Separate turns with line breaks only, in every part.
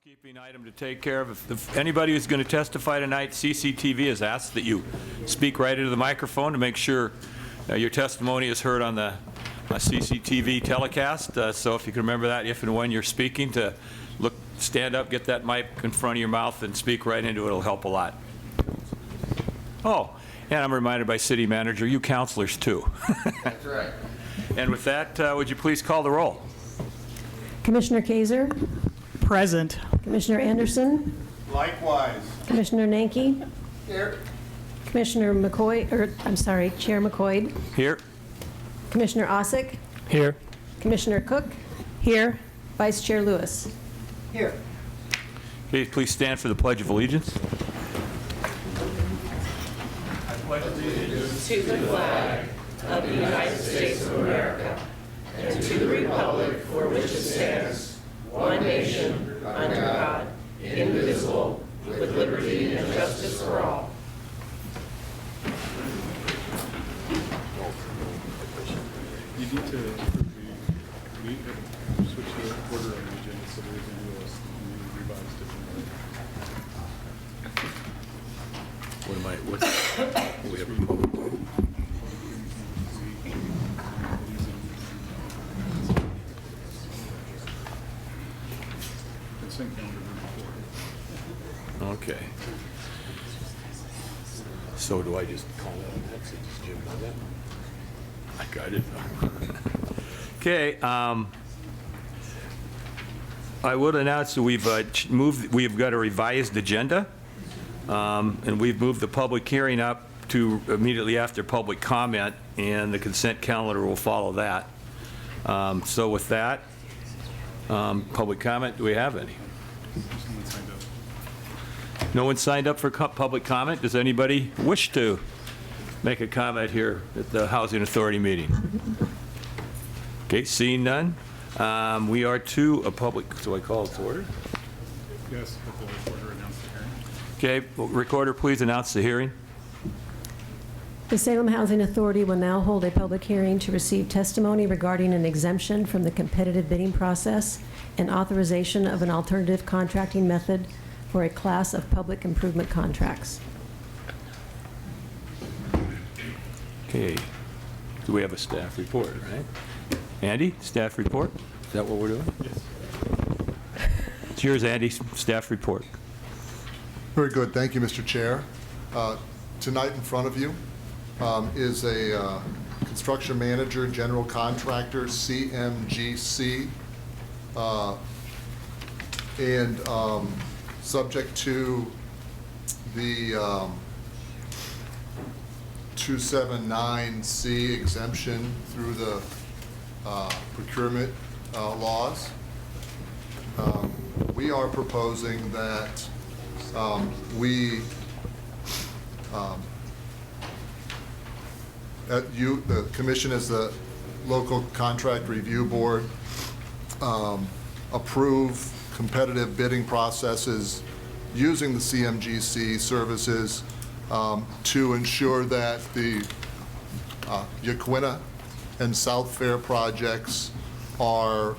Housekeeping item to take care of. If anybody who's going to testify tonight, CCTV has asked that you speak right into the microphone to make sure your testimony is heard on the CCTV telecast. So if you can remember that if and when you're speaking, to stand up, get that mic in front of your mouth and speak right into it. It'll help a lot. Oh, and I'm reminded by City Manager, you counselors too.
That's right.
And with that, would you please call the roll?
Commissioner Kaiser?
Present.
Commissioner Anderson?
Likewise.
Commissioner Nanke?
Here.
Commissioner McCoy, Chair McCoy?
Here.
Commissioner Osick?
Here.
Commissioner Cook? Here. Vice Chair Lewis?
Here.
Okay, please stand for the Pledge of Allegiance.
To the flag of the United States of America and to the republic for which it stands, one nation, under God, indivisible, with liberty and justice for all.
You need to switch the order on the agenda so there is a new list and you revise differently.
We have a public.
Consent calendar before.
Okay. So do I just call that on that? So just Jim know that? I didn't know. Okay. I would announce that we've got a revised agenda, and we've moved the public hearing up to immediately after public comment, and the consent calendar will follow that. So with that, public comment, do we have any?
Someone signed up.
No one signed up for public comment. Does anybody wish to make a comment here at the Housing Authority meeting? Okay, seeing none, we are to a public, so I call it to order.
Yes, but the recorder announced the hearing.
Okay, recorder, please announce the hearing.
The Salem Housing Authority will now hold a public hearing to receive testimony regarding an exemption from the competitive bidding process and authorization of an alternative contracting method for a class of public improvement contracts.
Okay, do we have a staff report, right? Andy, staff report? Is that what we're doing?
Yes.
It's yours, Andy, staff report.
Very good. Thank you, Mr. Chair. Tonight in front of you is a construction manager, general contractor, CMGC, and subject to the 279C exemption through the procurement laws. We are proposing that the commission as the local contract review board approve competitive bidding processes using the CMGC services to ensure that the Yaquina and South Fair projects are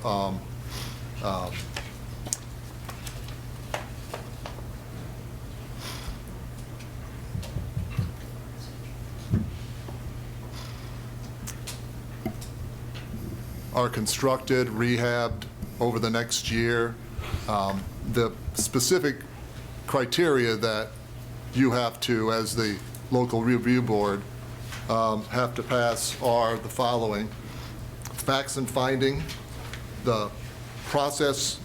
constructed, rehabbed over the next year. The specific criteria that you have to, as the local review board, have to pass are the following. Facts and finding. The process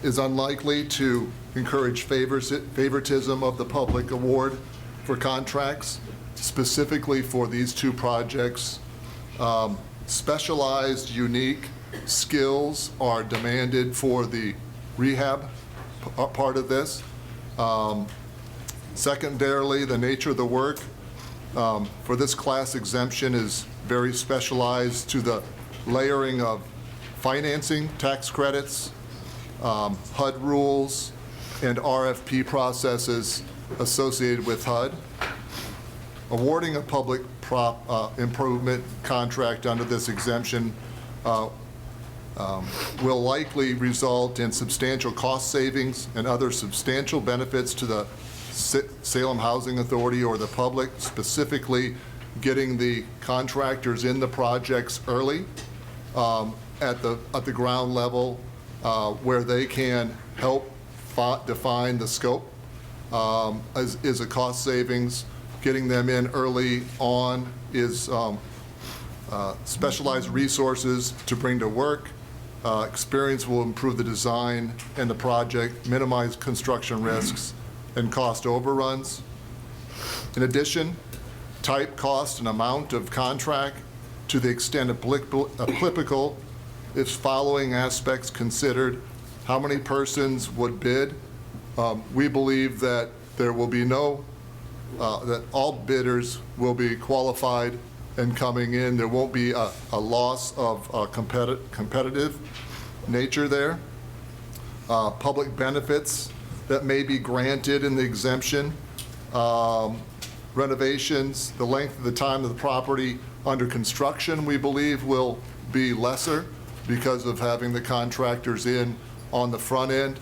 is unlikely to encourage favoritism of the public award for contracts. Specifically for these two projects, specialized, unique skills are demanded for the rehab part of this. Secondarily, the nature of the work for this class exemption is very specialized to the layering of financing tax credits, HUD rules, and RFP processes associated with HUD. Awarding a public improvement contract under this exemption will likely result in substantial cost savings and other substantial benefits to the Salem Housing Authority or the public, specifically getting the contractors in the projects early at the ground level where they can help define the scope is a cost savings. Getting them in early on is specialized resources to bring to work. Experience will improve the design and the project, minimize construction risks and cost overruns. In addition, type, cost, and amount of contract to the extent applicable if following aspects considered. How many persons would bid? We believe that there will be that all bidders will be qualified and coming in. There won't be a loss of competitive nature there. Public benefits that may be granted in the exemption. Renovations, the length of the time of the property under construction, we believe will be lesser because of having the contractors in on the front end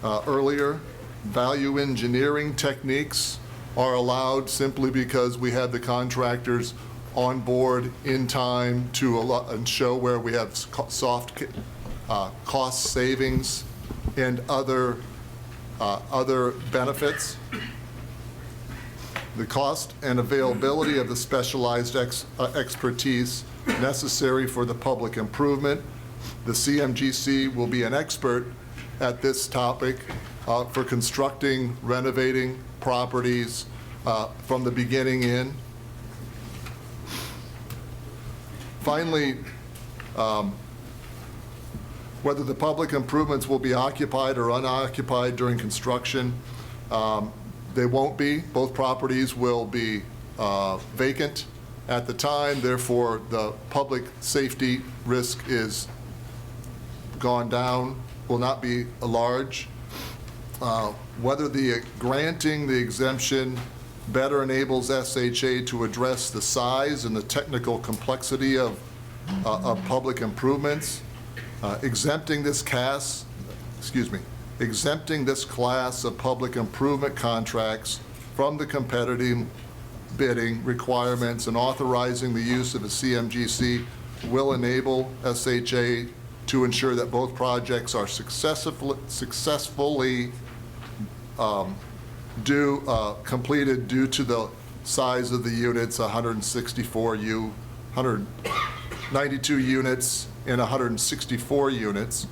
earlier. Value engineering techniques are allowed simply because we have the contractors on board in time to and show where we have soft cost savings and other benefits. The cost and availability of the specialized expertise necessary for the public improvement. The CMGC will be an expert at this topic for constructing, renovating properties from the beginning in. Finally, whether the public improvements will be occupied or unoccupied during construction, they won't be. Both properties will be vacant at the time. Therefore, the public safety risk is gone down, will not be large. Whether the granting the exemption better enables SHA to address the size and the technical complexity of public improvements, exempting this class of public improvement contracts from the competitive bidding requirements and authorizing the use of a CMGC will enable SHA to ensure that both projects are successfully completed due to the size of the units, 192 units and 164 units.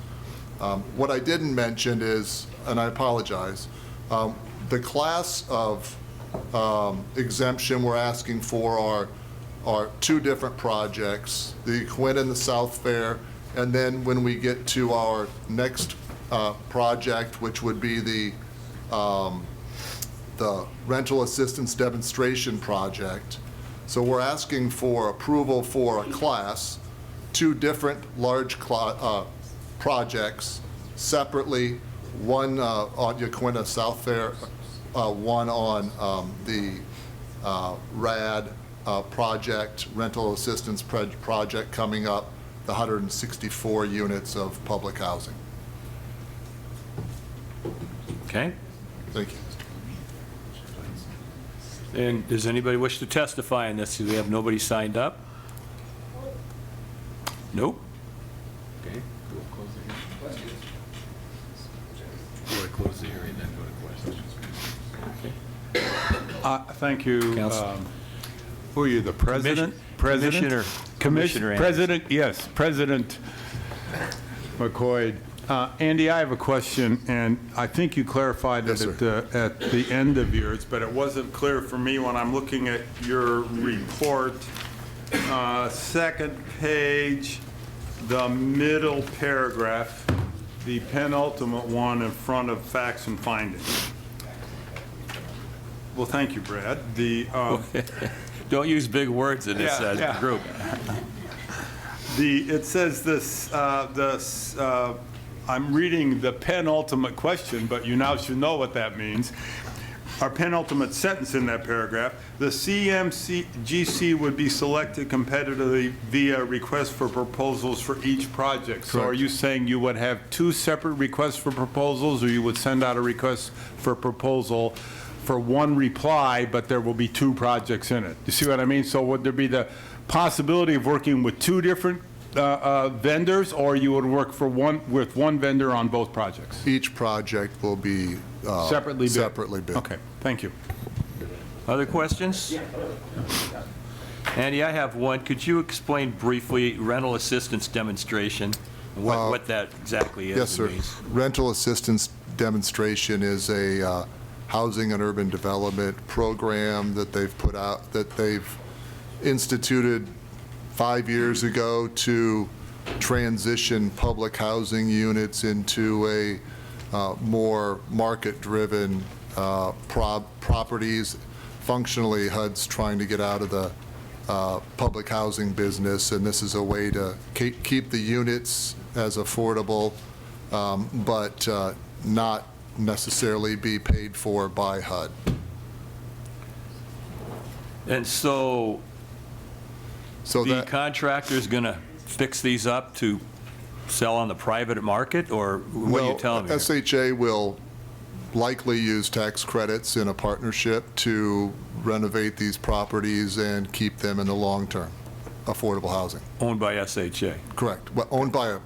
What I didn't mention is, and I apologize, the class of exemption we're asking for are two different projects, the Quinn and the South Fair, and then when we get to our next project, which would be the rental assistance demonstration project. So we're asking for approval for a class, two different large projects separately, one on Yaquina South Fair, one on the RAD project, rental assistance project coming up, the 164 units of public housing.
Okay.
Thank you.
And does anybody wish to testify on this? Do we have nobody signed up? Nope. Okay. We'll close the hearing. We'll close the hearing, then go to questions. Okay.
Thank you.
Counsel.
Who are you, the president?
Commissioner Anderson.
President, yes, President McCoy. Andy, I have a question, and I think you clarified
Yes,
it
sir.
at the end of yours, but it wasn't clear for me when I'm looking at your report. Second page, the middle paragraph, the penultimate one in front of facts and findings. Well, thank you, Brad.
Don't use big words in this
Yeah.
group.
It says this, I'm reading the penultimate question, but you now should know what that means. our penultimate sentence in that paragraph, the CMGC would be selected competitively via request for proposals for each project. So are
Correct.
you saying you would have two separate requests for proposals, or you would send out a request for proposal for one reply, but there will be two projects in it? You see what I mean? So would there be the possibility of working with two different vendors, or you would work with one vendor on both projects?
Each project will be
Separately bid?
separately bid.
Okay, thank you.
Other questions? Andy, I have one. Could you explain briefly rental assistance demonstration, and what that exactly is?
Yes, sir.
and means?
Rental assistance demonstration is a housing and urban development program that they've put out, that they've instituted 5 years ago to transition public housing units into a more market-driven properties. Functionally, HUD's trying to get out of the public housing business, and this is a way to keep the units as affordable, but not necessarily be paid for by HUD.
And so
So
the
that,
contractor's going to fix these up to sell on the private market, or what are you telling me?
SHA will likely use tax credits in a partnership to renovate these properties and keep them in the long term, affordable housing.
Owned by SHA?
Correct. Well, owned by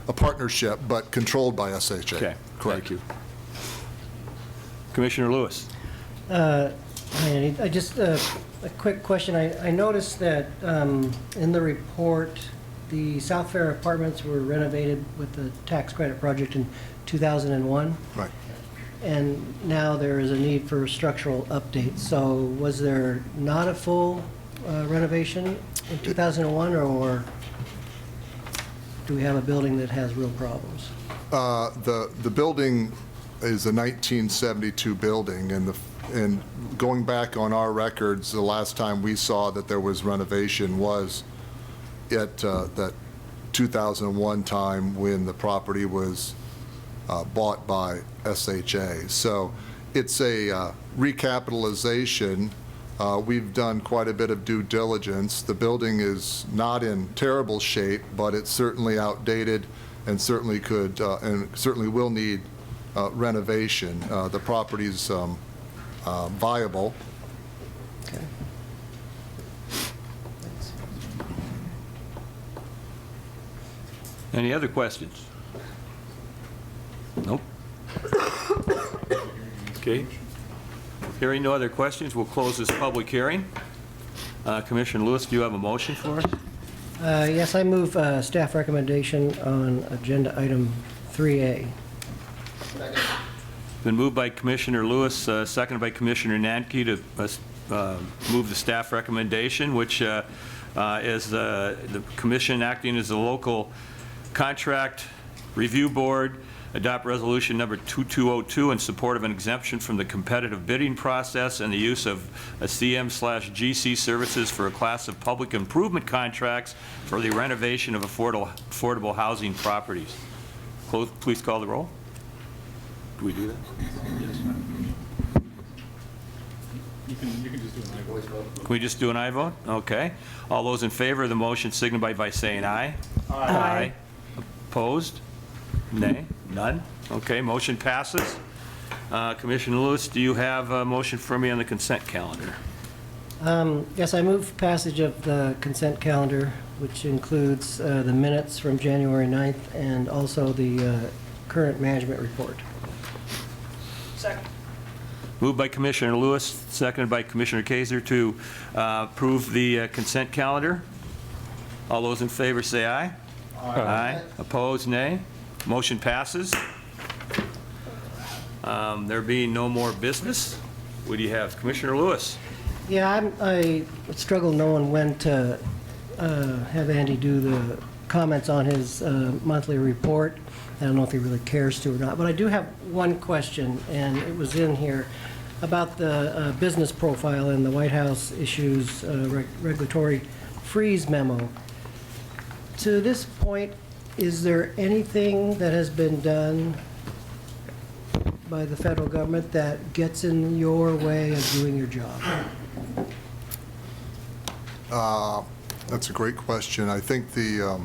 a partnership, but controlled by SHA.
Okay,
Correct.
thank you. Commissioner Lewis?
Hi, Andy. I just, a quick question. I noticed that in the report, the South Fair apartments were renovated with the tax credit project in 2001,
Right.
and now there is a need for structural updates. So was there not a full renovation in 2001, or do we have a building that has real problems?
The building is a 1972 building, and going back on our records, the last time we saw that there was renovation was at that 2001 time when the property was bought by SHA. So it's a recapitalization. We've done quite a bit of due diligence. The building is not in terrible shape, but it's certainly outdated and certainly could and certainly will need renovation. The property's viable.
Okay. Thanks.
Any other questions? Nope. Okay. Hearing no other questions, we'll close this public hearing. Commissioner Lewis, do you have a motion for us?
Yes, I move staff recommendation on agenda item 3A.
Been moved by Commissioner Lewis, seconded by Commissioner Nanke to move the staff recommendation, which is the commission acting as the local contract review board, adopt resolution number 2202 in support of an exemption from the competitive bidding process and the use of a CM/GC services for a class of public improvement contracts for the renovation of affordable housing properties. Please call the roll. Do we do that? Can we just do an aye vote? Okay. All those in favor of the motion signify by saying aye. Aye. Opposed? Nay? None? Okay, motion passes. Commissioner Lewis, do you have a motion for me on the consent calendar?
Yes, I move passage of the consent calendar, which includes the minutes from January 9th and also the current management report.
Second.
Moved by Commissioner Lewis, seconded by Commissioner Kaiser to approve the consent calendar. All those in favor say aye. Aye. Opposed, nay. Motion passes. There being no more business, what do you have? Commissioner Lewis?
Yeah, I struggle knowing when to have Andy do the comments on his monthly report. I don't know if he really cares to or not, but I do have one question, and it was in here about the business profile in the White House issues regulatory freeze memo. To this point, is there anything that has been done by the federal government that gets in your way of doing your job?
That's a great question. I think the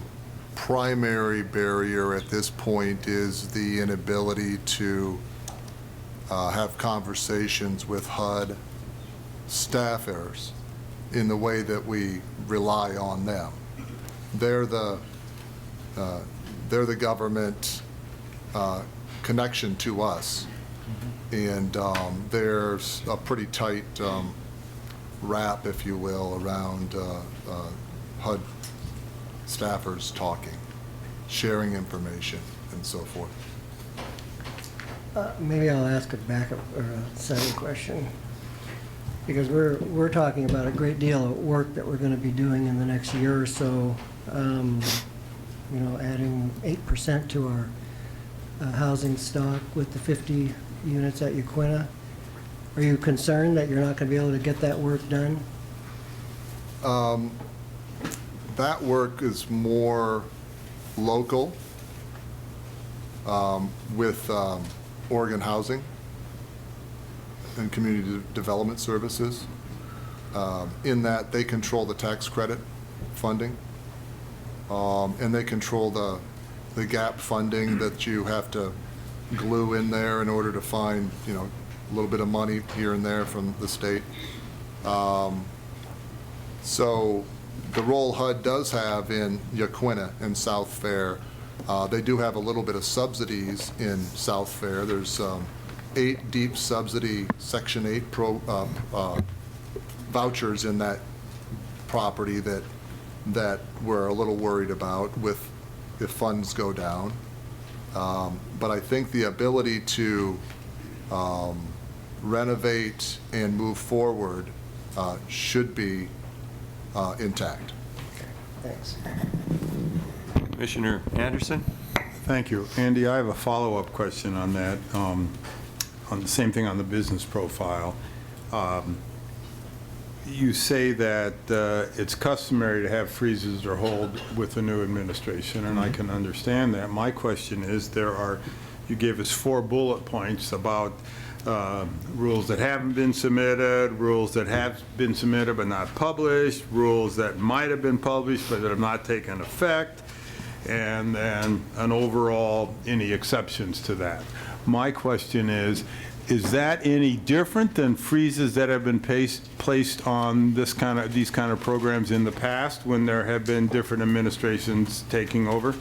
primary barrier at this point is the inability to have conversations with HUD staffers in the way that we rely on them. They're the government connection to us, and there's a pretty tight wrap, if you will, around HUD staffers talking, sharing information, and so forth.
Maybe I'll ask a backup or a second question, because we're talking about a great deal of work that we're going to be doing in the next year or so. You know, adding 8% to our housing stock with the 50 units at Yaquina. Are you concerned that you're not going to be able to get that work done?
That work is more local with Oregon Housing and Community Development Services, in that they control the tax credit funding, and they control the gap funding that you have to glue in there in order to find, you know, a little bit of money here and there from the state. So the role HUD does have in Yaquina and South Fair, they do have a little bit of subsidies in South Fair. There's 8 deep subsidy Section 8 vouchers in that property that we're a little worried about if funds go down. But I think the ability to renovate and move forward should be intact.
Thanks.
Commissioner Anderson?
Thank you. Andy, I have a follow-up question on that, on the same thing on the business profile. You say that it's customary to have freezes or hold with the new administration, and I can understand that. My question is, you gave us 4 bullet points about rules that haven't been submitted, rules that have been submitted but not published, rules that might have been published but that have not taken effect, and then an overall, any exceptions to that. My question is that any different than freezes that have been placed on these kind of programs in the past when there have been different administrations taking over?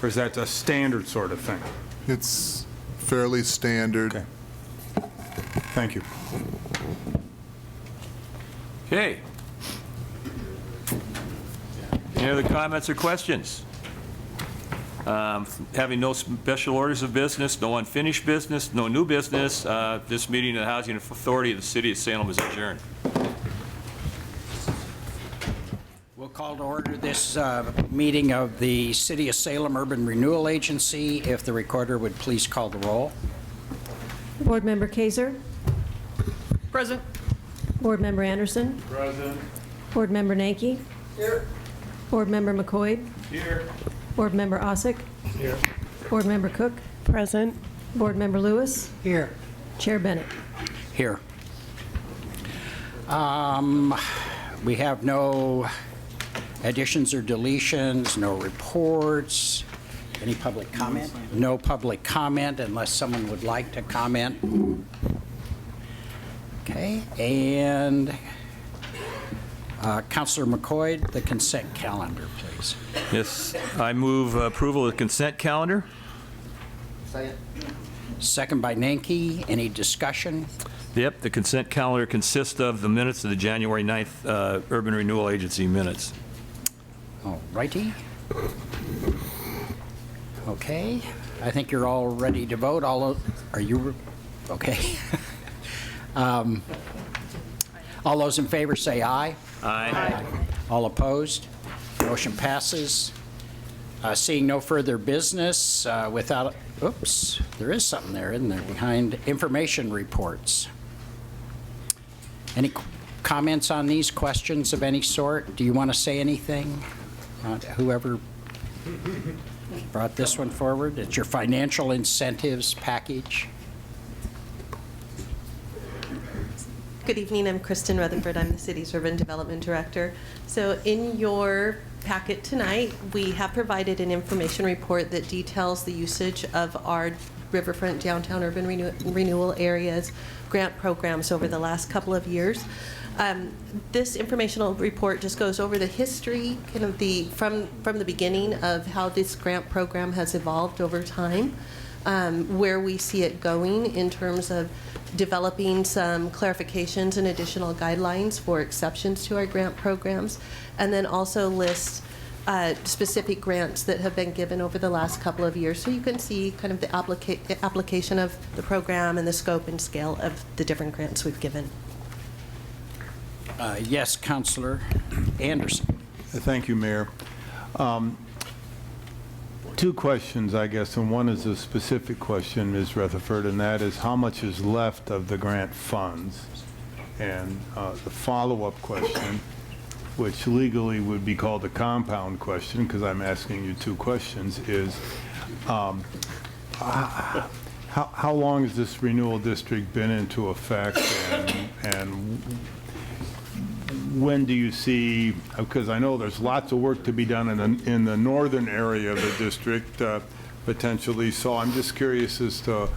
Or is that a standard sort of thing?
It's fairly standard.
Okay. Thank you.
Okay. Any other comments or questions? Having no special orders of business, no unfinished business, no new business, this meeting of the Housing Authority of the City of Salem is adjourned.
We'll call to order this meeting of the City of Salem Urban Renewal Agency. If the recorder would please call the roll.
Board Member Kaiser?
Present.
Board Member Anderson?
Present.
Board Member Nanki?
Here.
Board Member McCoy?
Here.
Board Member Osick?
Here.
Board Member Cook?
Present.
Board Member Lewis?
Here.
Chair Bennett?
Here. We have no additions or deletions, no reports. Any public comment? No public comment unless someone would like to comment. Okay, and Councilor McCoy, the consent calendar, please.
Yes, I move approval of the consent calendar.
Second.
Second by Nanki. Any discussion?
Yep, the consent calendar consists of the minutes of the January 9th Urban Renewal Agency minutes.
All righty. Okay, I think you're all ready to vote. Are you? Okay. All those in favor say aye.
Aye.
All opposed? Motion passes. Seeing no further business, oops, there is something there, isn't there, behind information reports. Any comments on these, questions of any sort? Do you want to say anything? Whoever brought this one forward, it's your financial incentives package.
Good evening, I'm Kristen Rutherford. I'm the city's Urban Development Director. So in your packet tonight, we have provided an information report that details the usage of our riverfront downtown urban renewal areas grant programs over the last couple of years. This informational report just goes over the history, kind of from the beginning of how this grant program has evolved over time, where we see it going in terms of developing some clarifications and additional guidelines for exceptions to our grant programs, and then also list specific grants that have been given over the last couple of years, so you can see kind of the application of the program and the scope and scale of the different grants we've given.
Yes, Councilor Anderson.
Thank you, Mayor. Two questions, I guess, and one is a specific question, Ms. Rutherford, and that is how much is left of the grant funds? And the follow-up question, which legally would be called a compound question, because I'm asking you two questions, is how long has this renewal district been into effect, and when do you see, because I know there's lots of work to be done in the northern area of the district, potentially, so I'm just curious as to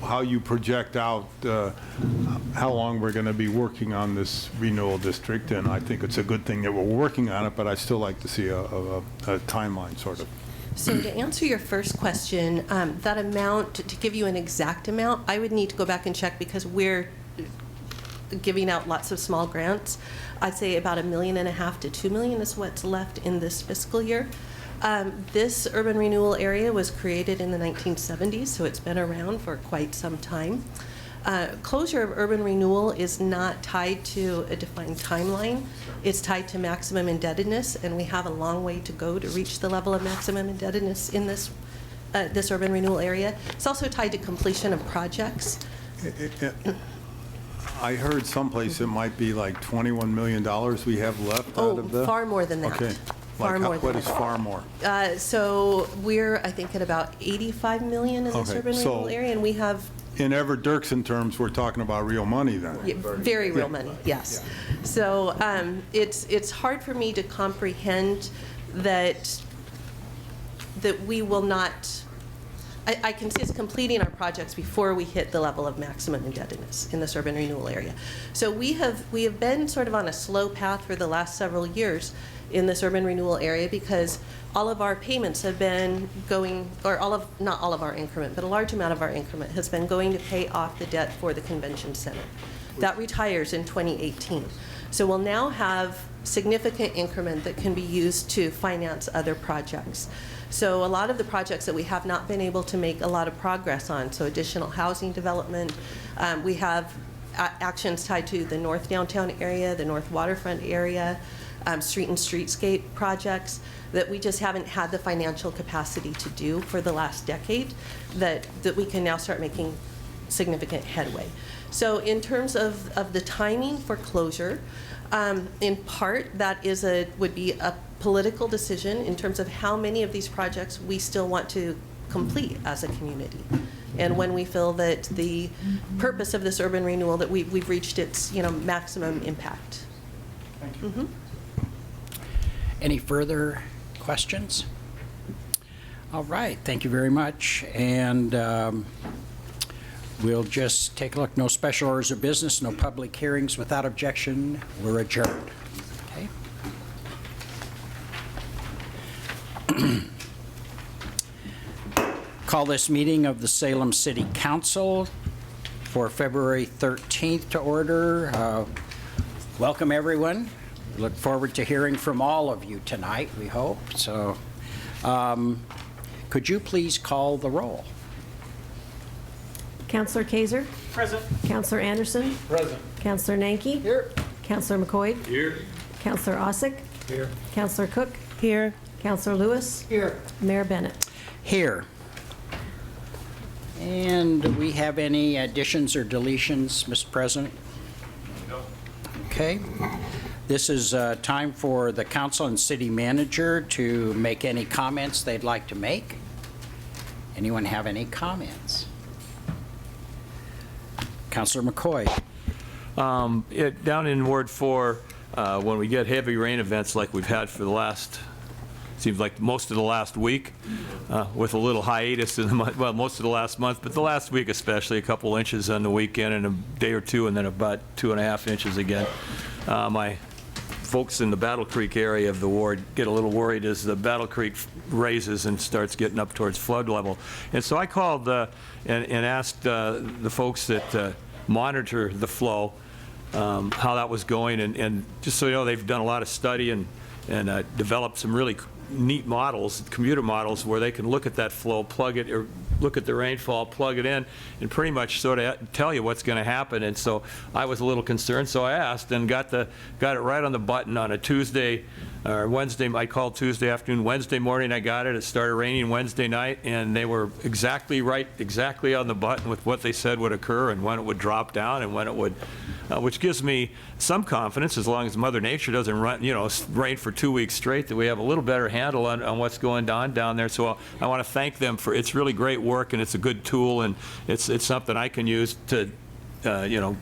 how you project out how long we're going to be working on this renewal district, and I think it's a good thing that we're working on it, but I'd still like to see a timeline, sort of.
So to answer your first question, that amount, to give you an exact amount, I would need to go back and check because we're giving out lots of small grants. I'd say about $1.5 million to $2 million is what's left in this fiscal year. This urban renewal area was created in the 1970s, so it's been around for quite some time. Closure of urban renewal is not tied to a defined timeline. It's tied to maximum indebtedness, and we have a long way to go to reach the level of maximum indebtedness in this urban renewal area. It's also tied to completion of projects.
I heard someplace it might be like $21 million we have left out of the...
Far more than that.
Okay.
Far more than
what is
that.
far more?
So we're, I think, at about $85 million in this
Okay,
urban
so-
renewal area, and we have
In Everett Dirksen terms, we're talking about real money then.
very real money, yes. So it's hard for me to comprehend that we will not, I can see us completing our projects before we hit the level of maximum indebtedness in this urban renewal area. So we have been sort of on a slow path for the last several years in this urban renewal area because all of our payments have been going, or not all of our increment, but a large amount of our increment has been going to pay off the debt for the convention center. That retires in 2018. So we'll now have significant increment that can be used to finance other projects. So a lot of the projects that we have not been able to make a lot of progress on, so additional housing development, we have actions tied to the north downtown area, the north waterfront area, street and streetscape projects that we just haven't had the financial capacity to do for the last decade that we can now start making significant headway. So in terms of the timing for closure, in part that would be a political decision in terms of how many of these projects we still want to complete as a community. And when we feel that the purpose of this urban renewal, that we've reached its maximum impact.
Thank you.
Mm-hmm.
Any further questions? All right, thank you very much. And we'll just take a look. No special orders of business, no public hearings. Without objection, we're adjourned. Okay. Call this meeting of the Salem City Council for February 13th to order. Welcome, everyone. We look forward to hearing from all of you tonight, we hope. So, could you please call the roll?
Councillor Kaiser?
Present.
Councillor Anderson?
Present.
Councillor Nanki?
Here.
Councillor McCoy?
Here.
Councillor Osick?
Here.
Councillor Cook? Here. Councillor Lewis?
Here.
Mayor Bennett?
Here. And do we have any additions or deletions, Mr. President? No. Okay. This is time for the council and city manager to make any comments they'd like to make. Anyone have any comments? Councilor McCoy.
Down in Ward 4, when we get heavy rain events like we've had for the last, seems like most of the last week, with a little hiatus in the month, well, most of the last month, but the last week especially, a couple inches on the weekend and a day or two, and then about 2.5 inches again. My folks in the Battle Creek area of the ward get a little worried as the Battle Creek raises and starts getting up towards flood level. And so I called and asked the folks that monitor the flow how that was going, and just so you know, they've done a lot of study and developed some really neat models, computer models, where they can look at that flow, plug it, or look at the rainfall, plug it in, and pretty much sort of tell you what's going to happen. And so I was a little concerned, so I asked and got it right on the button on a Tuesday or Wednesday. I called Tuesday afternoon. Wednesday morning I got it. It started raining Wednesday night, and they were exactly right, exactly on the button with what they said would occur and when it would drop down and when it would, which gives me some confidence, as long as Mother Nature doesn't rain for 2 weeks straight, that we have a little better handle on what's going on down there. So I want to thank them for, it's really great work, and it's a good tool, and it's something I can use to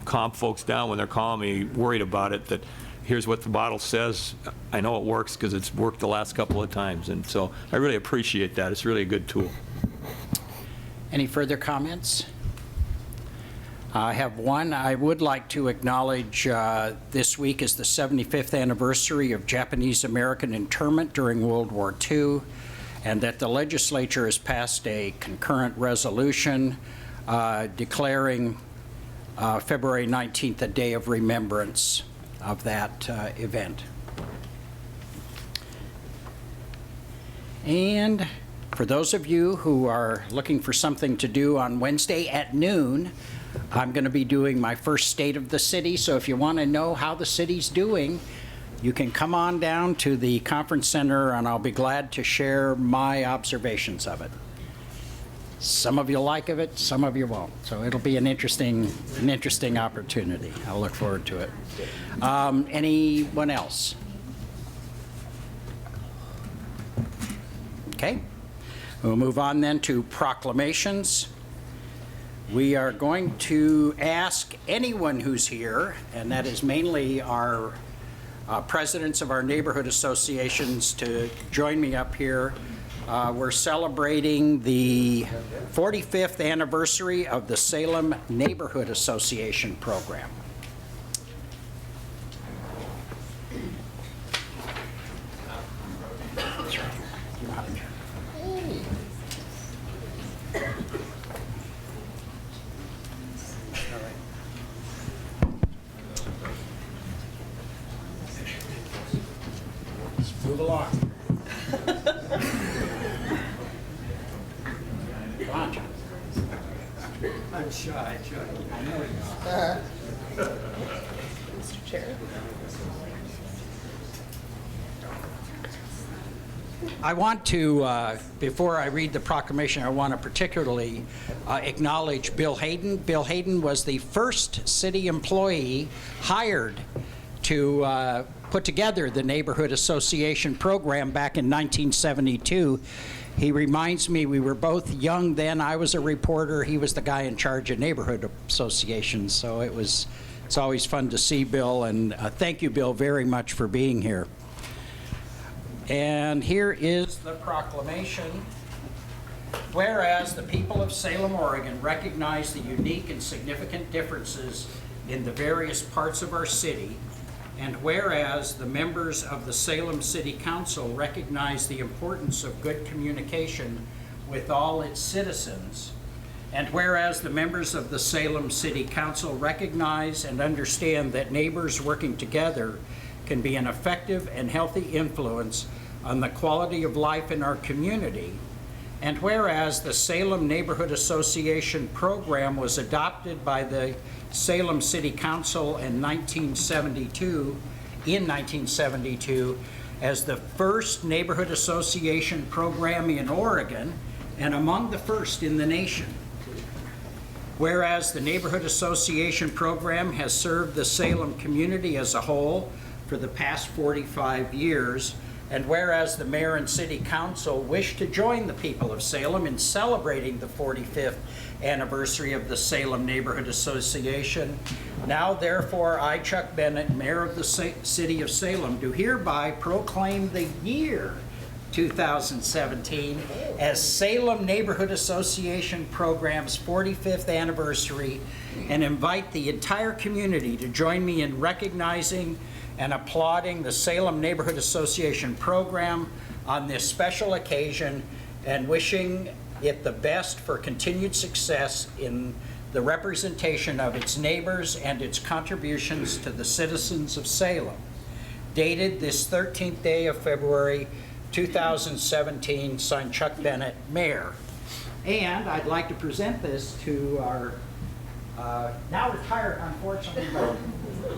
calm folks down when they're calling me worried about it, that here's what the model says. I know it works because it's worked the last couple of times, and so I really appreciate that. It's really a good tool.
Any further comments? I have one. I would like to acknowledge this week is the 75th anniversary of Japanese-American internment during World War II, and that the legislature has passed a concurrent resolution declaring February 19th a day of remembrance of that event. And for those of you who are looking for something to do on Wednesday at noon, I'm going to be doing my first State of the City, so if you want to know how the city's doing, you can come on down to the conference center, and I'll be glad to share my observations of it. Some of you like it, some of you won't. So it'll be an interesting opportunity. I'll look forward to it. Anyone else? Okay. We'll move on then to proclamations. We are going to ask anyone who's here, and that is mainly our presidents of our neighborhood associations, to join me up here. We're celebrating the 45th anniversary of the Salem Neighborhood Association program. Move along. Come on, John.
I'm shy, Chuck.
I know you are.
Mr. Chair.
I want to, before I read the proclamation, I want to particularly acknowledge Bill Hayden. Bill Hayden was the first city employee hired to put together the Neighborhood Association program back in 1972. He reminds me we were both young then. I was a reporter. He was the guy in charge of neighborhood associations. So it's always fun to see Bill, and thank you, Bill, very much for being here. And here is the proclamation. Whereas the people of Salem, Oregon recognize the unique and significant differences in the various parts of our city, and whereas the members of the Salem City Council recognize the importance of good communication with all its citizens, and whereas the members of the Salem City Council recognize and understand that neighbors working together can be an effective and healthy influence on the quality of life in our community, and whereas the Salem Neighborhood Association program was adopted by the Salem City Council in 1972 as the first neighborhood association program in Oregon and among the first in the nation. Whereas the Neighborhood Association program has served the Salem community as a whole for the past 45 years, And whereas the mayor and city council wish to join the people of Salem in celebrating the 45th anniversary of the Salem Neighborhood Association, now therefore I, Chuck Bennett, mayor of the city of Salem, do hereby proclaim the year 2017 as Salem Neighborhood Association Program's 45th anniversary, and invite the entire community to join me in recognizing and applauding the Salem Neighborhood Association program on this special occasion, and wishing it the best for continued success in the representation of its neighbors and its contributions to the citizens of Salem. Dated this 13th day of February 2017, signed Chuck Bennett, Mayor. And I'd like to present this to our now retired, unfortunately,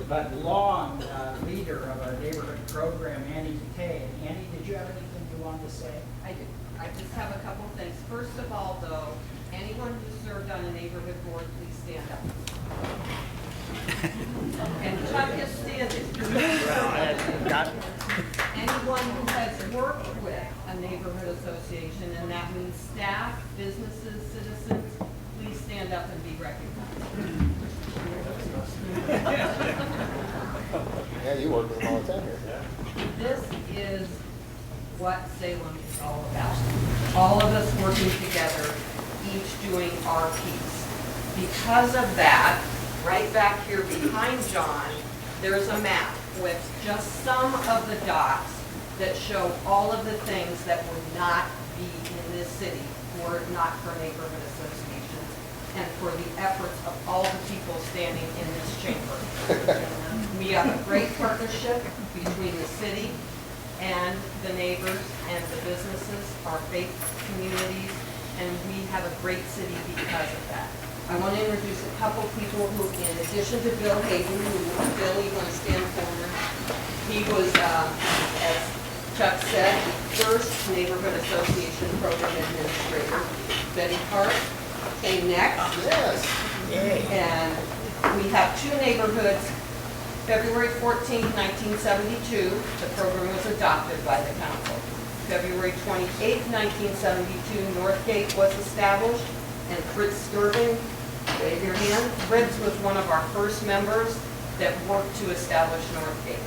but long leader of our neighborhood program, Annie DeKay. Annie, did you have anything you wanted to say?
I do. I just have a couple things. First of all, though, anyone who served on a neighborhood board, please stand up. And Chuck is standing. Anyone who has worked with a neighborhood association, and that means staff, businesses, citizens, please stand up and be recognized.
Yeah, you work with them all the time here.
This is what Salem is all about. All of us working together, each doing our piece. Because of that, right back here behind John, there's a map with just some of the dots that show all of the things that would not be in this city were it not for neighborhood associations and for the efforts of all the people standing in this chamber. We have a great partnership between the city and the neighbors and the businesses, our faith communities, and we have a great city because of that. I want to introduce a couple people who, in addition to Bill Hayden, Bill, you want to stand forward? He was, as Chuck said, the first neighborhood association program administrator. Betty Hart came next.
Yes.
And we have two neighborhoods. February 14, 1972, the program was adopted by the council. February 28, 1972, Northgate was established, and Fritz Skirving, wave your hand. Fritz was one of our first members that worked to establish Northgate.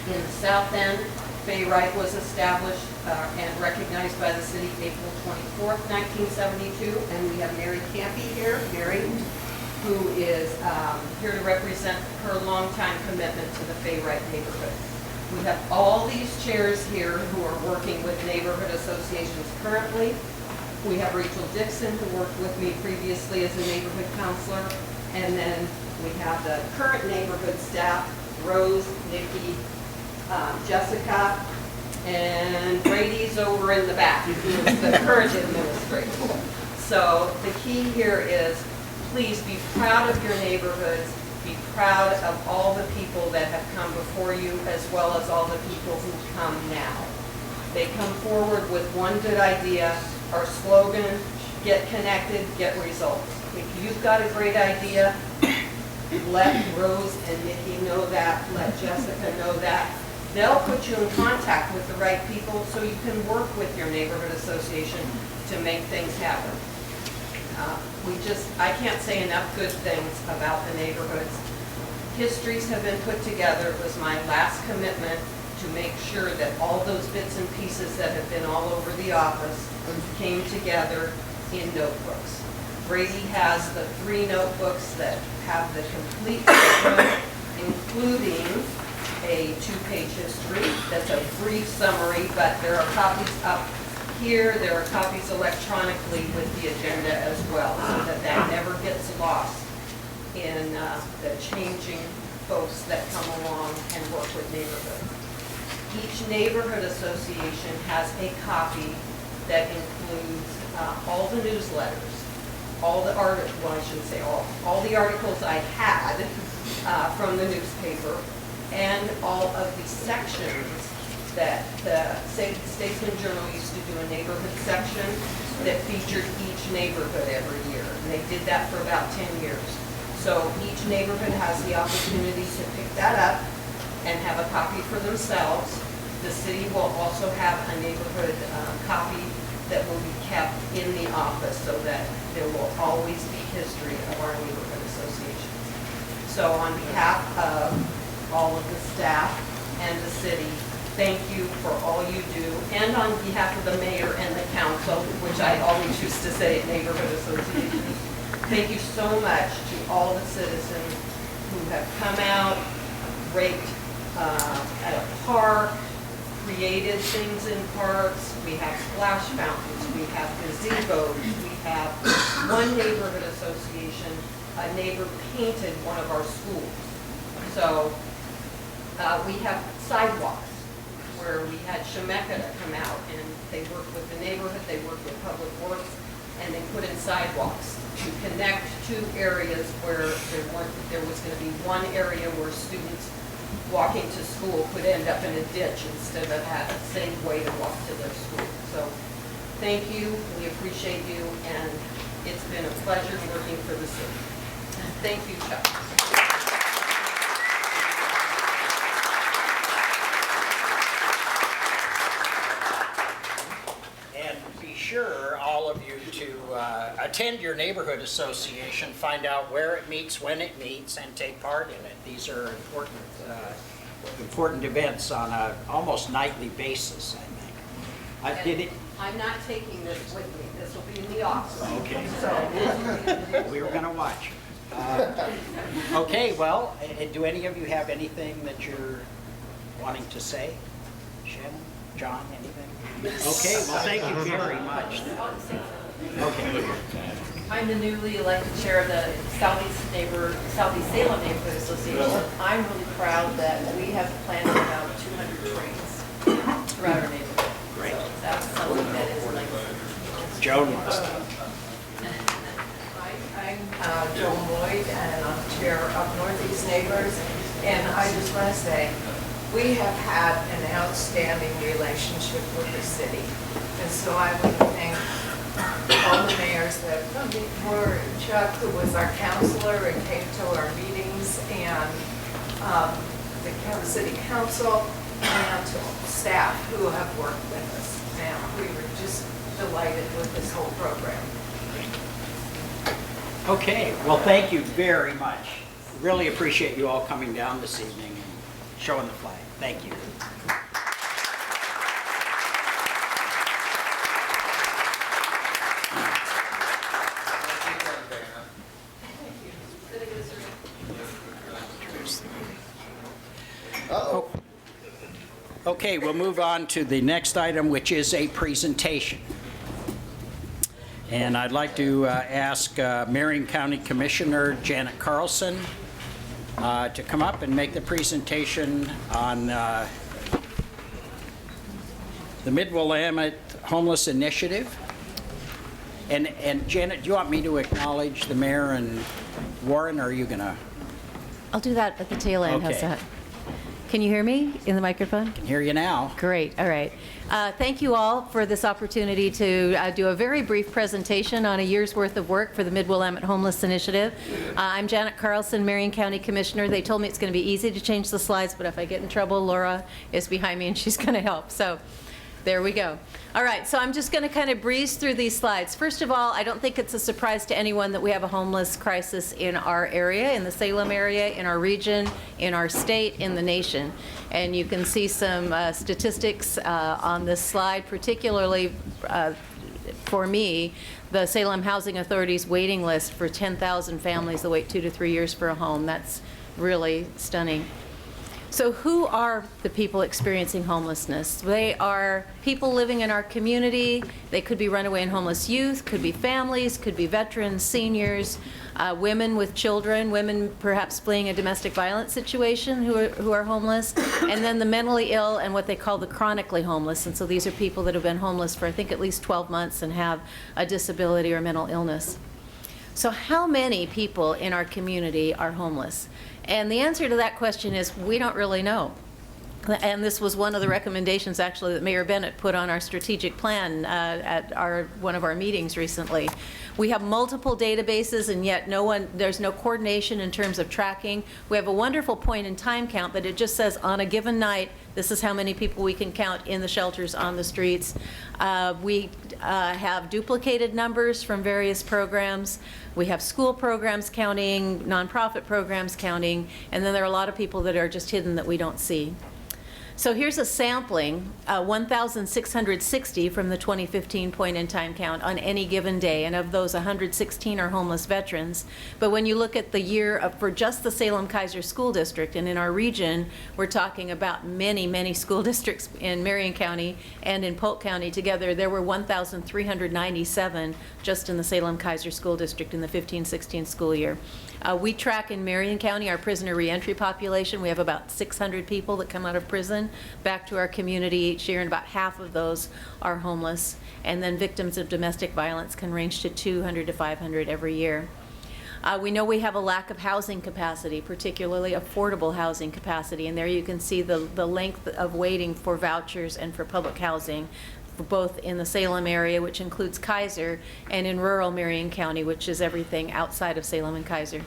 In the South End, Fay Wright was established and recognized by the city April 24, 1972, and we have Mary Campy here. Mary, who is here to represent her longtime commitment to the Fay Wright neighborhood. We have all these chairs here who are working with neighborhood associations currently. We have Rachel Dixon, who worked with me previously as a neighborhood counselor. And then we have the current neighborhood staff, Rose, Nikki, Jessica, and Brady's over in the back, who is the current administrator. So the key here is, please be proud of your neighborhoods, be proud of all the people that have come before you, as well as all the people who come now. They come forward with one good idea. Our slogan, get connected, get results. If you've got a great idea, let Rose and Nikki know that, let Jessica know that. They'll put you in contact with the right people so you can work with your neighborhood association to make things happen. I can't say enough good things about the neighborhoods. Histories have been put together. It was my last commitment to make sure that all those bits and pieces that have been all over the office came together in notebooks. Brady has the 3 notebooks that have the complete notebook, including a 2-page history. That's a brief summary, but there are copies up here. There are copies electronically with the agenda as well, so that never gets lost in the changing folks that come along and work with neighborhoods. Each neighborhood association has a copy that includes all the newsletters, all the articles, well, I shouldn't say all the articles I had from the newspaper, and all of the sections that the Statesman Journal used to do, a neighborhood section that featured each neighborhood every year. And they did that for about 10 years. So each neighborhood has the opportunity to pick that up and have a copy for themselves. The city will also have a neighborhood copy that will be kept in the office so that there will always be history of our neighborhood associations. So on behalf of all of the staff and the city, thank you for all you do. And on behalf of the mayor and the council, which I always used to say neighborhood associations, thank you so much to all the citizens who have come out, raked at a park, created things in parks. We have splash fountains, we have gazebos, we have one neighborhood association, a neighbor painted one of our schools. So we have sidewalks where we had Shemeka to come out and they worked with the neighborhood, they worked with Public Works, and they put in sidewalks to connect two areas where there was going to be one area where students walking to school could end up in a ditch instead of having a safe way to walk to their school. So thank you, we appreciate you, and it's been a pleasure working for the city. Thank you, Chuck.
Sure, all of you to attend your neighborhood association, find out where it meets, when it meets, and take part in it. These are important events on a almost nightly basis, I think.
I'm not taking this with me. This will be in the office.
Okay.
So
We were going to watch. Okay, well, do any of you have anything that you're wanting to say? Shannon? John, anything? Okay, well, thank you very much. Okay.
I'm the newly elected chair of the Southeast Salem Neighborhood Association. I'm really proud that we have planted about 200 trees throughout our neighborhood.
Great.
So that's something that is like.
Joan must.
I'm Joan Hoyt, and I'm chair of Northeast Neighbors. And I just want to say, we have had an outstanding relationship with the city. And so I would thank all the mayors that have come before, Chuck, who was our counselor and came to our meetings, and the city council, and staff who have worked with us. And we were just delighted with this whole program.
Okay, well, thank you very much. Really appreciate you all coming down this evening and showing the flag. Thank you.
Uh-oh.
Okay, we'll move on to the next item, which is a presentation. And I'd like to ask Marion County Commissioner Janet Carlson to come up and make the presentation on the Mid-Willamette Homeless Initiative. And Janet, do you want me to acknowledge the mayor and Warren, or are you going to?
I'll do that at the tail end.
Okay.
How's that? Can you hear me in the microphone?
Can hear you now.
Great. All right. Thank you all for this opportunity to do a very brief presentation on a year's worth of work for the Mid-Willamette Homeless Initiative. I'm Janet Carlson, Marion County Commissioner. They told me it's going to be easy to change the slides, but if I get in trouble, Laura is behind me and she's going to help. So there we go. All right, so I'm just going to kind of breeze through these slides. First of all, I don't think it's a surprise to anyone that we have a homeless crisis in our area, in the Salem area, in our region, in our state, in the nation. And you can see some statistics on this slide, particularly for me, the Salem Housing Authority's waiting list for 10,000 families that wait 2 to 3 years for a home. That's really stunning. So who are the people experiencing homelessness? They are people living in our community. They could be runaway and homeless youth, could be families, could be veterans, seniors, women with children, women perhaps fleeing a domestic violence situation who are homeless, and then the mentally ill and what they call the chronically homeless. And so these are people that have been homeless for, I think, at least 12 months and have a disability or mental illness. So how many people in our community are homeless? And the answer to that question is we don't really know. And this was one of the recommendations, actually, that Mayor Bennett put on our strategic plan at one of our meetings recently. We have multiple databases, and yet there's no coordination in terms of tracking. We have a wonderful point-in-time count, but it just says on a given night, this is how many people we can count in the shelters on the streets. We have duplicated numbers from various programs. We have school programs counting, nonprofit programs counting, and then there are a lot of people that are just hidden that we don't see. So here's a sampling, 1,660 from the 2015 point-in-time count on any given day, and of those, 116 are homeless veterans. But when you look at the year for just the Salem-Keizer School District, and in our region, we're talking about many, many school districts in Marion County and in Polk County together, there were 1,397 just in the Salem-Keizer School District in the 15-16 school year. We track in Marion County our prisoner reentry population. We have about 600 people that come out of prison back to our community each year, and about half of those are homeless. And then victims of domestic violence can range to 200 to 500 every year. We know we have a lack of housing capacity, particularly affordable housing capacity, and there you can see the length of waiting for vouchers and for public housing, both in the Salem area, which includes Keizer, and in rural Marion County, which is everything outside of Salem and Keizer.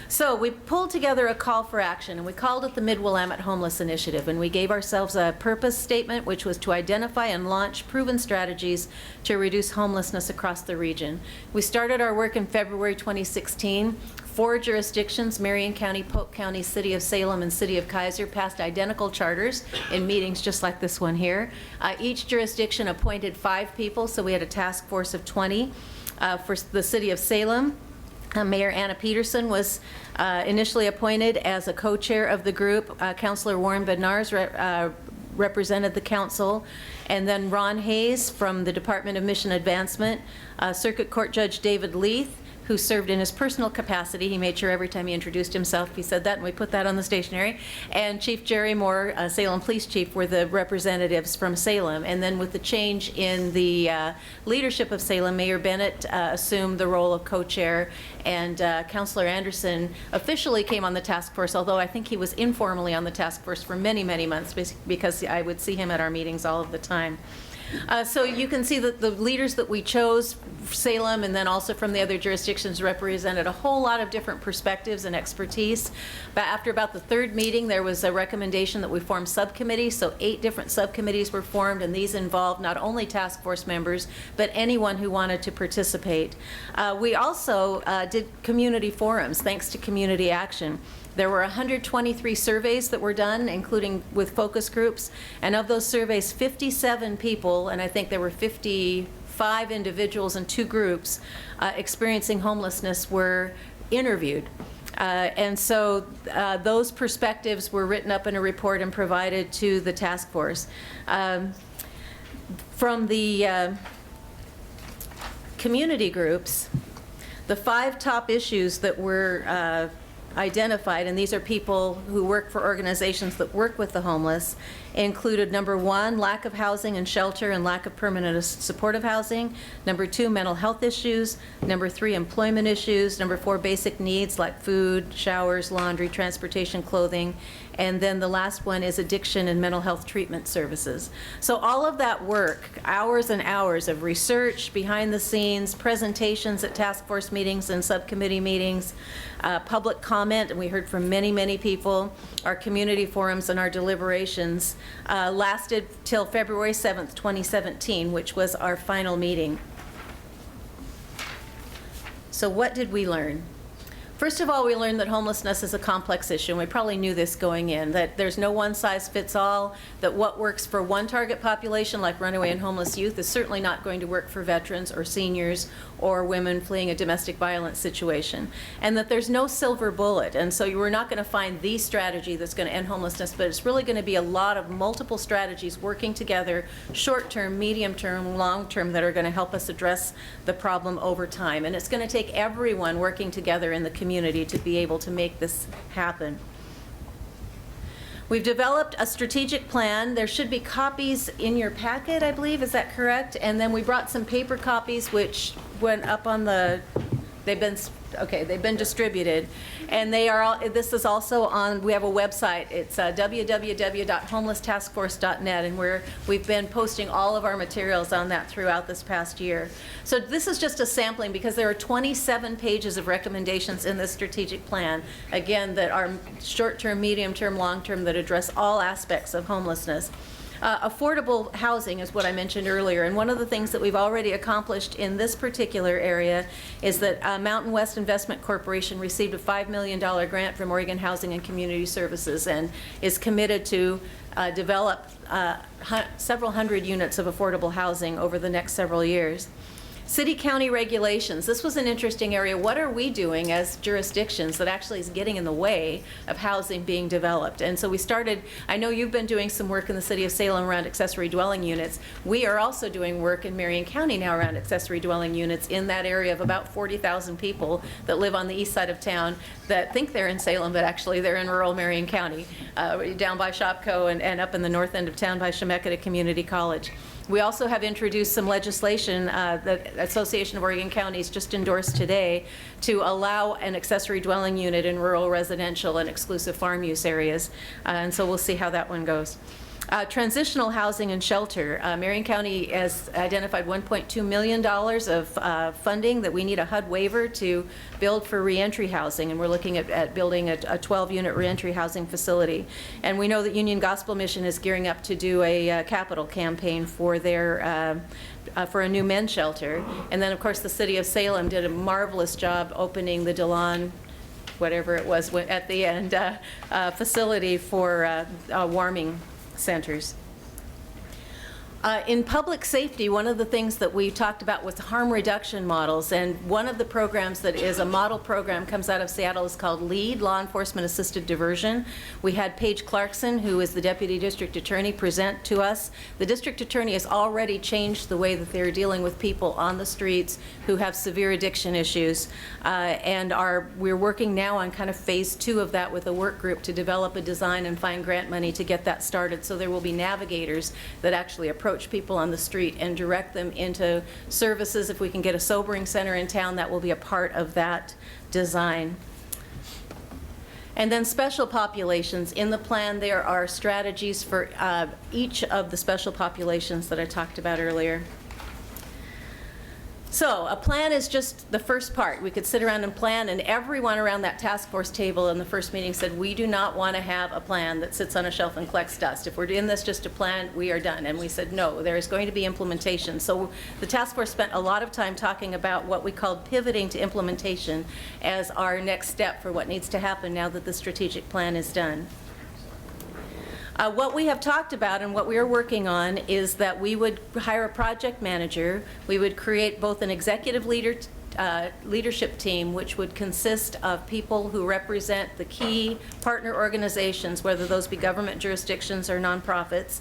So we pulled together a call for action, and we called it the Mid-Willamette Homeless Initiative, and we gave ourselves a purpose statement, which was to identify and launch proven strategies to reduce homelessness across the region. We started our work in February 2016. 4 jurisdictions, Marion County, Polk County, City of Salem, and City of Keizer, passed identical charters in meetings just like this one here. Each jurisdiction appointed 5 people, so we had a task force of 20. For the City of Salem, Mayor Anna Peterson was initially appointed as a co-chair of the group. Councilor Warren Bednarz represented the council, and then Ron Hayes from the Department of Mission Advancement, Circuit Court Judge David Leith, who served in his personal capacity. He made sure every time he introduced himself, he said that, and we put that on the stationery. And Chief Jerry Moore, Salem Police Chief, were the representatives from Salem. And then with the change in the leadership of Salem, Mayor Bennett assumed the role of co-chair, and Councilor Anderson officially came on the task force, although I think he was informally on the task force for many, many months, because I would see him at our meetings all of the time. So you can see that the leaders that we chose, Salem and then also from the other jurisdictions, represented a whole lot of different perspectives and expertise. But after about the 3rd meeting, there was a recommendation that we form subcommittees. So 8 different subcommittees were formed, and these involved not only task force members, but anyone who wanted to participate. We also did community forums, thanks to Community Action. There were 123 surveys that were done, including with focus groups, and of those surveys, 57 people, and I think there were 55 individuals in 2 groups experiencing homelessness, were interviewed. And so those perspectives were written up in a report and provided to the task force. From the community groups, the 5 top issues that were identified, and these are people who work for organizations that work with the homeless, included number 1, lack of housing and shelter and lack of permanent supportive housing. Number 2, mental health issues. Number 3, employment issues. Number 4, basic needs like food, showers, laundry, transportation, clothing. And then the last one is addiction and mental health treatment services. So all of that work, hours and hours of research, behind the scenes, presentations at task force meetings and subcommittee meetings, public comment, and we heard from many, many people, our community forums and our deliberations, lasted till February 7th, 2017, which was our final meeting. So what did we learn? First of all, we learned that homelessness is a complex issue, and we probably knew this going in, that there's no one-size-fits-all, that what works for one target population, like runaway and homeless youth, is certainly not going to work for veterans or seniors or women fleeing a domestic violence situation, and that there's no silver bullet. And so we're not going to find the strategy that's going to end homelessness, but it's really going to be a lot of multiple strategies working together, short-term, medium-term, long-term, that are going to help us address the problem over time. And it's going to take everyone working together in the community to be able to make this happen. We've developed a strategic plan. There should be copies in your packet, I believe. Is that correct? And then we brought some paper copies, which went up on the They've been, okay, they've been distributed. And they are all, this is also on, we have a website. It's www.homelesstaskforce.net, and we've been posting all of our materials on that throughout this past year. So this is just a sampling because there are 27 pages of recommendations in this strategic plan, again, that are short-term, medium-term, long-term, that address all aspects of homelessness. Affordable housing is what I mentioned earlier, and one of the things that we've already accomplished in this particular area is that Mountain West Investment Corporation received a $5 million grant from Oregon Housing and Community Services and is committed to develop several hundred units of affordable housing over the next several years. City-county regulations. This was an interesting area. What are we doing as jurisdictions that actually is getting in the way of housing being developed? And so we started, I know you've been doing some work in the city of Salem around accessory dwelling units. We are also doing work in Marion County now around accessory dwelling units in that area of about 40,000 people that live on the east side of town that think they're in Salem, but actually they're in rural Marion County, down by Shopko and up in the north end of town by Chemeketa Community College. We also have introduced some legislation that the Association of Oregon Counties just endorsed today to allow an accessory dwelling unit in rural residential and exclusive farm use areas. And so we'll see how that one goes. Transitional housing and shelter. Marion County has identified $1.2 million of funding that we need a HUD waiver to build for reentry housing, and we're looking at building a 12-unit reentry housing facility. And we know that Union Gospel Mission is gearing up to do a capital campaign for their for a new men's shelter. And then, of course, the city of Salem did a marvelous job opening the DeLon, whatever it was at the end, facility for warming centers. In public safety, one of the things that we talked about was harm reduction models, and one of the programs that is a model program comes out of Seattle is called LEAD, Law Enforcement Assisted Diversion. We had Paige Clarkson, who is the Deputy District Attorney, present to us. The District Attorney has already changed the way that they're dealing with people on the streets who have severe addiction issues, and we're working now on kind of phase 2 of that with a work group to develop a design and find grant money to get that started, so there will be navigators that actually approach people on the street and direct them into services. If we can get a sobering center in town, that will be a part of that design. And then special populations. In the plan, there are strategies for each of the special populations that I talked about earlier. So a plan is just the first part. We could sit around and plan, and everyone around that task force table in the first meeting said, we do not want to have a plan that sits on a shelf and collects dust. If we're doing this just a plan, we are done. And we said, no, there is going to be implementation. So the task force spent a lot of time talking about what we called pivoting to implementation as our next step for what needs to happen now that the strategic plan is done. What we have talked about and what we are working on is that we would hire a project manager. We would create both an executive leadership team, which would consist of people who represent the key partner organizations, whether those be government jurisdictions or nonprofits.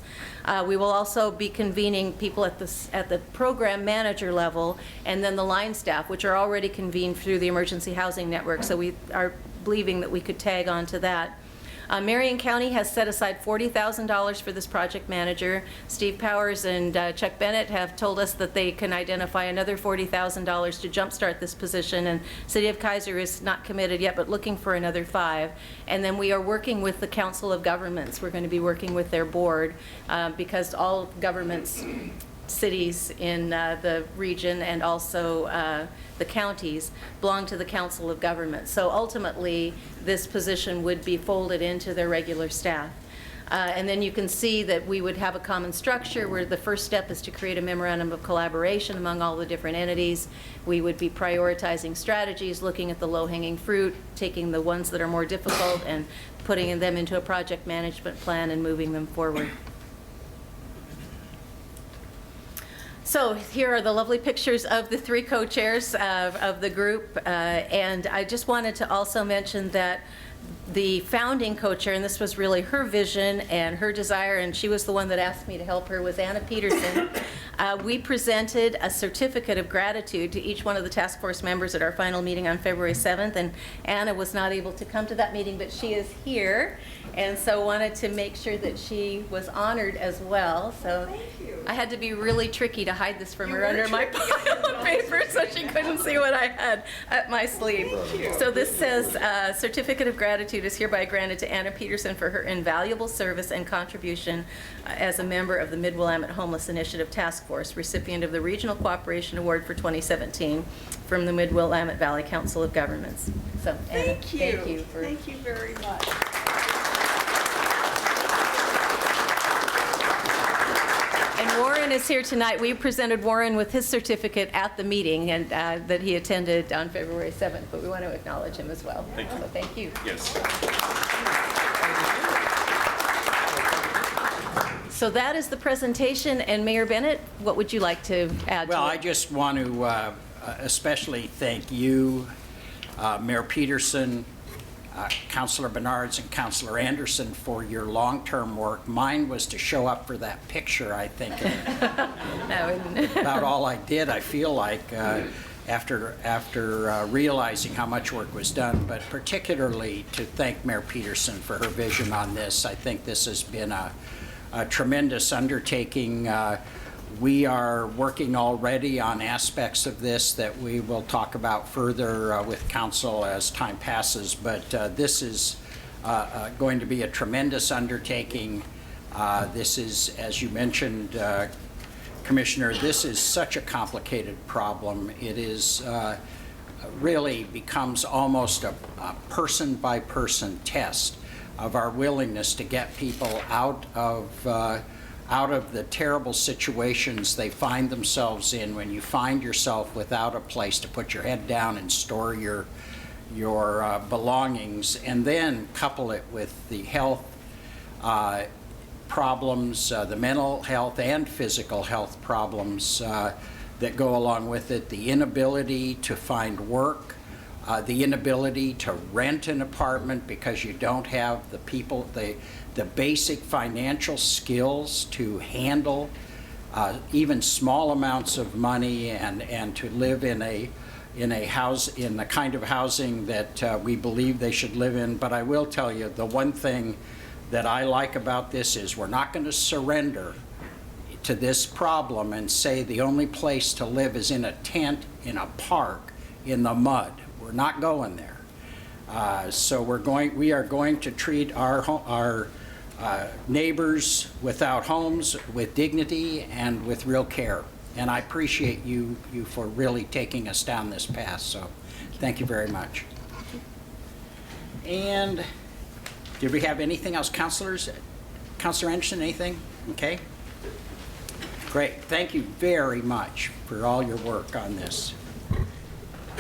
We will also be convening people at the program manager level, and then the line staff, which are already convened through the Emergency Housing Network. So we are believing that we could tag on to that. Marion County has set aside $40,000 for this project manager. Steve Powers and Chuck Bennett have told us that they can identify another $40,000 to jumpstart this position, and City of Kaiser is not committed yet, but looking for another $5. And then we are working with the Council of Governments. We're going to be working with their board because all governments, cities in the region and also the counties belong to the Council of Governments. So ultimately, this position would be folded into their regular staff. And then you can see that we would have a common structure where the first step is to create a memorandum of collaboration among all the different entities. We would be prioritizing strategies, looking at the low-hanging fruit, taking the ones that are more difficult and putting them into a project management plan and moving them forward. So here are the lovely pictures of the 3 co-chairs of the group, and I just wanted to also mention that the founding co-chair, and this was really her vision and her desire, and she was the one that asked me to help her, was Anna Peterson. We presented a certificate of gratitude to each one of the task force members at our final meeting on February 7th, and Anna was not able to come to that meeting, but she is here, and so wanted to make sure that she was honored as well. So I had to be really tricky to hide this from her under my pile of paper so she couldn't see what I had up my sleeve. So this says, certificate of gratitude is hereby granted to Anna Peterson for her invaluable service and contribution as a member of the Mid-Willamette Homeless Initiative Task Force, recipient of the Regional Cooperation Award for 2017 from the Mid-Willamette Valley Council of Governments. So, Anna,
Thank you.
Thank you
very much.
And Warren is here tonight. We presented Warren with his certificate at the meeting and that he attended on February 7th, but we want to acknowledge him as well.
Thank you.
So thank you.
Yes.
So that is the presentation, and Mayor Bennett, what would you like to add to it?
Well, I just want to especially thank you, Mayor Peterson, Councilor Bernards, and Councilor Anderson for your long-term work. Mine was to show up for that picture, I think. About all I did, I feel like, after realizing how much work was done, but particularly to thank Mayor Peterson for her vision on this. I think this has been a tremendous undertaking. We are working already on aspects of this that we will talk about further with council as time passes, but this is going to be a tremendous undertaking. This is, as you mentioned, Commissioner, this is such a complicated problem. It is really becomes almost a person-by-person test of our willingness to get people out of the terrible situations they find themselves in when you find yourself without a place to put your head down and store your belongings, and then couple it with the health problems, the mental health and physical health problems that go along with it, the inability to find work, the inability to rent an apartment because you don't have the people, the basic financial skills to handle even small amounts of money and to live in the kind of housing that we believe they should live in. But I will tell you, the one thing that I like about this is we're not going to surrender to this problem and say the only place to live is in a tent in a park in the mud. We're not going there. So we are going to treat our neighbors without homes with dignity and with real care. And I appreciate you for really taking us down this path. So thank you very much. And did we have anything else, councilors? Councilor Anderson, anything? Okay. Great. Thank you very much for all your work on this.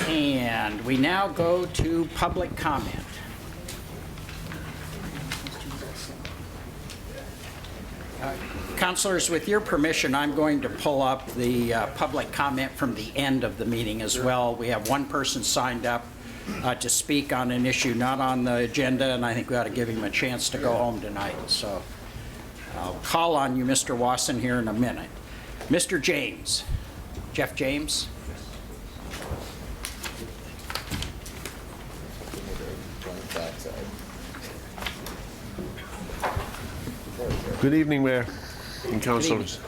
And we now go to public comment. Councilors, with your permission, I'm going to pull up the public comment from the end of the meeting as well. We have one person signed up to speak on an issue not on the agenda, and I think we ought to give him a chance to go home tonight. So I'll call on you, Mr. Wasson, here in a minute. Mr. James. Jeff James.
Good evening, Mayor and councillors.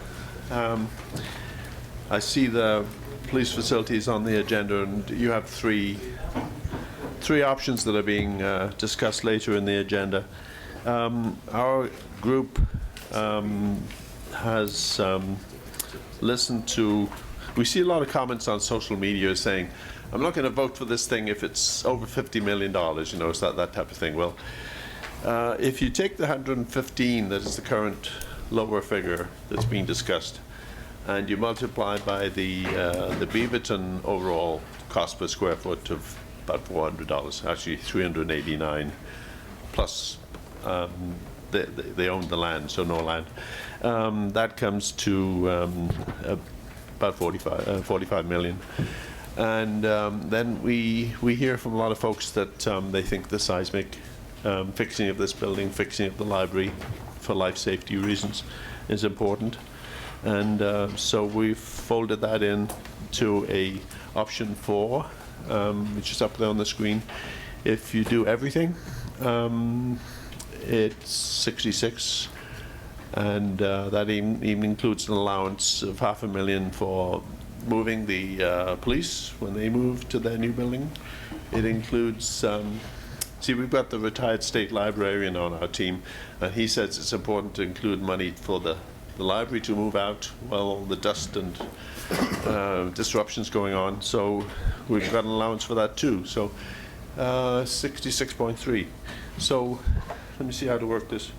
I see the police facilities on the agenda, and you have three options that are being discussed later in the agenda. Our group has listened to, we see a lot of comments on social media saying, I'm not going to vote for this thing if it's over $50 million, you know, it's that type of thing. Well, if you take the 115, that is the current lower figure that's being discussed, and you multiply by the Beaverton overall cost per square foot of about $400, actually $389, plus they own the land, so no land. That comes to about 45 million. And then we hear from a lot of folks that they think the seismic fixing of this building, fixing of the library for life safety reasons is important. And so we've folded that in to a option 4, which is up there on the screen. If you do everything, it's 66, and that even includes an allowance of $500,000 for moving the police when they move to their new building. It includes, see, we've got the retired state librarian on our team, and he says it's important to include money for the library to move out while the dust and disruptions going on. So we've got an allowance for that too. So 66.3. So let me see how to work this.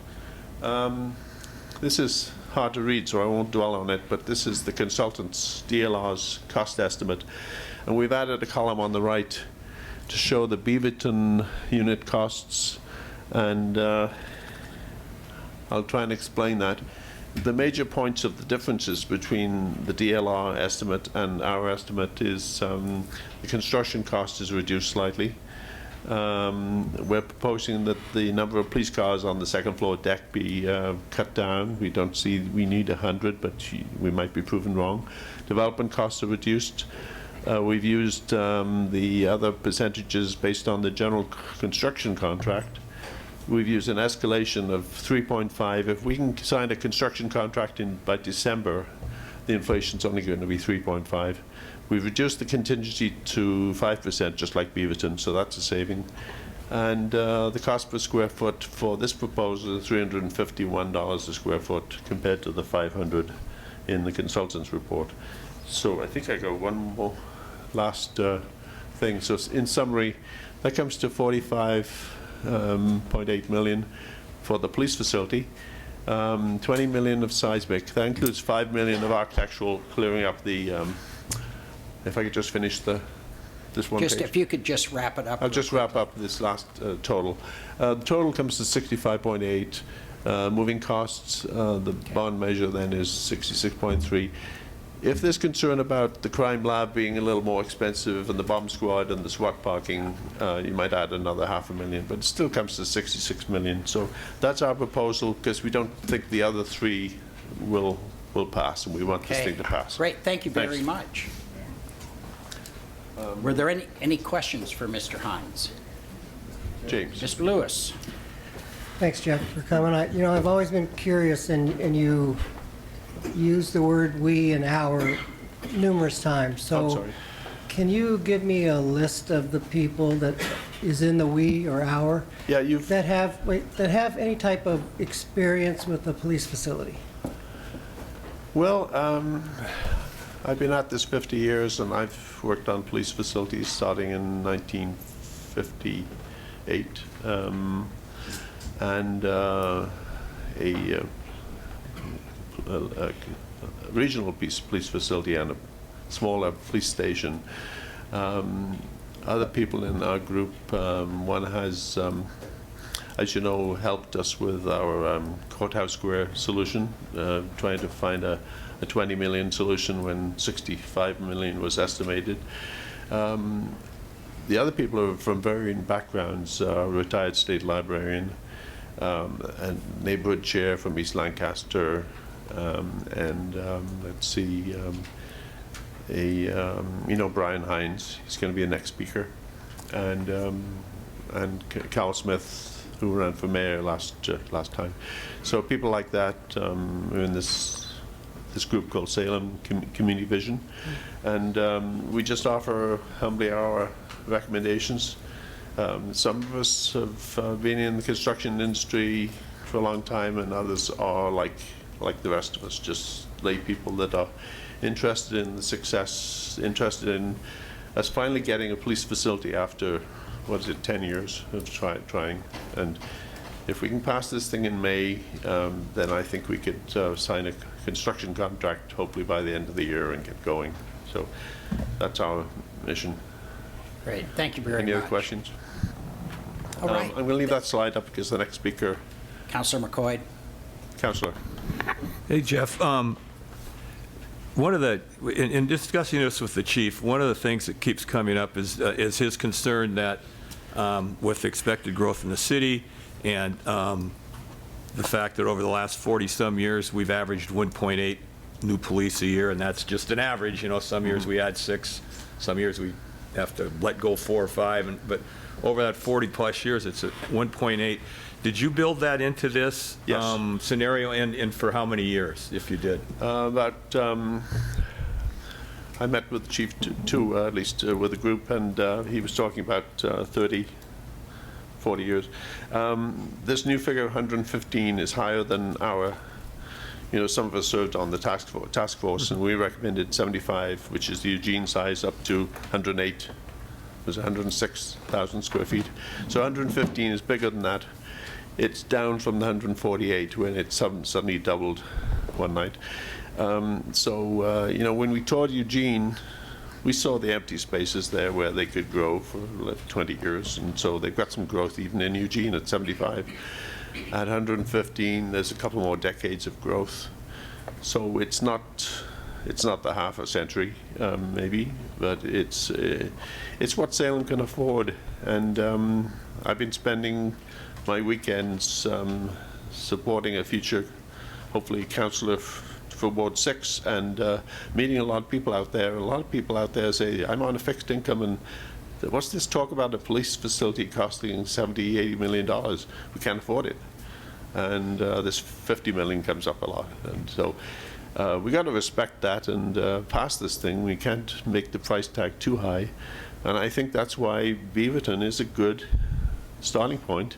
This is hard to read, so I won't dwell on it, but this is the consultant's DLR's cost estimate. And we've added a column on the right to show the Beaverton unit costs, and I'll try and explain that. The major points of the differences between the DLR estimate and our estimate is the construction cost is reduced slightly. We're proposing that the number of police cars on the second floor deck be cut down. We don't see we need 100, but we might be proven wrong. Development costs are reduced. We've used the other percentages based on the general construction contract. We've used an escalation of 3.5. If we can sign a construction contract by December, the inflation's only going to be 3.5. We've reduced the contingency to 5%, just like Beaverton, so that's a saving. And the cost per square foot for this proposal is $351 a square foot compared to the $500 in the consultant's report. So I think I got one more last thing. So in summary, that comes to $45.8 million for the police facility, $20 million of seismic. That includes $5 million of architectural, clearing up the. If I could just finish this one
Just
page.
if you could just wrap it up.
I'll just wrap up this last total. The total comes to 65.8. Moving costs, the bond measure then is 66.3. If there's concern about the crime lab being a little more expensive and the bomb squad and the SWAT parking, you might add another $500,000, but it still comes to 66 million. So that's our proposal, because we don't think the other 3 will pass, and we want this thing to pass.
Great, thank you very
Thanks.
much. Were there any questions for Mr. Hines?
James.
Mr. Lewis?
Thanks, Jeff, for coming. I've always been curious, and you use the word "we" and "our" numerous times.
I'm
So,
sorry.
can you give me a list of the people that is in the "we" or "our"
Yeah,
that have any type of experience with the police facility?
Well, I've been at this 50 years, and I've worked on police facilities starting in 1958, and a regional police facility and a smaller police station. Other people in our group, one has, as you know, helped us with our Courthouse Square solution, trying to find a 20 million solution when 65 million was estimated. The other people are from varying backgrounds, retired state librarian, and neighborhood chair from East Lancaster, and let's see, Brian Hines, he's going to be the next speaker, and Cal Smith, who ran for mayor last time. So people like that are in this group called Salem Community Vision, and we just offer humbly our recommendations. Some of us have been in the construction industry for a long time, and others are like the rest of us, just lay people that are interested in the success, interested in us finally getting a police facility after, 10 years of trying. And if we can pass this thing in May, then I think we could sign a construction contract hopefully by the end of the year and get going. So that's our mission.
Great, thank you very much.
Any other questions?
All right.
I'm going to leave that slide up because the next speaker,
Councilor McCoy?
Councillor.
Hey, Jeff. One of the, in discussing this with the chief, one of the things that keeps coming up is his concern that with expected growth in the city and the fact that over the last 40-some years, we've averaged 1.8 new police a year, and that's just an average. You know, some years we add 6, some years we have to let go 4 or 5, but over that 40-plus years, it's at 1.8. Did you build that into this scenario, and for how many years, if you did?
I met with the chief at least with the group, and he was talking about 30, 40 years. This new figure, 115, is higher than our, some of us served on the task force, and we recommended 75, which is the Eugene size, up to 108. It was 106,000 square feet. So 115 is bigger than that. It's down from the 148 when it suddenly doubled one night. When we toured Eugene, we saw the empty spaces there where they could grow for 20 years, and so they've got some growth even in Eugene at 75. At 115, there's a couple more decades of growth. So it's not the half a century, maybe, but it's what Salem can afford. And I've been spending my weekends supporting a future, hopefully, councillor for Ward 6, and meeting a lot of people out there. A lot of people out there say, I'm on a fixed income, and what's this talk about a police facility costing $70, $80 million? We can't afford it. And this $50 million comes up a lot. And so we got to respect that and pass this thing. We can't make the price tag too high. And I think that's why Beaverton is a good starting point,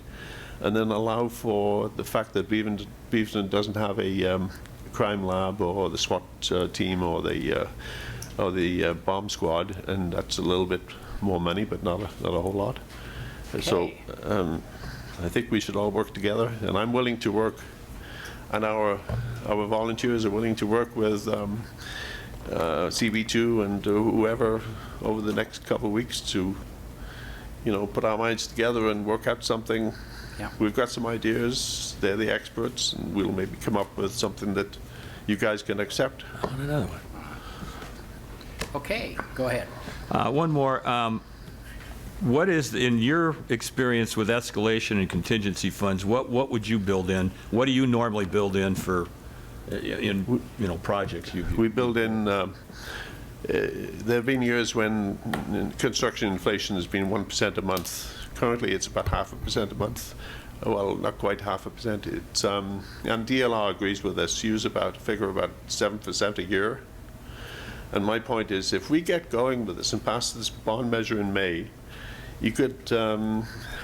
and then allow for the fact that Beaverton doesn't have a crime lab or the SWAT team or the bomb squad, and that's a little bit more money, but not a whole lot. Okay. So I think we should all work together, and I'm willing to work, and our volunteers are willing to work with CB2 and whoever over the next couple of weeks to, put our minds together and work out something. Yeah. We've got some ideas. They're the experts, and we'll maybe come up with something that you guys can accept.
Another one.
Okay, go ahead.
One more. What is, in your experience with escalation and contingency funds, what would you build in? What do you normally build in for, projects?
We build in. There have been years when construction inflation has been 1% a month. Currently, it's about 0.5% a month. Well, not quite 0.5%. It's and DLR agrees with us. Use figure about 7% a year. And my point is, if we get going with this and pass this bond measure in May, you could.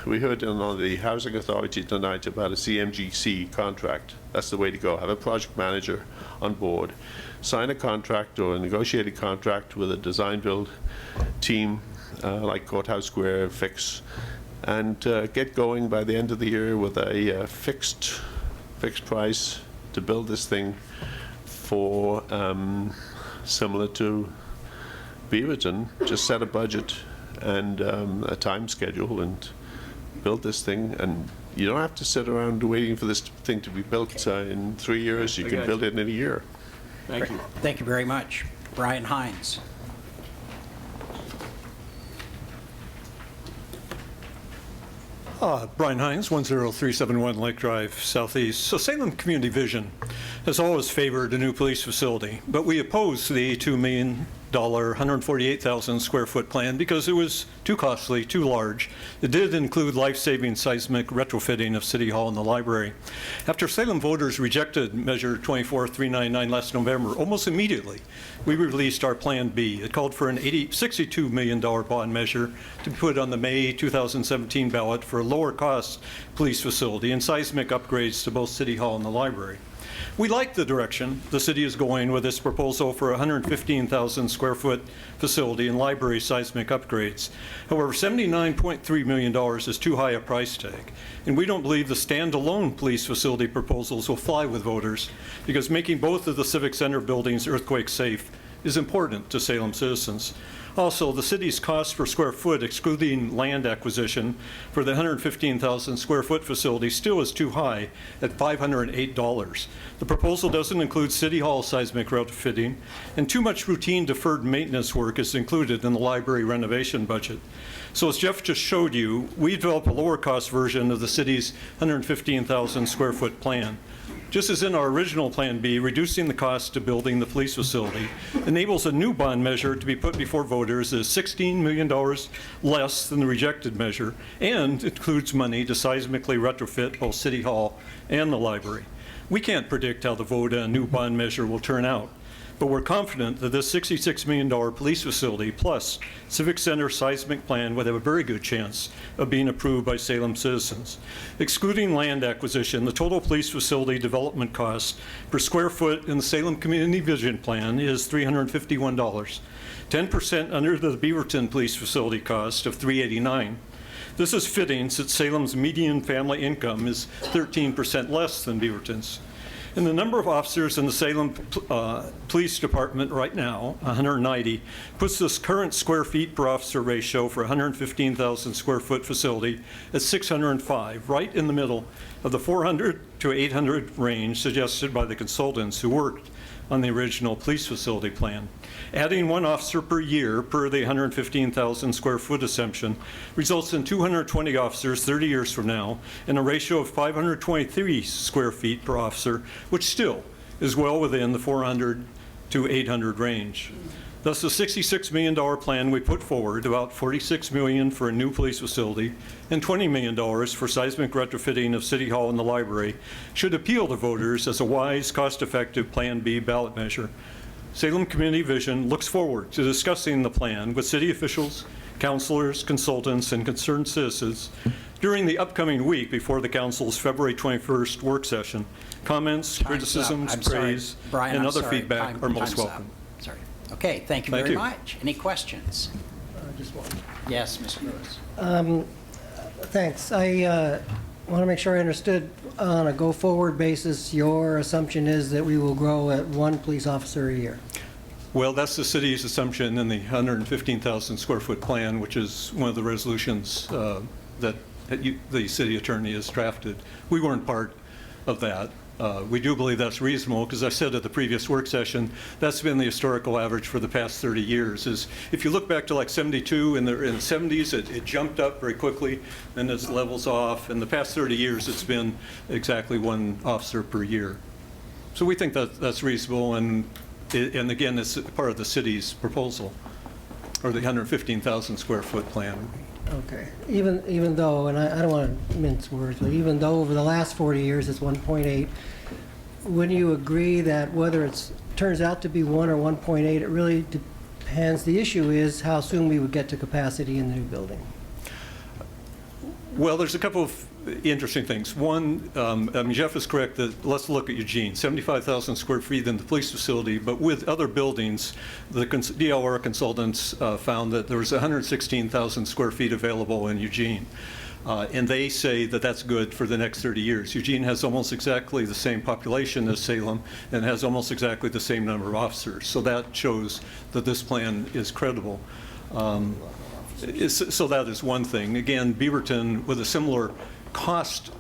We heard on the Housing Authority tonight about a CMGC contract. That's the way to go. Have a project manager on board, sign a contract or a negotiated contract with a design-build team like Courthouse Square, Fix, and get going by the end of the year with a fixed price to build this thing for similar to Beaverton. Just set a budget and a time schedule and build this thing, and you don't have to sit around waiting for this thing to be built in 3 years. You can build it in a year.
Thank you.
Thank you very much. Brian Hines.
Brian Hines, 10371 Lake Drive, Southeast. So Salem Community Vision has always favored a new police facility, but we oppose the $2 million, 148,000 square foot plan because it was too costly, too large. It did include life-saving seismic retrofitting of City Hall and the library. After Salem voters rejected Measure 24399 last November, almost immediately, we released our Plan B. It called for an $62 million bond measure to be put on the May 2017 ballot for a lower-cost police facility and seismic upgrades to both City Hall and the library. We like the direction the city is going with this proposal for a 115,000 square foot facility and library seismic upgrades. However, $79.3 million is too high a price tag, and we don't believe the standalone police facility proposals will fly with voters because making both of the Civic Center buildings earthquake safe is important to Salem citizens. Also, the city's cost per square foot, excluding land acquisition, for the 115,000 square foot facility still is too high at $508. The proposal doesn't include City Hall seismic retrofitting, and too much routine deferred maintenance work is included in the library renovation budget. So as Jeff just showed you, we developed a lower cost version of the city's 115,000 square foot plan. Just as in our original Plan B, reducing the cost of building the police facility enables a new bond measure to be put before voters as $16 million less than the rejected measure, and includes money to seismically retrofit both City Hall and the library. We can't predict how the vote on a new bond measure will turn out, but we're confident that this $66 million police facility plus Civic Center seismic plan would have a very good chance of being approved by Salem citizens. Excluding land acquisition, the total police facility development cost per square foot in the Salem Community Vision Plan is $351, 10% under the Beaverton Police Facility cost of $389. This is fitting since Salem's median family income is 13% less than Beaverton's. And the number of officers in the Salem Police Department right now, 190, puts this current square feet per officer ratio for 115,000 square foot facility at 605, right in the middle of the 400 to 800 range suggested by the consultants who worked on the original police facility plan. Adding one officer per year per the 115,000 square foot assumption results in 220 officers 30 years from now and a ratio of 523 square feet per officer, which still is well within the 400 to 800 range. Thus, the $66 million plan we put forward, about $46 million for a new police facility and $20 million for seismic retrofitting of City Hall and the library, should appeal to voters as a wise, cost-effective Plan B ballot measure. Salem Community Vision looks forward to discussing the plan with city officials, councilors, consultants, and concerned citizens during the upcoming week before the council's February 21st work session. Comments, criticisms, praise,
Brian,
and
I'm
other
sorry.
feedback are most
Time's up.
welcome.
Sorry. Okay, thank you
Thank
very
you.
much. Any questions?
Just one.
Yes, Mr. Lewis.
Thanks. I want to make sure I understood on a go-forward basis, your assumption is that we will grow at one police officer a year.
Well, that's the city's assumption in the 115,000 square foot plan, which is one of the resolutions that the city attorney has drafted. We weren't part of that. We do believe that's reasonable because I said at the previous work session, that's been the historical average for the past 30 years. Is if you look back to like 72, in the 70s, it jumped up very quickly, and it levels off. In the past 30 years, it's been exactly one officer per year. So we think that that's reasonable, and again, it's part of the city's proposal, or the 115,000 square foot plan.
Okay. Even though, and I don't want to mince words, but even though over the last 40 years it's 1.8, wouldn't you agree that whether it turns out to be 1 or 1.8, it really depends? The issue is how soon we would get to capacity in the new building.
Well, there's a couple of interesting things. One, I mean, Jeff is correct that let's look at Eugene, 75,000 square feet in the police facility, but with other buildings, the DLR consultants found that there was 116,000 square feet available in Eugene. And they say that that's good for the next 30 years. Eugene has almost exactly the same population as Salem and has almost exactly the same number of officers. So that shows that this plan is credible. So that is one thing. Again, Beaverton, with a similar cost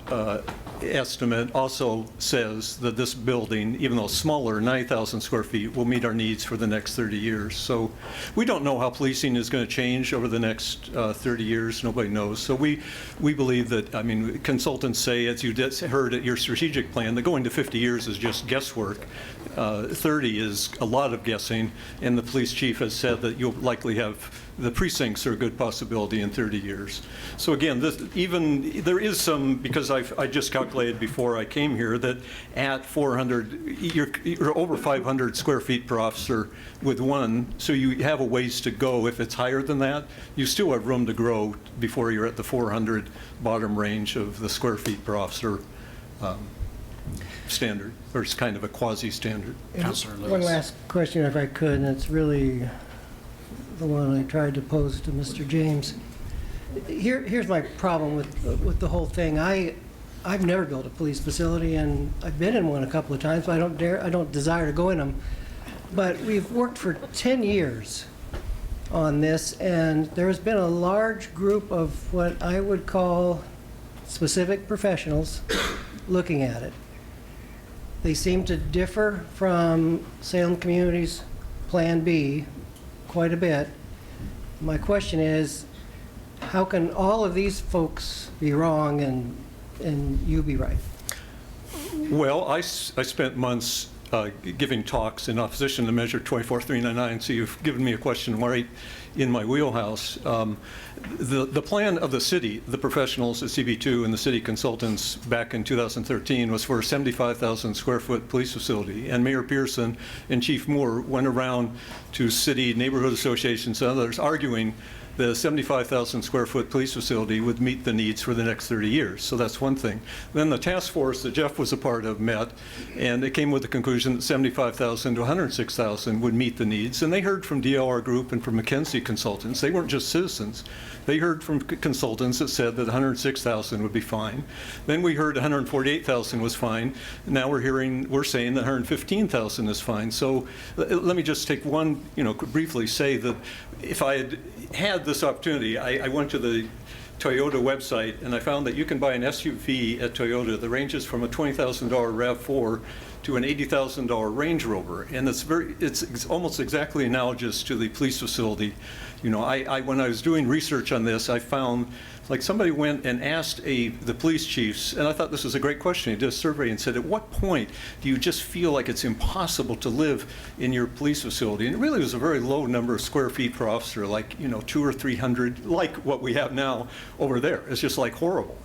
estimate, also says that this building, even though smaller, 90,000 square feet, will meet our needs for the next 30 years. So we don't know how policing is going to change over the next 30 years. Nobody knows. So we believe that, I mean, consultants say, as you heard at your strategic plan, that going to 50 years is just guesswork. 30 is a lot of guessing, and the police chief has said that you'll likely have the precincts are a good possibility in 30 years. So again, there is some, because I just calculated before I came here that at 400, you're over 500 square feet per officer with one, so you have a ways to go. If it's higher than that, you still have room to grow before you're at the 400 bottom range of the square feet per officer standard, or it's kind of a quasi-standard.
Councilor Lewis.
One last question, if I could, and it's really the one I tried to pose to Mr. James. Here's my problem with the whole thing. I've never built a police facility, and I've been in one a couple of times, but I don't desire to go in them. But we've worked for 10 years on this, and there's been a large group of what I would call specific professionals looking at it. They seem to differ from Salem Community's Plan B quite a bit. My question is, how can all of these folks be wrong and you be right?
Well, I spent months giving talks in opposition to Measure 24399, so you've given me a question right in my wheelhouse. The plan of the city, the professionals at CB2 and the city consultants back in 2013 was for a 75,000 square foot police facility. And Mayor Pearson and Chief Moore went around to city neighborhood associations and others arguing the 75,000 square foot police facility would meet the needs for the next 30 years. So that's one thing. Then the task force that Jeff was a part of met, and it came with the conclusion that 75,000 to 106,000 would meet the needs. And they heard from DLR Group and from McKinsey consultants. They weren't just citizens. They heard from consultants that said that 106,000 would be fine. Then we heard 148,000 was fine. Now we're saying that 115,000 is fine. So let me just take one, briefly say that if I had this opportunity, I went to the Toyota website and I found that you can buy an SUV at Toyota that ranges from a $20,000 RAV4 to an $80,000 Range Rover, and it's almost exactly analogous to the police facility. When I was doing research on this, I found like somebody went and asked the police chiefs, and I thought this was a great question. He did a survey and said, at what point do you just feel like it's impossible to live in your police facility? And it really was a very low number of square feet per officer, like 200 or 300, like what we have now over there. It's just like horrible,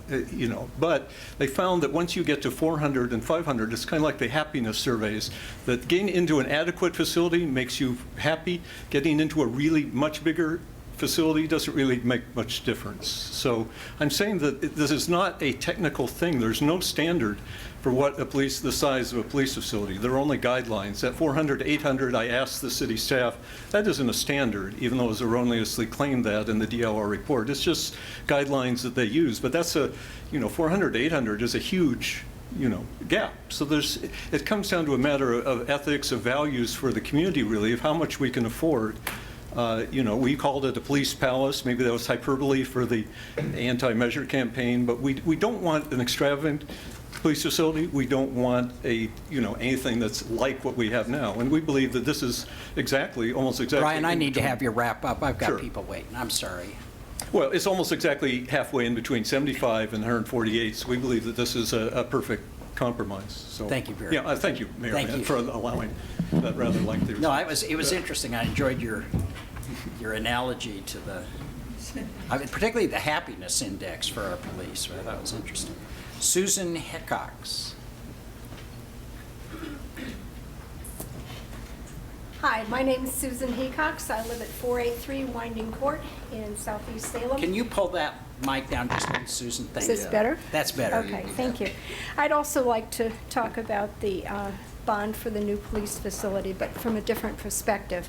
But they found that once you get to 400 and 500, it's kind of like the happiness surveys, that getting into an adequate facility makes you happy. Getting into a really much bigger facility doesn't really make much difference. So I'm saying that this is not a technical thing. There's no standard for what the size of a police facility. There are only guidelines. At 400 to 800, I asked the city staff, that isn't a standard, even though it was erroneously claimed that in the DLR report. It's just guidelines that they use. But that's 400 to 800 is a huge gap. So it comes down to a matter of ethics, of values for the community, really, of how much we can afford. We called it a police palace. Maybe that was hyperbole for the anti-measure campaign, but we don't want an extravagant police facility. We don't want anything that's like what we have now. And we believe that this is almost exactly.
Brian, I need to have you wrap up. I've got
Sure.
people waiting. I'm sorry.
Well, it's almost exactly halfway in between 75 and 148, so we believe that this is a perfect compromise. So
Thank you very much.
Yeah, thank you, Mayor,
Thank you.
for allowing that rather lengthy response.
No, it was interesting. I enjoyed your analogy to particularly the happiness index for our police. I thought it was interesting. Susan Hickox.
Hi, my name is Susan Hecox. I live at 483 Winding Court in southeast Salem.
Can you pull that mic down just a minute, Susan? Thank you.
Is this better?
That's better.
Okay, thank you. I'd also like to talk about the bond for the new police facility, but from a different perspective.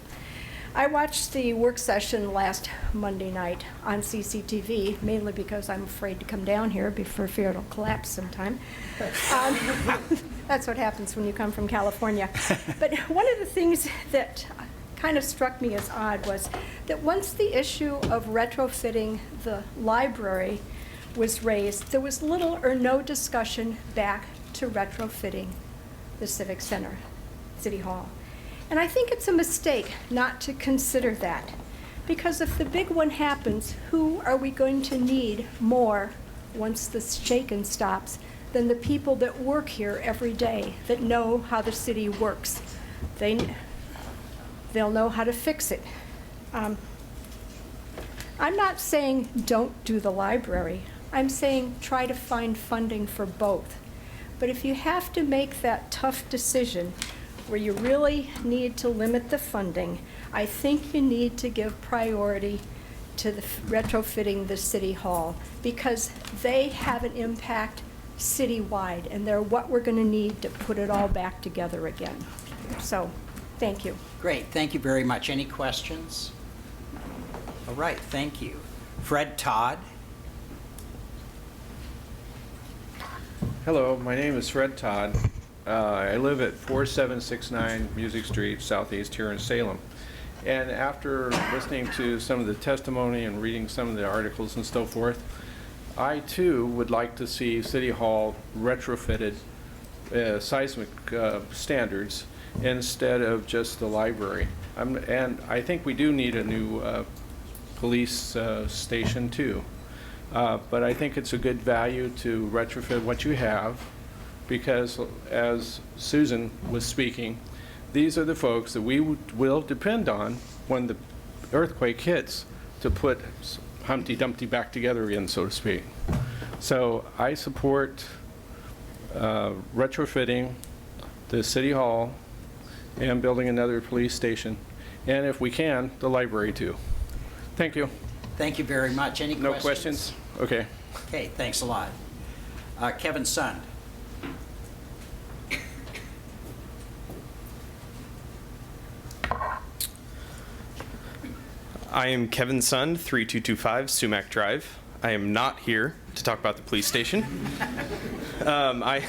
I watched the work session last Monday night on CCTV, mainly because I'm afraid to come down here for fear it'll collapse sometime. That's what happens when you come from California. But one of the things that kind of struck me as odd was that once the issue of retrofitting the library was raised, there was little or no discussion back to retrofitting the Civic Center, City Hall. And I think it's a mistake not to consider that, because if the big one happens, who are we going to need more once the shaking stops than the people that work here every day, that know how the city works? They'll know how to fix it. I'm not saying don't do the library. I'm saying try to find funding for both. But if you have to make that tough decision where you really need to limit the funding, I think you need to give priority to the retrofitting the City Hall, because they have an impact citywide, and they're what we're going to need to put it all back together again. So, thank you.
Great, thank you very much. Any questions? All right, thank you. Fred Todd.
Hello, my name is Fred Todd. I live at 4769 Music Street, Southeast here in Salem. And after listening to some of the testimony and reading some of the articles and so forth, I too would like to see City Hall retrofitted seismic standards instead of just the library. And I think we do need a new police station too. But I think it's a good value to retrofit what you have because as Susan was speaking, these are the folks that we will depend on when the earthquake hits to put Humpty Dumpty back together again, so to speak. So I support retrofitting the City Hall and building another police station, and if we can, the library too. Thank you.
Thank you very much. Any
No
questions?
questions? Okay.
Okay, thanks a lot. Kevin Sund.
I am Kevin Sund, 3225 Sumac Drive. I am not here to talk about the police station. I'm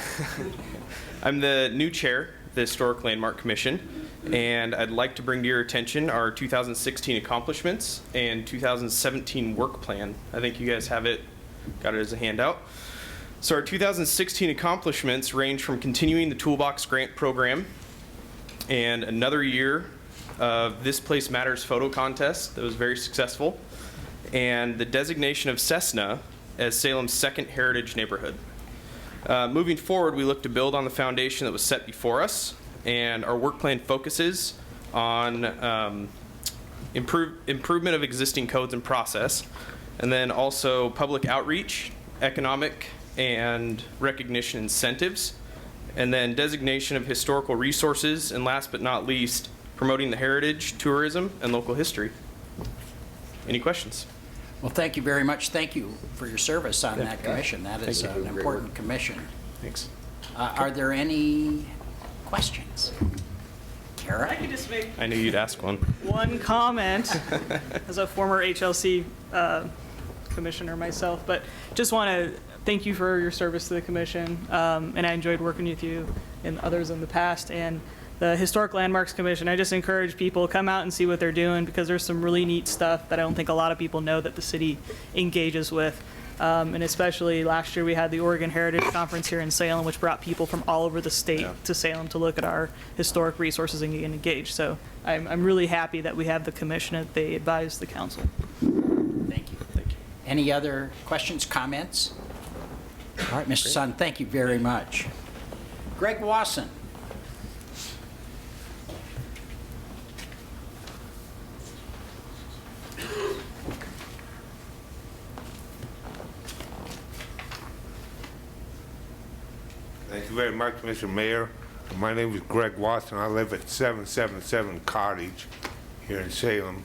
the new chair of the Historic Landmark Commission, and I'd like to bring to your attention our 2016 accomplishments and 2017 work plan. I think you guys have it, got it as a handout. So our 2016 accomplishments range from continuing the Toolbox Grant Program and another year of This Place Matters photo contest that was very successful, and the designation of Cessna as Salem's second heritage neighborhood. Moving forward, we look to build on the foundation that was set before us, and our work plan focuses on improvement of existing codes and process, and then also public outreach, economic and recognition incentives, and then designation of historical resources, and last but not least, promoting the heritage, tourism, and local history. Any questions?
Well, thank you very much. Thank you for your service on that commission. That is an important commission.
Thanks.
Are there any questions? Kara?
I could just make
I knew you'd ask one.
one comment as a former HLC commissioner myself, but just want to thank you for your service to the commission, and I enjoyed working with you and others in the past. And the Historic Landmarks Commission, I just encourage people to come out and see what they're doing, because there's some really neat stuff that I don't think a lot of people know that the city engages with. And especially last year we had the Oregon Heritage Conference here in Salem, which brought people from all over the state to Salem to look at our historic resources and engage. So I'm really happy that we have the commission that they advise the council.
Thank you. Thank you. Any other questions, comments? All right, Mr. Sund, thank you very much. Greg Wasson.
Thank you very much, Mr. Mayor. My name is Greg Watson. I live at 777 Cottage here in Salem.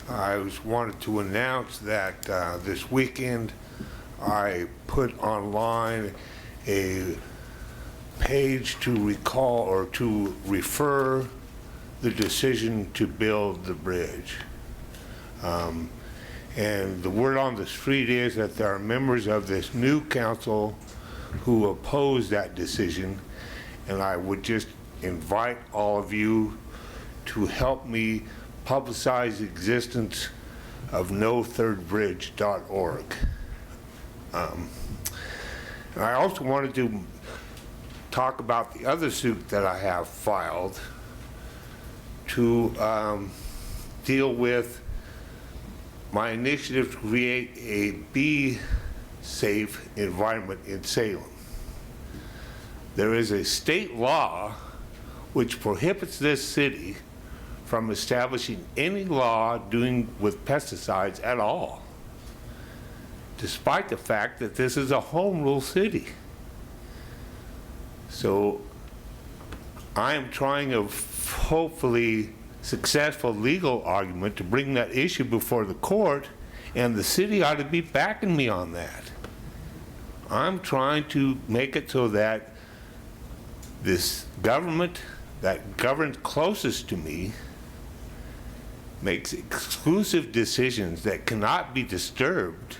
I wanted to announce that this weekend I put online a page to recall or to refer the decision to build the bridge. And the word on the street is that there are members of this new council who oppose that decision, and I would just invite all of you to help me publicize the existence of nothirdbridge.org. And I also wanted to talk about the other suit that I have filed to deal with my initiative to create a bee-safe environment in Salem. There is a state law which prohibits this city from establishing any law doing with pesticides at all, despite the fact that this is a home rule city. So I am trying a hopefully successful legal argument to bring that issue before the court, and the city ought to be backing me on that. I'm trying to make it so that this government that governs closest to me makes exclusive decisions that cannot be disturbed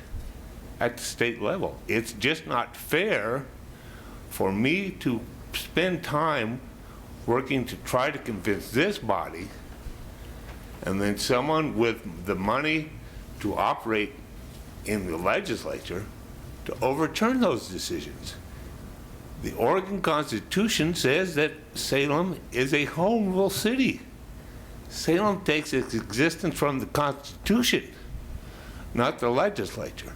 at the state level. It's just not fair for me to spend time working to try to convince this body, and then someone with the money to operate in the legislature to overturn those decisions. The Oregon Constitution says that Salem is a home rule city. Salem takes its existence from the Constitution, not the legislature.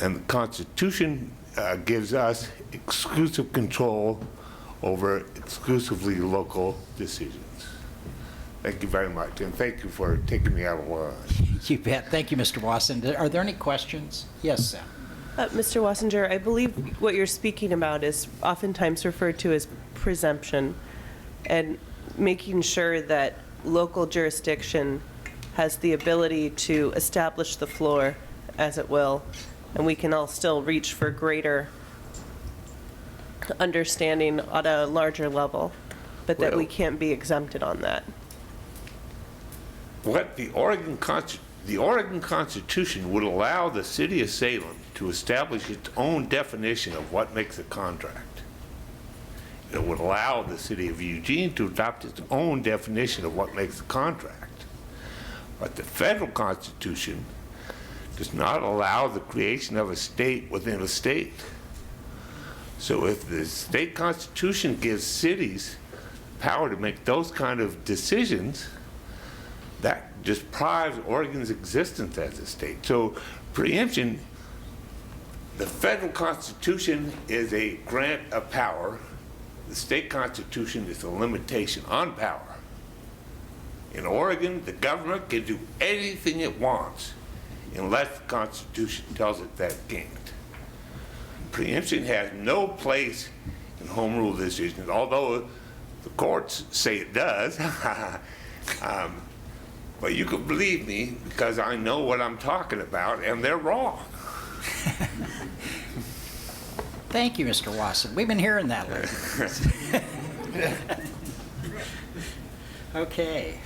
And the Constitution gives us exclusive control over exclusively local decisions. Thank you very much, and thank you for taking me out of line.
You bet. Thank you, Mr. Wasson. Are there any questions? Yes, Sam.
Mr. Wassinger, I believe what you're speaking about is oftentimes referred to as presumption, and making sure that local jurisdiction has the ability to establish the floor as it will, and we can all still reach for greater understanding at a larger level, but that we can't be exempted on that.
What the Oregon Constitution would allow the city of Salem to establish its own definition of what makes a contract. It would allow the city of Eugene to adopt its own definition of what makes a contract. But the federal Constitution does not allow the creation of a state within a state. So if the state constitution gives cities power to make those kind of decisions, that just deprives Oregon's existence as a state. So preemption, the federal constitution is a grant of power. The state constitution is a limitation on power. In Oregon, the government can do anything it wants unless the Constitution tells it that it can't. Preemption has no place in home rule decisions, although the courts say it does. But you can believe me because I know what I'm talking about, and they're wrong.
Thank you, Mr. Wasson. We've been hearing that lately. Okay.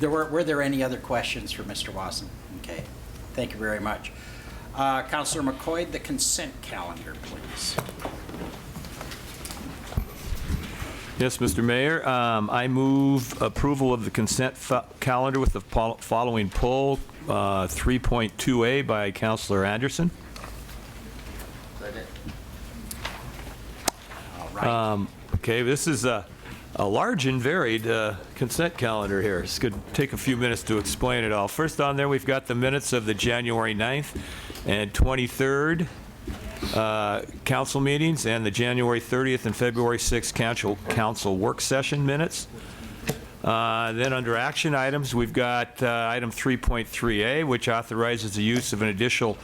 Were there any other questions for Mr. Wasson? Okay. Thank you very much. Councilor McCoy, the consent calendar, please.
Yes, Mr. Mayor. I move approval of the consent calendar with the following pull. 3.2A by Councilor Anderson.
All right.
Okay, this is a large and varied consent calendar here. It's going to take a few minutes to explain it all. First on there, we've got the minutes of the January 9th and 23rd council meetings and the January 30th and February 6th council work session minutes. Then under action items, we've got item 3.3A, which authorizes the use of an additional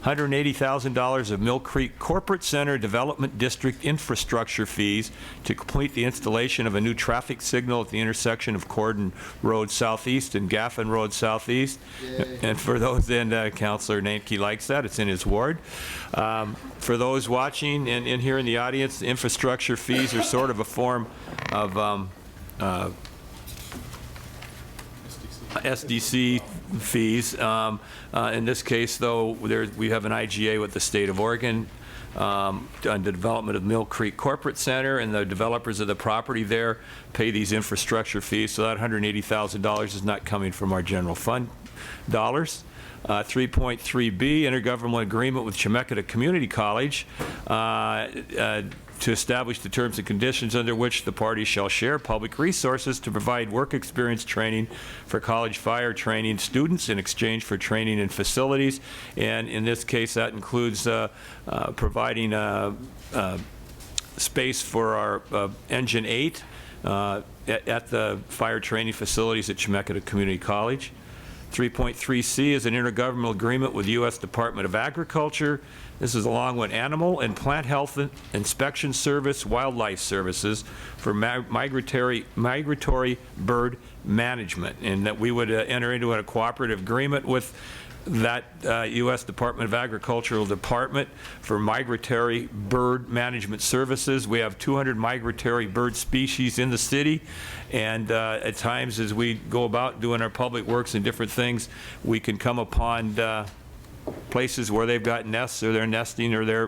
$180,000 of Mill Creek Corporate Center Development District infrastructure fees to complete the installation of a new traffic signal at the intersection of Cordon Road Southeast and Gaffin Road Southeast. Yay. And for those, and Councilor Nanke likes that, it's in his ward. For those watching and here in the audience, the infrastructure fees are sort of a form of SDC fees. In this case, though, we have an IGA with the state of Oregon on the development of Mill Creek Corporate Center, and the developers of the property there pay these infrastructure fees, so that $180,000 is not coming from our general fund dollars. 3.3B, intergovernmental agreement with Chemeketa Community College to establish the terms and conditions under which the parties shall share public resources to provide work experience training for college fire training students in exchange for training in facilities. And in this case, that includes providing space for our Engine 8 at the fire training facilities at Chemeketa Community College. 3.3C is an intergovernmental agreement with the U.S. Department of Agriculture. This is along with Animal and Plant Health Inspection Service, Wildlife Services for migratory bird management, and that we would enter into a cooperative agreement with that U.S. Department of Agricultural Department for migratory bird management services. We have 200 migratory bird species in the city, and at times as we go about doing our public works and different things, we can come upon places where they've got nests or they're nesting or they're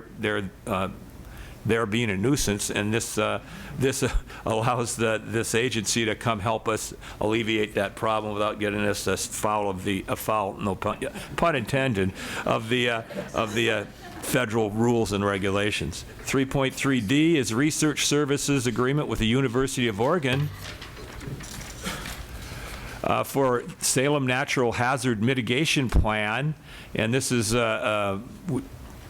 being a nuisance, and this allows this agency to come help us alleviate that problem without getting us foul, no pun intended, of the federal rules and regulations. 3.3D is research services agreement with the University of Oregon for Salem Natural Hazard Mitigation Plan, and this is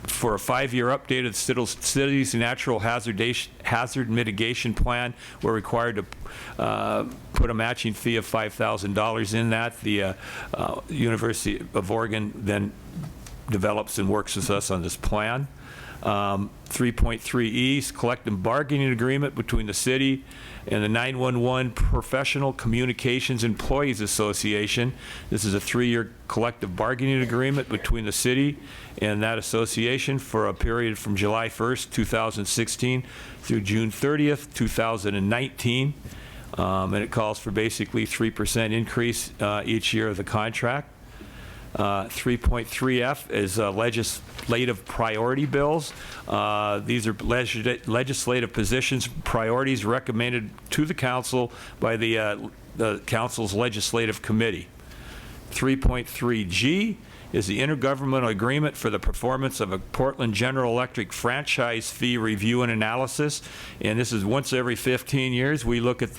for a 5-year update of the city's natural hazard mitigation plan. We're required to put a matching fee of $5,000 in that. The University of Oregon then develops and works with us on this plan. 3.3E is collective bargaining agreement between the city and the 911 Professional Communications Employees Association. This is a 3-year collective bargaining agreement between the city and that association for a period from July 1st, 2016 through June 30th, 2019. And it calls for basically 3% increase each year of the contract. 3.3F is legislative priority bills. These are legislative positions, priorities recommended to the council by the council's legislative committee. 3.3G is the intergovernmental agreement for the performance of a Portland General Electric franchise fee review and analysis. And this is once every 15 years. We look at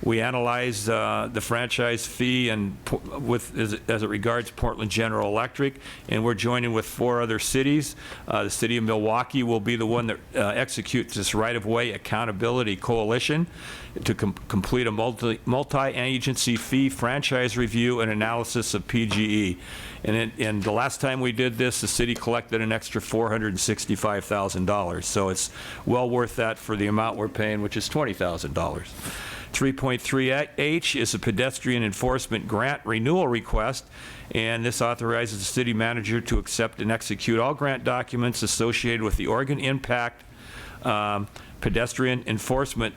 we analyze the franchise fee and as it regards Portland General Electric. And we're joining with 4 other cities. The city of Milwaukee will be the one that executes this right-of-way accountability coalition to complete a multi-agency fee franchise review and analysis of PGE. And the last time we did this, the city collected an extra $465,000. So it's well worth that for the amount we're paying, which is $20,000. 3.3H is a pedestrian enforcement grant renewal request, and this authorizes the city manager to accept and execute all grant documents associated with the Oregon Impact Pedestrian Enforcement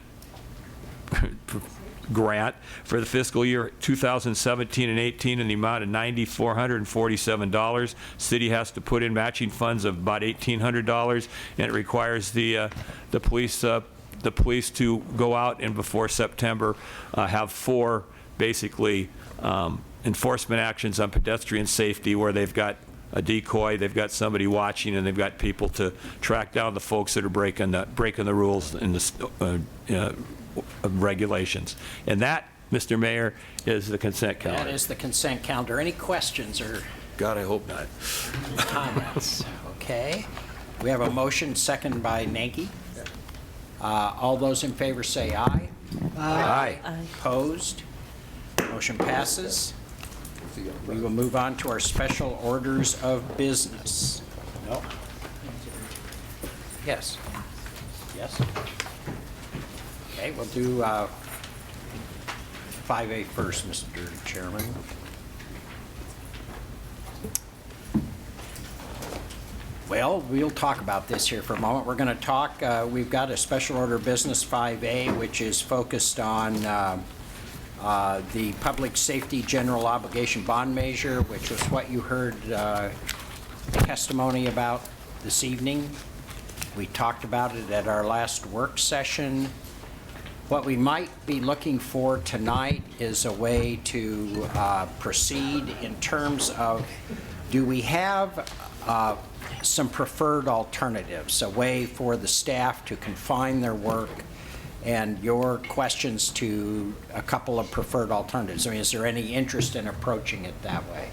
grant for the fiscal year 2017 and 18 in the amount of $9,447. City has to put in matching funds of about $1,800, and it requires the police to go out and before September have 4 basically enforcement actions on pedestrian safety where they've got a decoy, they've got somebody watching, and they've got people to track down the folks that are breaking the rules and the regulations. And that, Mr. Mayor, is the consent calendar.
That is the consent calendar. Any questions or
God, I hope not.
comments? Okay. We have a motion, second by Nagy. All those in favor say aye.
Aye.
Opposed? Motion passes. We will move on to our special orders of business. No? Yes. Yes? Okay, we'll do 5A first, Mr. Chairman. Well, we'll talk about this here for a moment. We're going to talk, we've got a special order of business 5A, which is focused on the public safety general obligation bond measure, which was what you heard testimony about this evening. We talked about it at our last work session. What we might be looking for tonight is a way to proceed in terms of, do we have some preferred alternatives, a way for the staff to confine their work, and your questions to a couple of preferred alternatives? I mean, is there any interest in approaching it that way?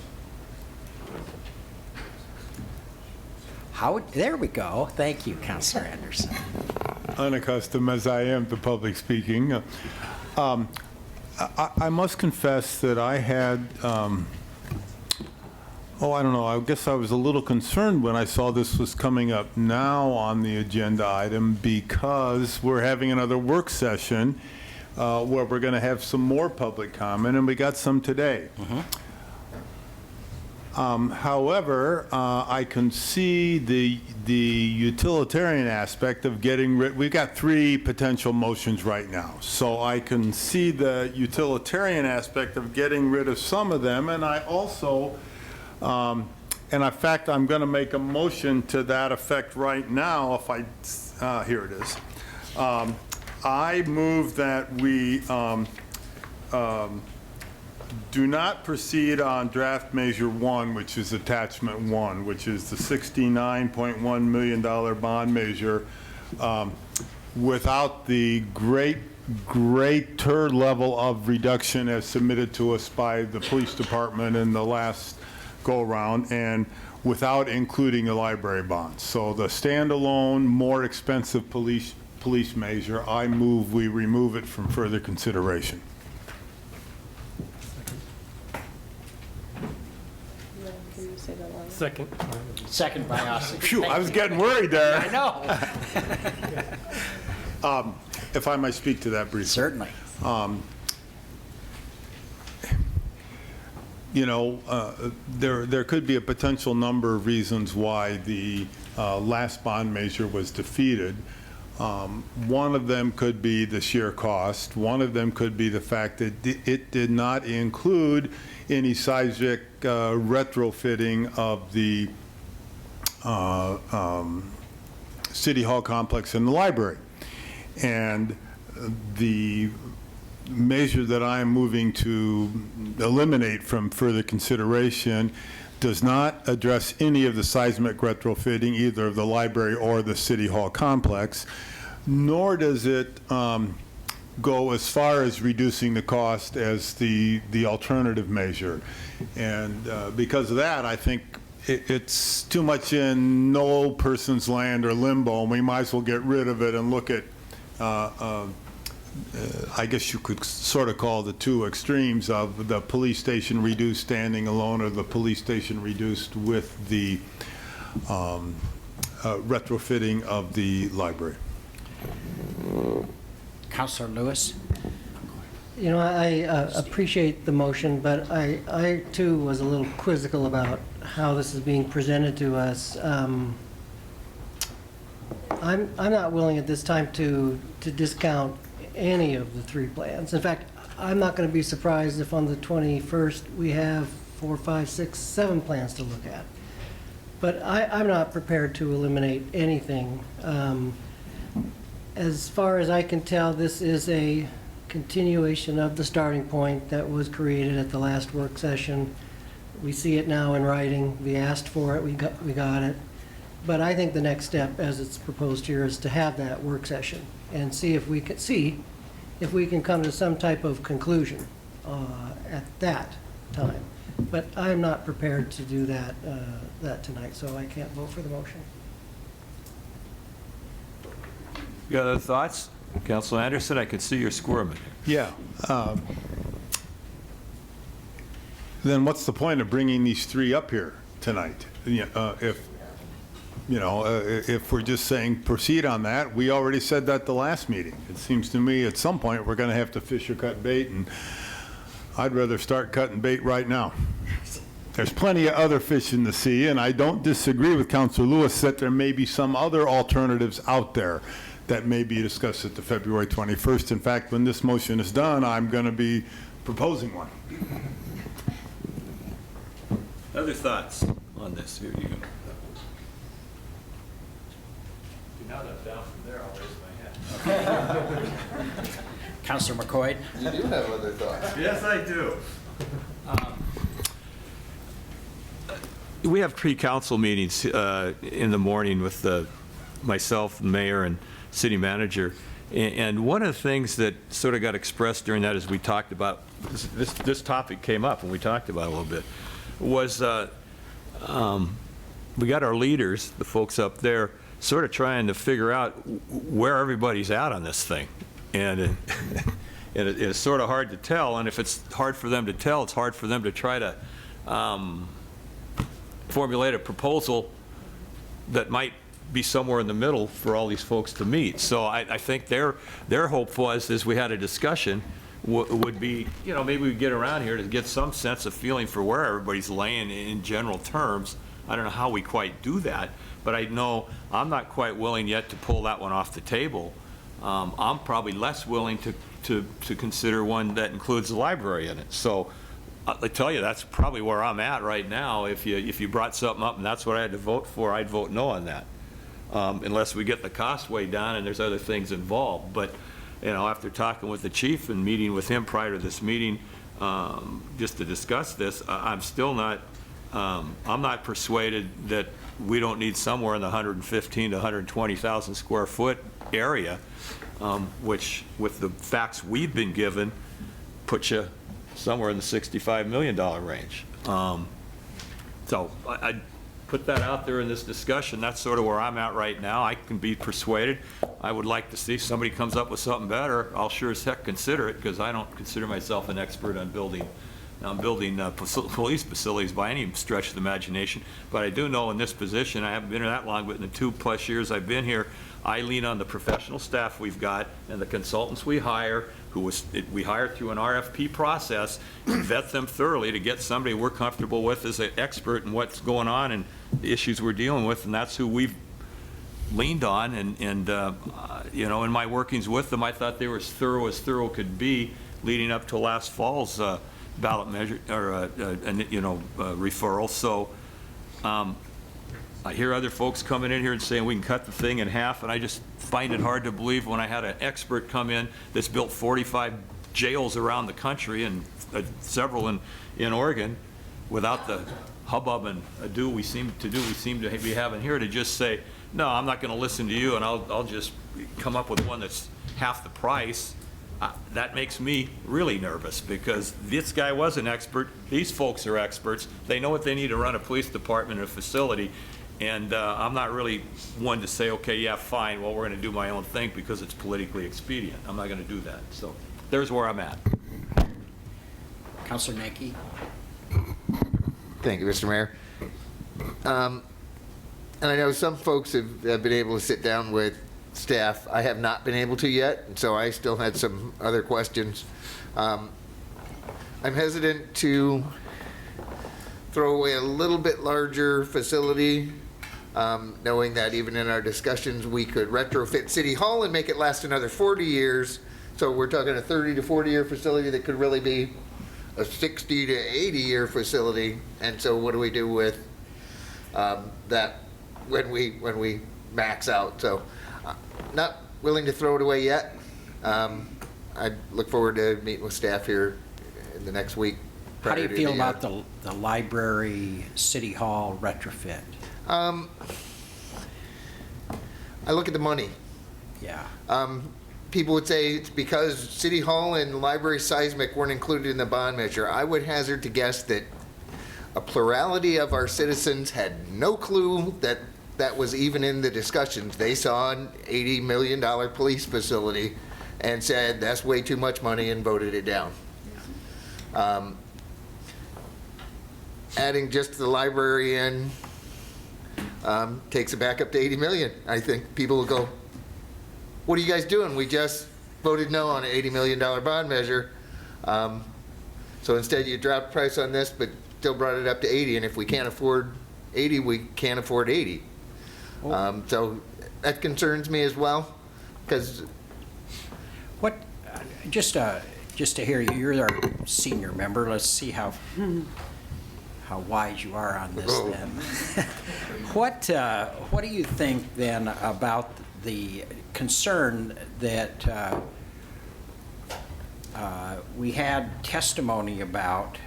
There we go. Thank you, Councilor Anderson.
Unaccustomed as I am to public speaking, I must confess that I had, I don't know, I guess I was a little concerned when I saw this was coming up now on the agenda item, because we're having another work session where we're going to have some more public comment, and we got some today. However, I can see the utilitarian aspect of getting rid. We've got 3 potential motions right now, so I can see the utilitarian aspect of getting rid of some of them, and I also, and in fact, I'm going to make a motion to that effect right now. If I, here it is. I move that we do not proceed on draft measure 1, which is attachment 1, which is the $69.1 million bond measure, without the greater level of reduction as submitted to us by the police department in the last go-around. And without including the library bonds. So the standalone, more expensive police measure, I move we remove it from further consideration.
Second. Second by Ossie.
Phew, I was getting worried there.
I know.
If I might speak to that briefly.
Certainly.
You know, there could be a potential number of reasons why the last bond measure was defeated. One of them could be the sheer cost. One of them could be the fact that it did not include any seismic retrofitting of the City Hall complex and the library. And the measure that I am moving to eliminate from further consideration does not address any of the seismic retrofitting, either of the library or the City Hall complex, nor does it go as far as reducing the cost as the alternative measure. And because of that, I think it's too much in no person's land or limbo, and we might as well get rid of it and look at I guess you could sort of call the two extremes of the police station reduced standing alone, or the police station reduced with the retrofitting of the library.
Councilor Lewis?
You know, I appreciate the motion, but I too was a little quizzical about how this is being presented to us. I'm not willing at this time to discount any of the three plans. In fact, I'm not going to be surprised if on the 21st we have 4, 5, 6, 7 plans to look at. But I'm not prepared to eliminate anything. As far as I can tell, this is a continuation of the starting point that was created at the last work session. We see it now in writing. We asked for it. We got it. But I think the next step, as it's proposed here, is to have that work session and see if we can come to some type of conclusion at that time. But I'm not prepared to do that tonight, so I can't vote for the motion.
You got other thoughts? Councilor Anderson, I can see you're squirming.
Yeah. Then what's the point of bringing these three up here tonight? If we're just saying proceed on that, we already said that the last meeting. It seems to me at some point we're going to have to fish or cut bait, and I'd rather start cutting bait right now. There's plenty of other fish in the sea, and I don't disagree with Councilor Lewis that there may be some other alternatives out there that may be discussed at the February 21st. In fact, when this motion is done, I'm going to be proposing one.
Other thoughts on this? Here you go. Now that I'm down from there, I'll raise my hand.
Councilor McCoy?
You do have other thoughts.
Yes, I do. We have pre-council meetings in the morning with myself, the mayor, and city manager. And one of the things that sort of got expressed during that, as we talked about, this topic came up and we talked about it a little bit, was we got our leaders, the folks up there, sort of trying to figure out where everybody's at on this thing. And it's sort of hard to tell, and if it's hard for them to tell, it's hard for them to try to formulate a proposal that might be somewhere in the middle for all these folks to meet. So I think their hope was, as we had a discussion, would be, maybe we get around here to get some sense of feeling for where everybody's laying in general terms. I don't know how we quite do that, but I know I'm not quite willing yet to pull that one off the table. I'm probably less willing to consider one that includes the library in it. So I tell you, that's probably where I'm at right now. If you brought something up and that's what I had to vote for, I'd vote no on that, unless we get the cost way down and there's other things involved. But after talking with the chief and meeting with him prior to this meeting, just to discuss this, I'm still not. I'm not persuaded that we don't need somewhere in the 115 to 120,000 square foot area, which, with the facts we've been given, puts you somewhere in the $65 million range. So put that out there in this discussion. That's sort of where I'm at right now. I can be persuaded. I would like to see if somebody comes up with something better. I'll sure as heck consider it, because I don't consider myself an expert on building police facilities by any stretch of the imagination. But I do know in this position, I haven't been here that long, but in the 2+ years I've been here, I lean on the professional staff we've got and the consultants we hire, we hire through an RFP process, and vet them thoroughly to get somebody we're comfortable with as an expert in what's going on and the issues we're dealing with, and that's who we've leaned on. And you know, in my workings with them, I thought they were as thorough could be leading up to last fall's ballot measure, or referral. So I hear other folks coming in here and saying we can cut the thing in half, and I just find it hard to believe when I had an expert come in that's built 45 jails around the country and several in Oregon, without the hubbub and ado we seem to be having here, to just say, no, I'm not going to listen to you, and I'll just come up with one that's half the price. That makes me really nervous, because this guy was an expert. These folks are experts. They know what they need to run a police department and a facility. And I'm not really one to say, okay, yeah, fine, well, we're going to do my own thing because it's politically expedient. I'm not going to do that. So there's where I'm at.
Councilor Nanki.
Thank you, Mr. Mayor. And I know some folks have been able to sit down with staff. I have not been able to yet, and so I still had some other questions. I'm hesitant to throw away a little bit larger facility, knowing that even in our discussions, we could retrofit City Hall and make it last another 40 years. So we're talking a 30 to 40-year facility that could really be a 60 to 80-year facility. And so what do we do with that when we max out? So not willing to throw it away yet. I look forward to meeting with staff here in the next week.
How do you feel about the library, City Hall retrofit?
I look at the money.
Yeah.
People would say it's because City Hall and library seismic weren't included in the bond measure. I would hazard to guess that a plurality of our citizens had no clue that that was even in the discussions. They saw an $80 million police facility and said, that's way too much money, and voted it down. Adding just the library in takes it back up to 80 million. I think people will go, what are you guys doing? We just voted no on an $80 million bond measure. So instead you dropped the price on this, but still brought it up to 80. And if we can't afford 80, we can't afford 80. So that concerns me as well, because
what, just to hear you, you're our senior member. Let's see how wise you are on this then. What do you think then about the concern that we had testimony about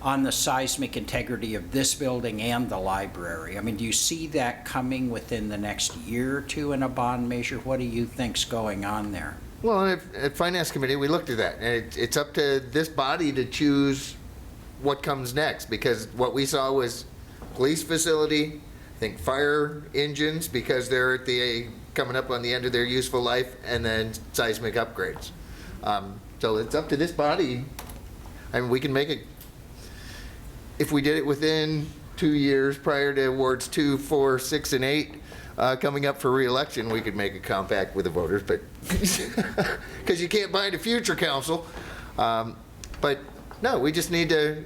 on the seismic integrity of this building and the library? I mean, do you see that coming within the next year or two in a bond measure? What do you think's going on there?
Well, at Finance Committee, we looked at that, and it's up to this body to choose what comes next, because what we saw was police facility, I think fire engines, because they're at coming up on the end of their useful life, and then seismic upgrades. So it's up to this body. I mean, we can make it, if we did it within 2 years prior to awards 2, 4, 6, and 8 coming up for re-election, we could make a compact with the voters, but because you can't bind a future council. But no, we just need to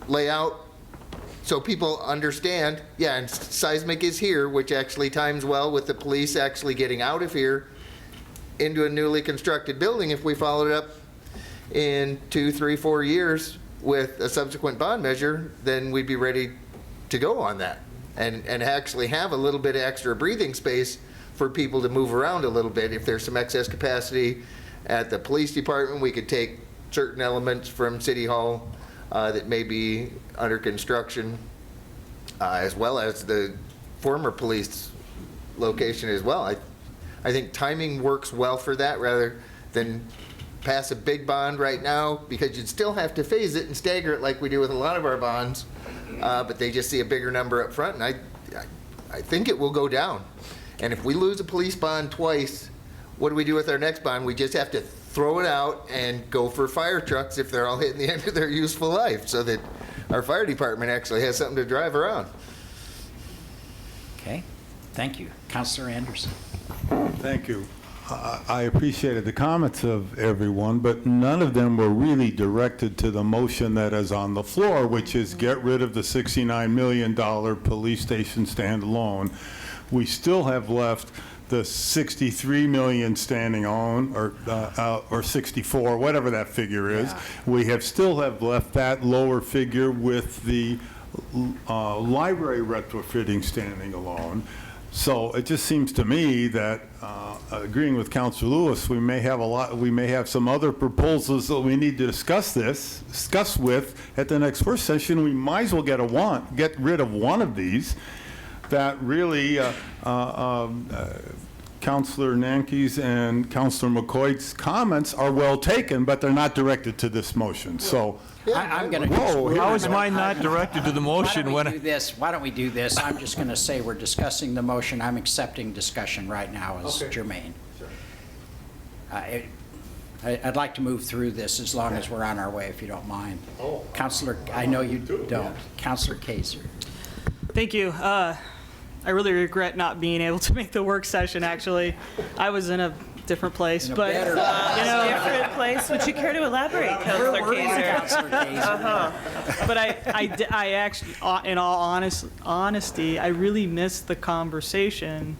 lay out so people understand, yeah, and seismic is here, which actually times well with the police actually getting out of here into a newly constructed building. If we followed it up in 2, 3, 4 years with a subsequent bond measure, then we'd be ready to go on that and actually have a little bit of extra breathing space for people to move around a little bit. If there's some excess capacity at the police department, we could take certain elements from City Hall that may be under construction, as well as the former police location as well. I think timing works well for that, rather than pass a big bond right now, because you'd still have to phase it and stagger it like we do with a lot of our bonds, but they just see a bigger number up front, and I think it will go down. And if we lose a police bond twice, what do we do with our next bond? We just have to throw it out and go for fire trucks if they're all hitting the end of their useful life, so that our fire department actually has something to drive around.
Okay, thank you. Councilor Anderson.
Thank you. I appreciated the comments of everyone, but none of them were really directed to the motion that is on the floor, which is get rid of the $69 million police station standalone. We still have left the 63 million standing on, or 64, whatever that figure is.
Yeah.
We still have left that lower figure with the library retrofitting standing alone. So it just seems to me that, agreeing with Councilor Lewis, we may have some other proposals that we need to discuss with at the next work session. We might as well get rid of one of these that really Councilor Nanke's and Councilor McCoy's comments are well taken, but they're not directed to this motion. So
I'm going to.
How is mine not directed to the motion when?
Why don't we do this? I'm just going to say we're discussing the motion. I'm accepting discussion right now as germane. I'd like to move through this as long as we're on our way, if you don't mind. Councilor, I know you don't. Councilor Kaiser.
Thank you. I really regret not being able to make the work session, actually. I was in a different place, but,
different place. Would you care to elaborate, Councilor Kaiser?
But I actually, in all honesty, I really missed the conversation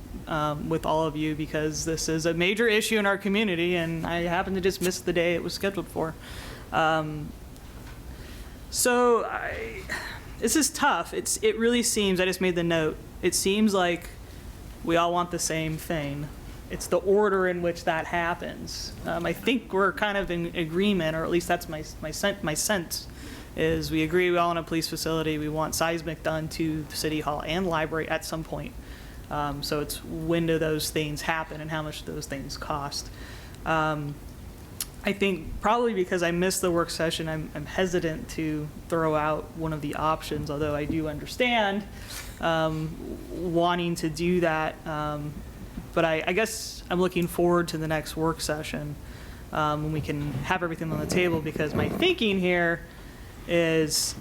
with all of you, because this is a major issue in our community, and I happened to just miss the day it was scheduled for. This is tough. It really seems, I just made the note, it seems like we all want the same thing. It's the order in which that happens. I think we're kind of in agreement, or at least that's my sense, is we agree we all want a police facility. We want seismic done to the city hall and library at some point. So it's when do those things happen and how much do those things cost. I think probably because I missed the work session, I'm hesitant to throw out one of the options, although I do understand wanting to do that. But I guess I'm looking forward to the next work session when we can have everything on the table, because my thinking here is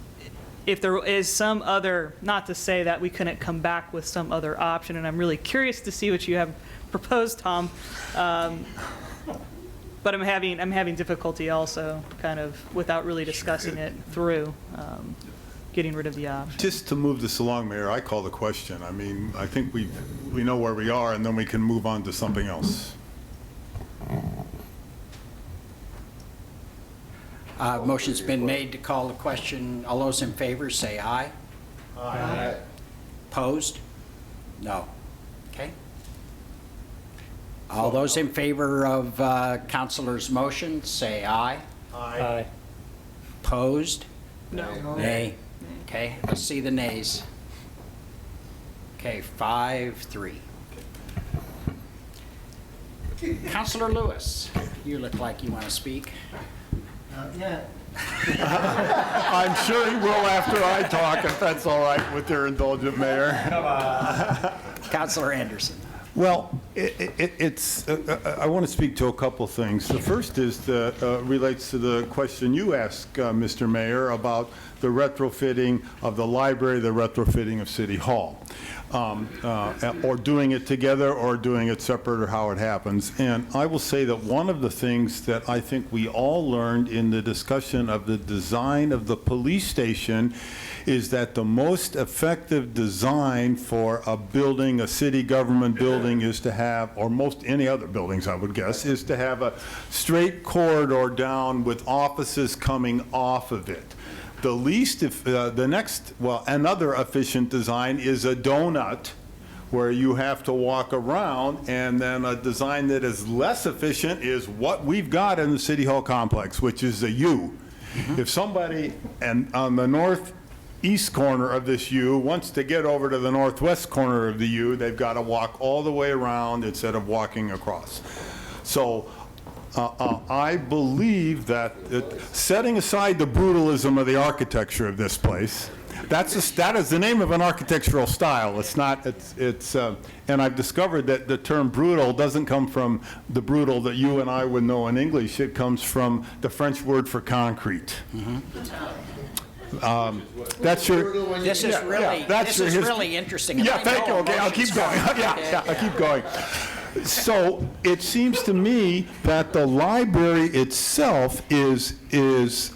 if there is some other, not to say that we couldn't come back with some other option, and I'm really curious to see what you have proposed, Tom. But I'm having difficulty also, kind of, without really discussing it through, getting rid of the option.
Just to move this along, Mayor, I call the question. I mean, I think we know where we are, and then we can move on to something else.
Motion's been made to call the question. All those in favor, say aye. Aye. Opposed? No. Okay. All those in favor of Councilor's motion, say aye.
Aye.
Opposed?
No.
Nay. Okay, let's see the nays. Okay, 5-3. Councilor Lewis, you look like you want to speak.
Yeah.
I'm sure he will after I talk, if that's all right with your indulgent mayor.
Come on. Councilor Anderson.
Well, I want to speak to a couple things. The first is relates to the question you asked, Mr. Mayor, about the retrofitting of the library, the retrofitting of City Hall, or doing it together or doing it separate, or how it happens. And I will say that one of the things that I think we all learned in the discussion of the design of the police station is that the most effective design for a building, a city government building, is to have, or most any other buildings I would guess, is to have a straight corridor down with offices coming off of it. The least, another efficient design is a donut where you have to walk around, and then a design that is less efficient is what we've got in the City Hall complex, which is a U. If somebody on the northeast corner of this U wants to get over to the northwest corner of the U, they've got to walk all the way around instead of walking across. So I believe that, setting aside the brutalism of the architecture of this place, that is the name of an architectural style. It's not, and I've discovered that the term brutal doesn't come from the brutal that you and I would know in English. It comes from the French word for concrete. That's your.
This is really, this is really interesting.
Yeah, thank you. Okay, I'll keep going. Yeah, I'll keep going. So it seems to me that the library itself is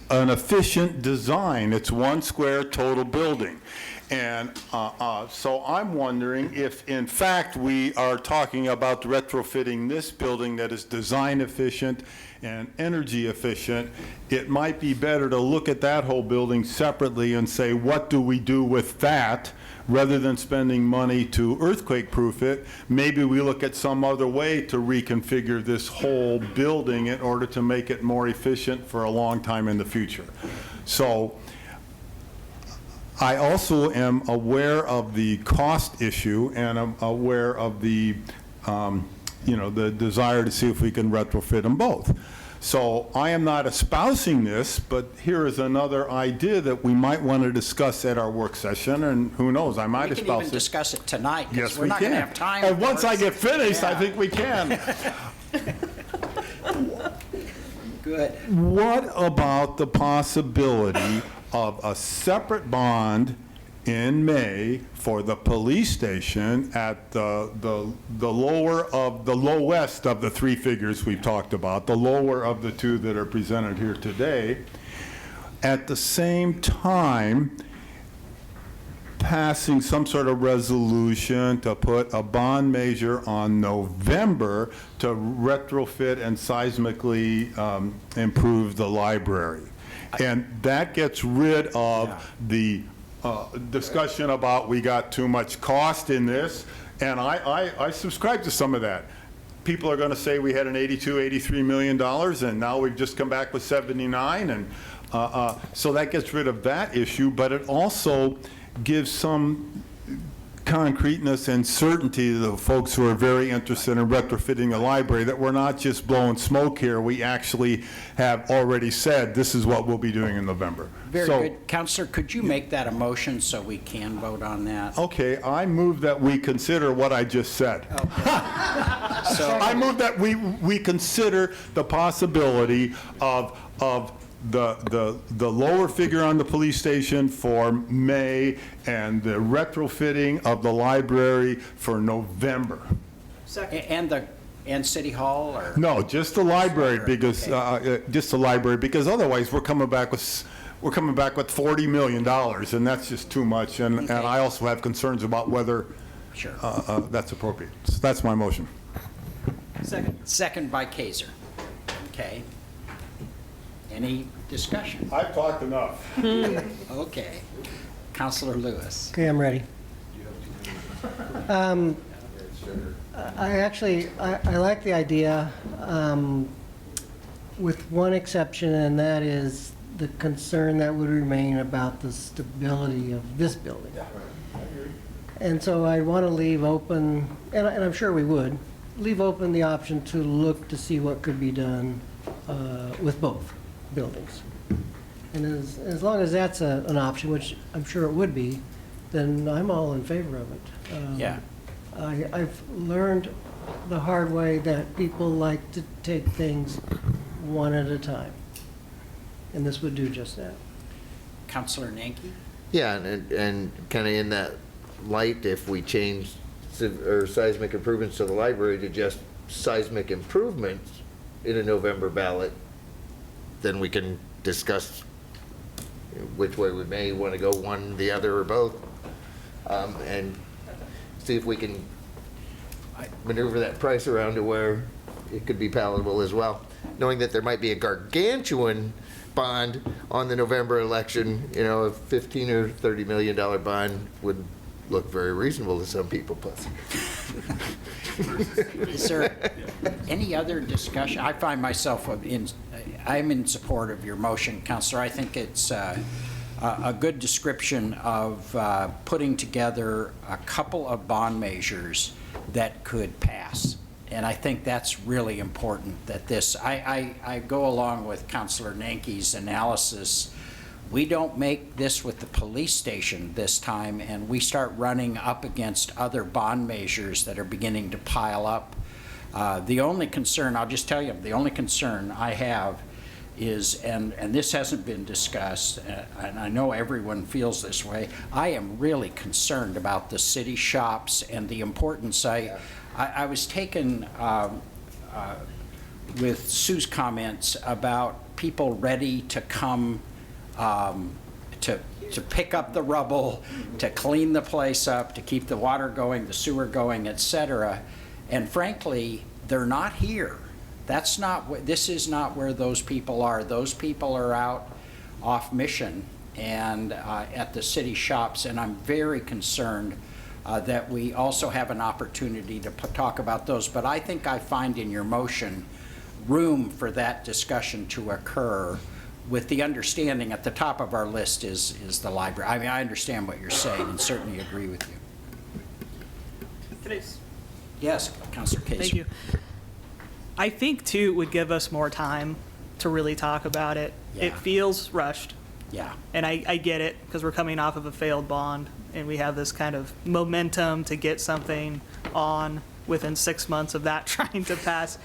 an efficient design. It's one square total building. And so I'm wondering if, in fact, we are talking about retrofitting this building that is design efficient and energy efficient, it might be better to look at that whole building separately and say, what do we do with that? Rather than spending money to earthquake-proof it, maybe we look at some other way to reconfigure this whole building in order to make it more efficient for a long time in the future. So I also am aware of the cost issue, and I'm aware of the, the desire to see if we can retrofit them both. So I am not espousing this, but here is another idea that we might want to discuss at our work session, and who knows, I might espouse it.
We can even discuss it tonight, because
yes,
we're not going to have time.
And once I get finished, I think we can.
Good.
What about the possibility of a separate bond in May for the police station at the lowest of the three figures we've talked about, the lower of the two that are presented here today, at the same time passing some sort of resolution to put a bond measure on November to retrofit and seismically improve the library. And that gets rid of the discussion about we got too much cost in this, and I subscribe to some of that. People are going to say we had an $83 million, and now we've just come back with 79, and so that gets rid of that issue, but it also gives some concreteness and certainty to the folks who are very interested in retrofitting the library, that we're not just blowing smoke here. We actually have already said this is what we'll be doing in November.
Very good. Counselor, could you make that a motion so we can vote on that?
Okay, I move that we consider what I just said.
Okay. So
I move that we consider the possibility of the lower figure on the police station for May and the retrofitting of the library for November.
And City Hall, or?
No, just the library, because just the library, because otherwise we're coming back with $40 million, and that's just too much. And I also have concerns about whether that's appropriate. So that's my motion.
Second by Kaiser. Okay. Any discussion?
I've talked enough.
Okay. Counselor Lewis.
Okay, I'm ready. I like the idea, with one exception, and that is the concern that would remain about the stability of this building. And so I want to leave open, and I'm sure we would, leave open the option to look to see what could be done with both buildings. And as long as that's an option, which I'm sure it would be, then I'm all in favor of it.
Yeah.
I've learned the hard way that people like to take things one at a time. And this would do just that.
Counselor Nanki?
Yeah, and kind of in that light, if we change seismic improvements to the library to just seismic improvements in a November ballot, then we can discuss which way we may want to go, one, the other, or both, and see if we can maneuver that price around to where it could be palatable as well, knowing that there might be a gargantuan bond on the November election. You know, a $15 or $30 million bond would look very reasonable to some people, plus.
Is there any other discussion? I find myself I'm in support of your motion, Counselor. I think it's a good description of putting together a couple of bond measures that could pass And I think that's really important, that this, I go along with Councilor Nanke's analysis. We don't make this with the police station this time, and we start running up against other bond measures that are beginning to pile up. The only concern, I'll just tell you, the only concern I have is, and this hasn't been discussed, and I know everyone feels this way, I am really concerned about the city shops and the importance. I was taken with Sue's comments about people ready to come to pick up the rubble, to clean the place up, to keep the water going, the sewer going, et cetera. And frankly, they're not here. This is not where those people are. Those people are out off mission and at the city shops, and I'm very concerned that we also have an opportunity to talk about those. But I think I find in your motion room for that discussion to occur, with the understanding at the top of our list is the library. I mean, I understand what you're saying and certainly agree with you. Yes, Councilor Casey.
Thank you. I think, too, it would give us more time to really talk about it.
Yeah.
It feels rushed.
Yeah.
And I get it, because we're coming off of a failed bond, and we have this kind of momentum to get something on within 6 months of that trying to pass.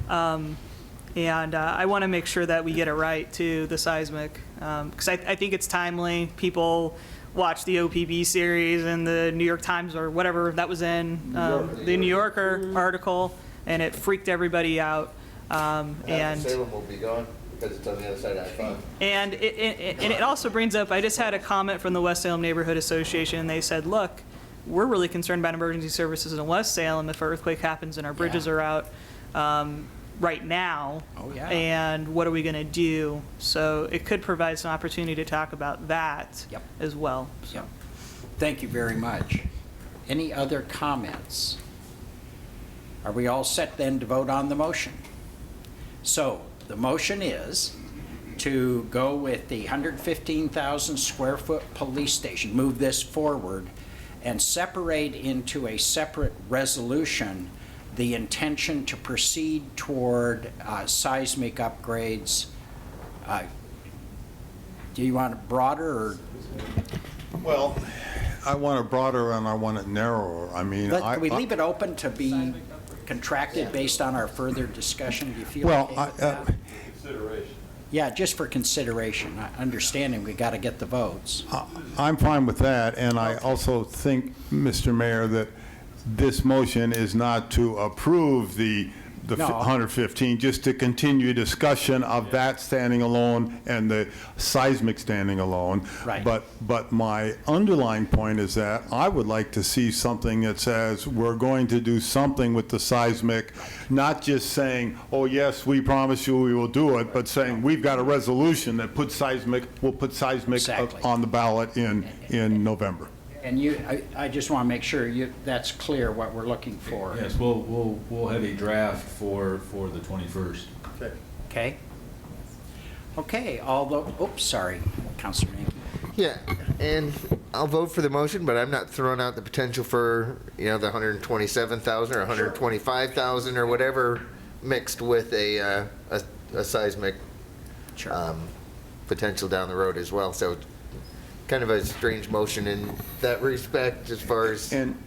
And I want to make sure that we get it right, too, the seismic, because I think it's timely. People watch the OPB series and the New York Times or whatever that was in, the New Yorker article, and it freaked everybody out. And
Salem will be gone because it's on the other side of I-5.
And it also brings up, I just had a comment from the West Salem Neighborhood Association, and they said, look, we're really concerned about emergency services in West Salem if an earthquake happens and our bridges are out right now.
Oh, yeah.
And what are we going to do? So it could provide some opportunity to talk about that as well. So.
Yep. Thank you very much. Any other comments? Are we all set then to vote on the motion? So the motion is to go with the 115,000 square foot police station, move this forward, and separate into a separate resolution the intention to proceed toward seismic upgrades. Do you want it broader or?
Well, I want it broader and I want it narrower. I mean,
Can we leave it open to be contracted based on our further discussion? Do you feel okay with that?
Consideration.
Yeah, just for consideration, understanding we got to get the votes.
I'm fine with that, and I also think, Mr. Mayor, that this motion is not to approve the
No.
115, just to continue discussion of that standing alone and the seismic standing alone.
Right.
But my underlying point is that I would like to see something that says we're going to do something with the seismic, not just saying, oh yes, we promise you we will do it, but saying we've got a resolution that puts seismic, will put seismic
Exactly.
on the ballot in November.
And I just want to make sure that's clear what we're looking for.
Yes, we'll have a draft for the 21st.
Okay? Okay, oops, sorry, Councilor Nanke.
Yeah, and I'll vote for the motion, but I'm not throwing out the potential for, the 127,000 or 125,000 or whatever mixed with a seismic potential down the road as well. So kind of a strange motion in that respect as far as.
And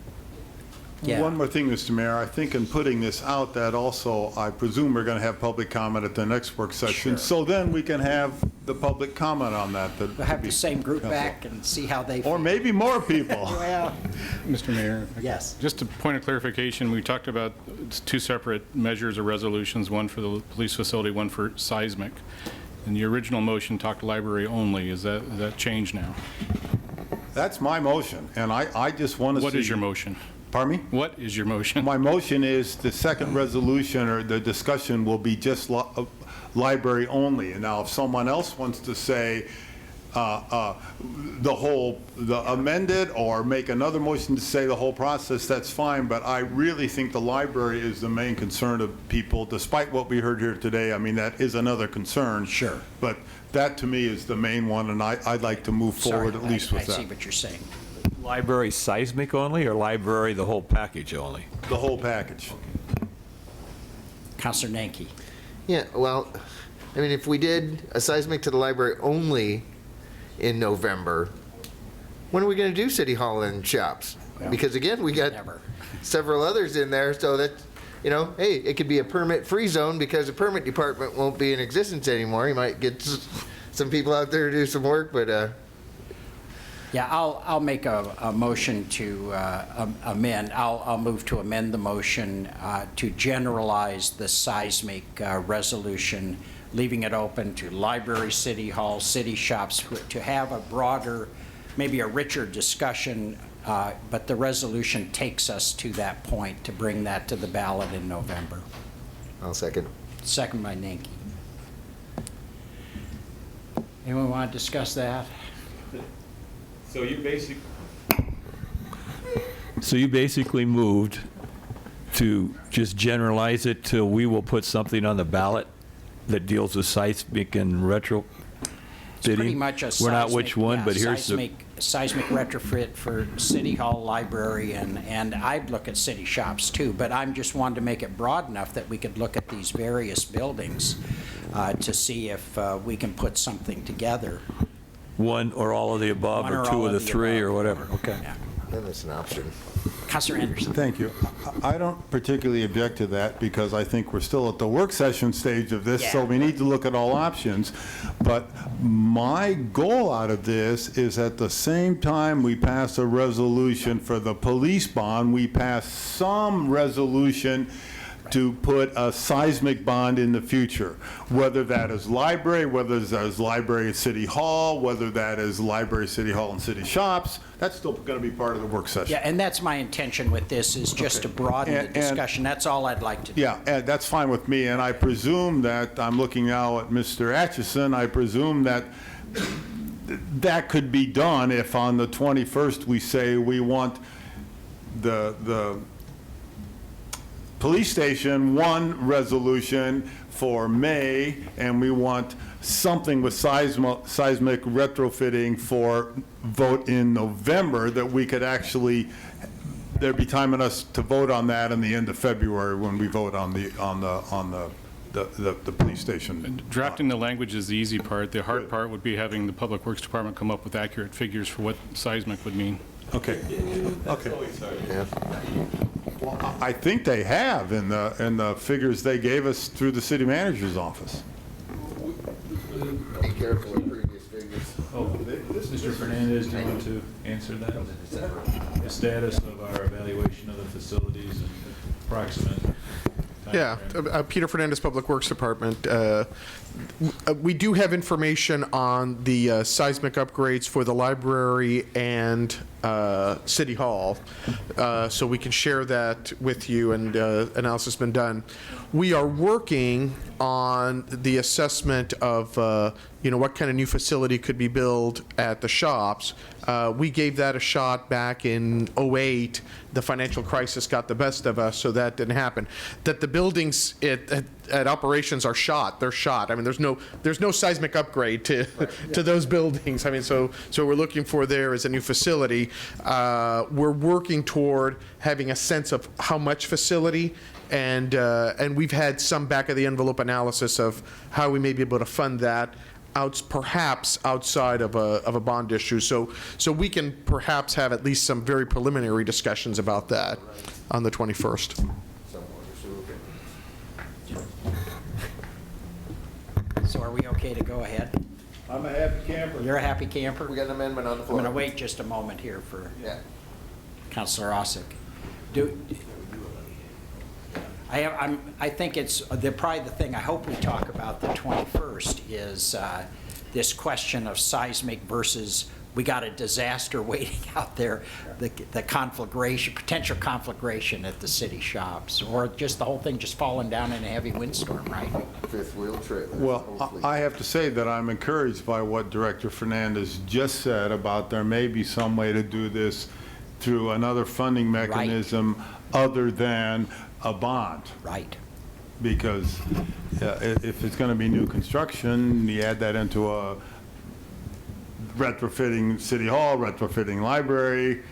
one more thing, Mr. Mayor, I think in putting this out, that also, I presume we're going to have public comment at the next work session.
Sure.
So then we can have the public comment on that.
We'll have the same group back and see how they feel.
Or maybe more people.
Well,
Mr. Mayor?
Yes.
Just a point of clarification, we talked about two separate measures or resolutions, one for the police facility, one for seismic. And the original motion talked library only. Is that changed now?
That's my motion, and I just want to see.
What is your motion?
Pardon me?
What is your motion?
My motion is the second resolution or the discussion will be just library only. And now if someone else wants to say the amended or make another motion to say the whole process, that's fine. But I really think the library is the main concern of people, despite what we heard here today. I mean, that is another concern.
Sure.
But that to me is the main one, and I'd like to move forward at least with that.
I see what you're saying.
Library seismic only, or library the whole package only?
The whole package.
Councilor Nanki.
Yeah, well, I mean, if we did a seismic to the library only in November, when are we going to do City Hall and shops? Because again, we got several others in there, so that, you know, hey, it could be a permit-free zone because the permit department won't be in existence anymore. You might get some people out there to do some work, but
Yeah, I'll make a motion to amend. I'll move to amend the motion to generalize the seismic resolution, leaving it open to library, city hall, city shops, to have a broader, maybe a richer discussion, but the resolution takes us to that point to bring that to the ballot in November.
I'll second.
Second by Nanki. Anyone want to discuss that?
So you basically moved to just generalize it till we will put something on the ballot that deals with seismic and retro
It's pretty much a seismic,
We're not which one,
yeah,
but here's the...
seismic retrofit for City Hall, library, and I'd look at city shops too, but I'm just wanting to make it broad enough that we could look at these various buildings to see if we can put something together.
One or all of the above, or two of the three, or whatever. Okay.
Yeah.
Then it's an option.
Councilor Anderson.
Thank you. I don't particularly object to that because I think we're still at the work session stage of this, so we need to look at all options. But my goal out of this is at the same time we pass a resolution for the police bond, we pass some resolution to put a seismic bond in the future, whether that is library, whether that is library at City Hall, whether that is library, City Hall, and city shops. That's still going to be part of the work session.
Yeah, and that's my intention with this, is just to broaden the discussion. That's all I'd like to do.
Yeah, and that's fine with me, and I presume that, I'm looking now at Mr. Atchison, I presume that that could be done if on the 21st we say we want the police station, one resolution for May, and we want something with seismic retrofitting for vote in November, that we could actually, there'd be time in us to vote on that in the end of February when we vote on the police station.
Drafting the language is the easy part. The hard part would be having the Public Works Department come up with accurate figures for what seismic would mean.
Okay. Okay. Yeah. Well, I think they have in the figures they gave us through the city manager's office.
Be careful with previous figures.
Oh, Mr. Fernandez, do you want to answer that? The status of our evaluation of the facilities and approximate time frame?
Peter Fernandez, Public Works Department. We do have information on the seismic upgrades for the library and City Hall, so we can share that with you, and analysis has been done. We are working on the assessment of what kind of new facility could be built at the shops. We gave that a shot back in '08. The financial crisis got the best of us, so that didn't happen. That the buildings at operations are shot. They're shot. I mean, there's no seismic upgrade to those buildings. I mean, so we're looking for there is a new facility. We're working toward having a sense of how much facility, and we've had some back of the envelope analysis of how we may be able to fund that perhaps outside of a bond issue. So we can perhaps have at least some very preliminary discussions about that on the 21st.
So are we okay to go ahead?
I'm a happy camper.
You're a happy camper?
We got an amendment on the floor.
I'm going to wait just a moment here for Councilor Ossick. I think it's probably the thing I hope we talk about the 21st is this question of seismic versus we got a disaster waiting out there, the conflagration, potential conflagration at the city shops, or just the whole thing just falling down in a heavy windstorm, right?
Fifth wheel trailer.
Well, I have to say that I'm encouraged by what Director Fernandez just said about there may be some way to do this through another funding mechanism other than a bond.
Right.
Because if it's going to be new construction, you add that into a retrofitting City Hall, retrofitting library,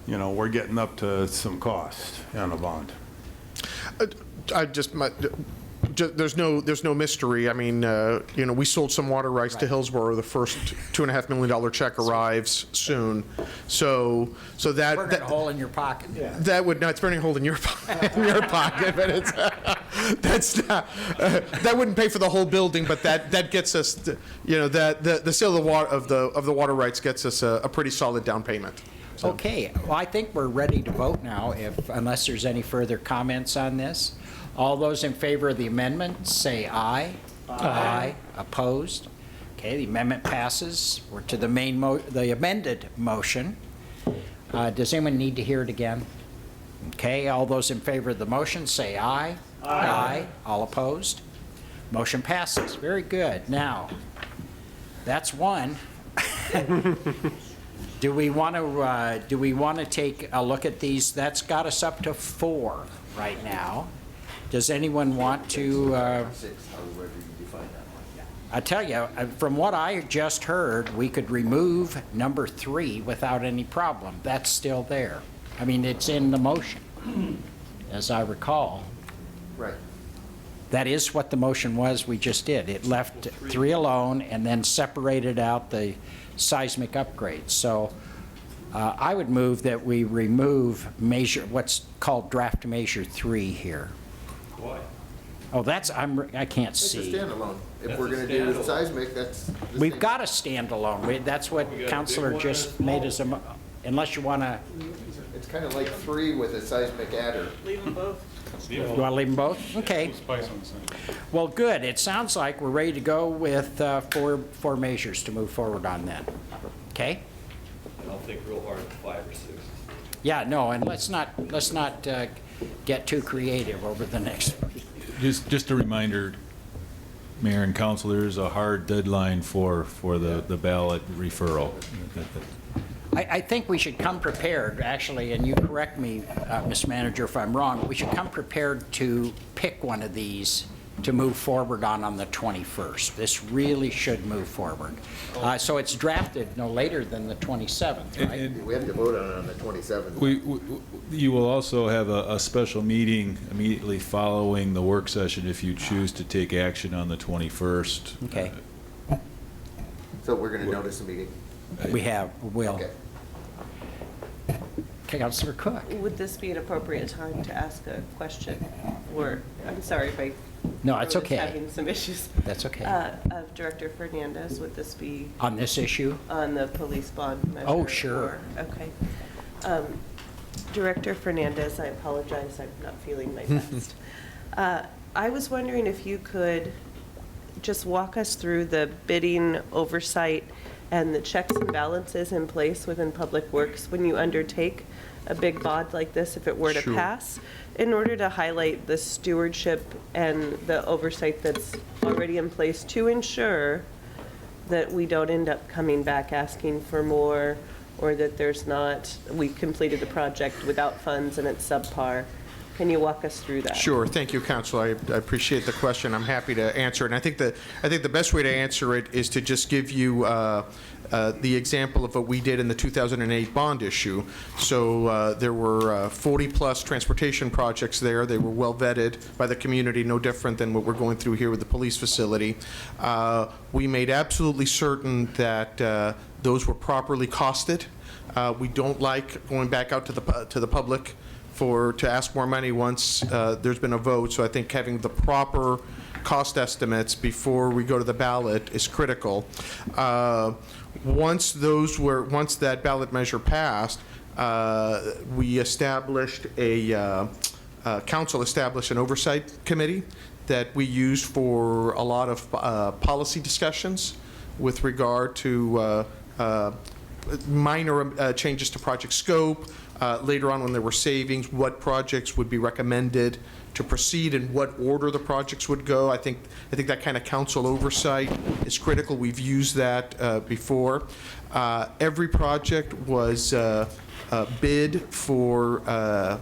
we're getting up to some cost on a bond.
there's no mystery. I mean, we sold some water rights to Hillsborough. The first $2.5 million check arrives soon. So that
Burning a hole in your pocket. Yeah.
that would not, it's burning a hole in your pocket, but it's that's not, that wouldn't pay for the whole building, but that gets us, the sale of the water rights gets us a pretty solid down payment. So.
Okay, well, I think we're ready to vote now, unless there's any further comments on this. All those in favor of the amendment, say aye. Aye. Opposed? Okay, the amendment passes. We're to the the amended motion. Does anyone need to hear it again? Okay, all those in favor of the motion, say aye. Aye. All opposed? Motion passes. Very good. Now, that's one. Do we want to take a look at these? That's got us up to 4 right now. Does anyone want to? I tell you, from what I just heard, we could remove number 3 without any problem. That's still there. I mean, it's in the motion, as I recall.
Right.
That is what the motion was we just did. It left 3 alone and then separated out the seismic upgrades. So I would move that we remove what's called draft measure 3 here.
Why?
Oh, I can't see.
It's a standalone. If we're going to do the seismic, that's.
We've got a standalone. That's what Counselor just made as a, unless you want to.
It's kind of like 3 with a seismic adder.
Leave them both.
You want to leave them both? Okay. Well, good. It sounds like we're ready to go with 4 measures to move forward on that. Okay?
I'll think real hard at 5 or 6.
Yeah, no, and let's not get too creative over the next.
Just a reminder, Mayor and Council, there's a hard deadline for the ballot referral.
I think we should come prepared, actually, and you correct me, Mr. Manager, if I'm wrong, we should come prepared to pick one of these to move forward on the 21st. This really should move forward. So it's drafted no later than the 27th, right?
We have to vote on it on the 27th.
You will also have a special meeting immediately following the work session if you choose to take action on the 21st.
Okay.
So we're going to notice a meeting?
Will.
Okay.
Councilor Cook.
Would this be an appropriate time to ask a question? Or, I'm sorry if I.
No, it's
was
okay.
Having some issues.
That's okay.
Of Director Fernandez, would this be?
On this issue?
On the police bond measure?
Oh, sure.
Okay. Director Fernandez, I apologize, I'm not feeling my best. I was wondering if you could just walk us through the bidding oversight and the checks and balances in place within Public Works when you undertake a big bond like this, if it were to pass, in order to highlight the stewardship and the oversight that's already in place to ensure that we don't end up coming back asking for more, or that we completed the project without funds and it's subpar. Can you walk us through that?
Sure. Thank you, Councilor. I appreciate the question. I'm happy to answer it. And I think the best way to answer it is to just give you the example of what we did in the 2008 bond issue. So there were 40-plus transportation projects there. They were well vetted by the community, no different than what we're going through here with the police facility. We made absolutely certain that those were properly costed. We don't like going back out to the public to ask more money once there's been a vote. So I think having the proper cost estimates before we go to the ballot is critical. Once that ballot measure passed, we established council established an oversight committee that we used for a lot of policy discussions with regard to minor changes to project scope. Later on, when there were savings, what projects would be recommended to proceed and what order the projects would go. I think that kind of council oversight is critical. We've used that before. Every project was bid for. A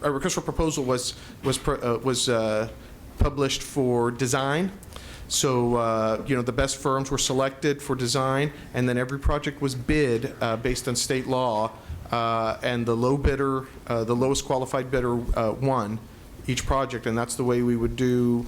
request for proposal was published for design. So, the best firms were selected for design, and then every project was bid based on state law. And the low bidder, the lowest qualified bidder won each project, and that's the way we would do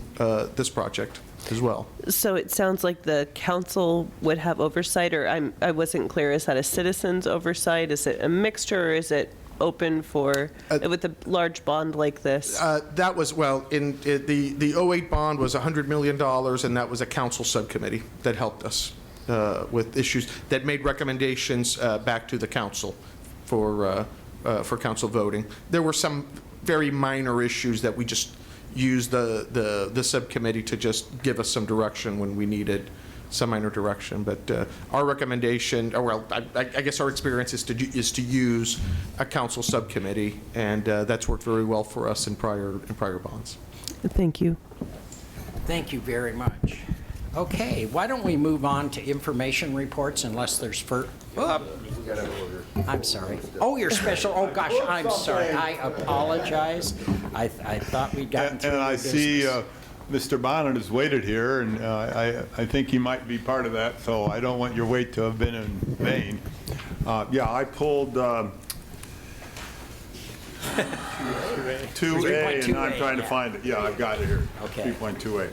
this project as well.
So it sounds like the council would have oversight, or I wasn't clear. Is that a citizen's oversight? Is it a mixture, or is it open for, with a large bond like this?
That was, well, the 08 bond was $100 million, and that was a council subcommittee that helped us with issues, that made recommendations back to the council for council voting. There were some very minor issues that we just used the subcommittee to just give us some direction when we needed some minor direction. But our recommendation, or well, I guess our experience is to use a council subcommittee, and that's worked very well for us in prior bonds.
Thank you.
Thank you very much. Okay, why don't we move on to information reports unless there's I'm sorry. Oh, your special, oh gosh, I'm sorry. I apologize. I thought we'd gotten through
And I
business.
see Mr. Bonnet has waited here, and I think he might be part of that, so I don't want your wait to have been in vain. Yeah, I pulled 2A, and I'm trying to find it. Yeah, I've got it here.
Okay.
3.2A.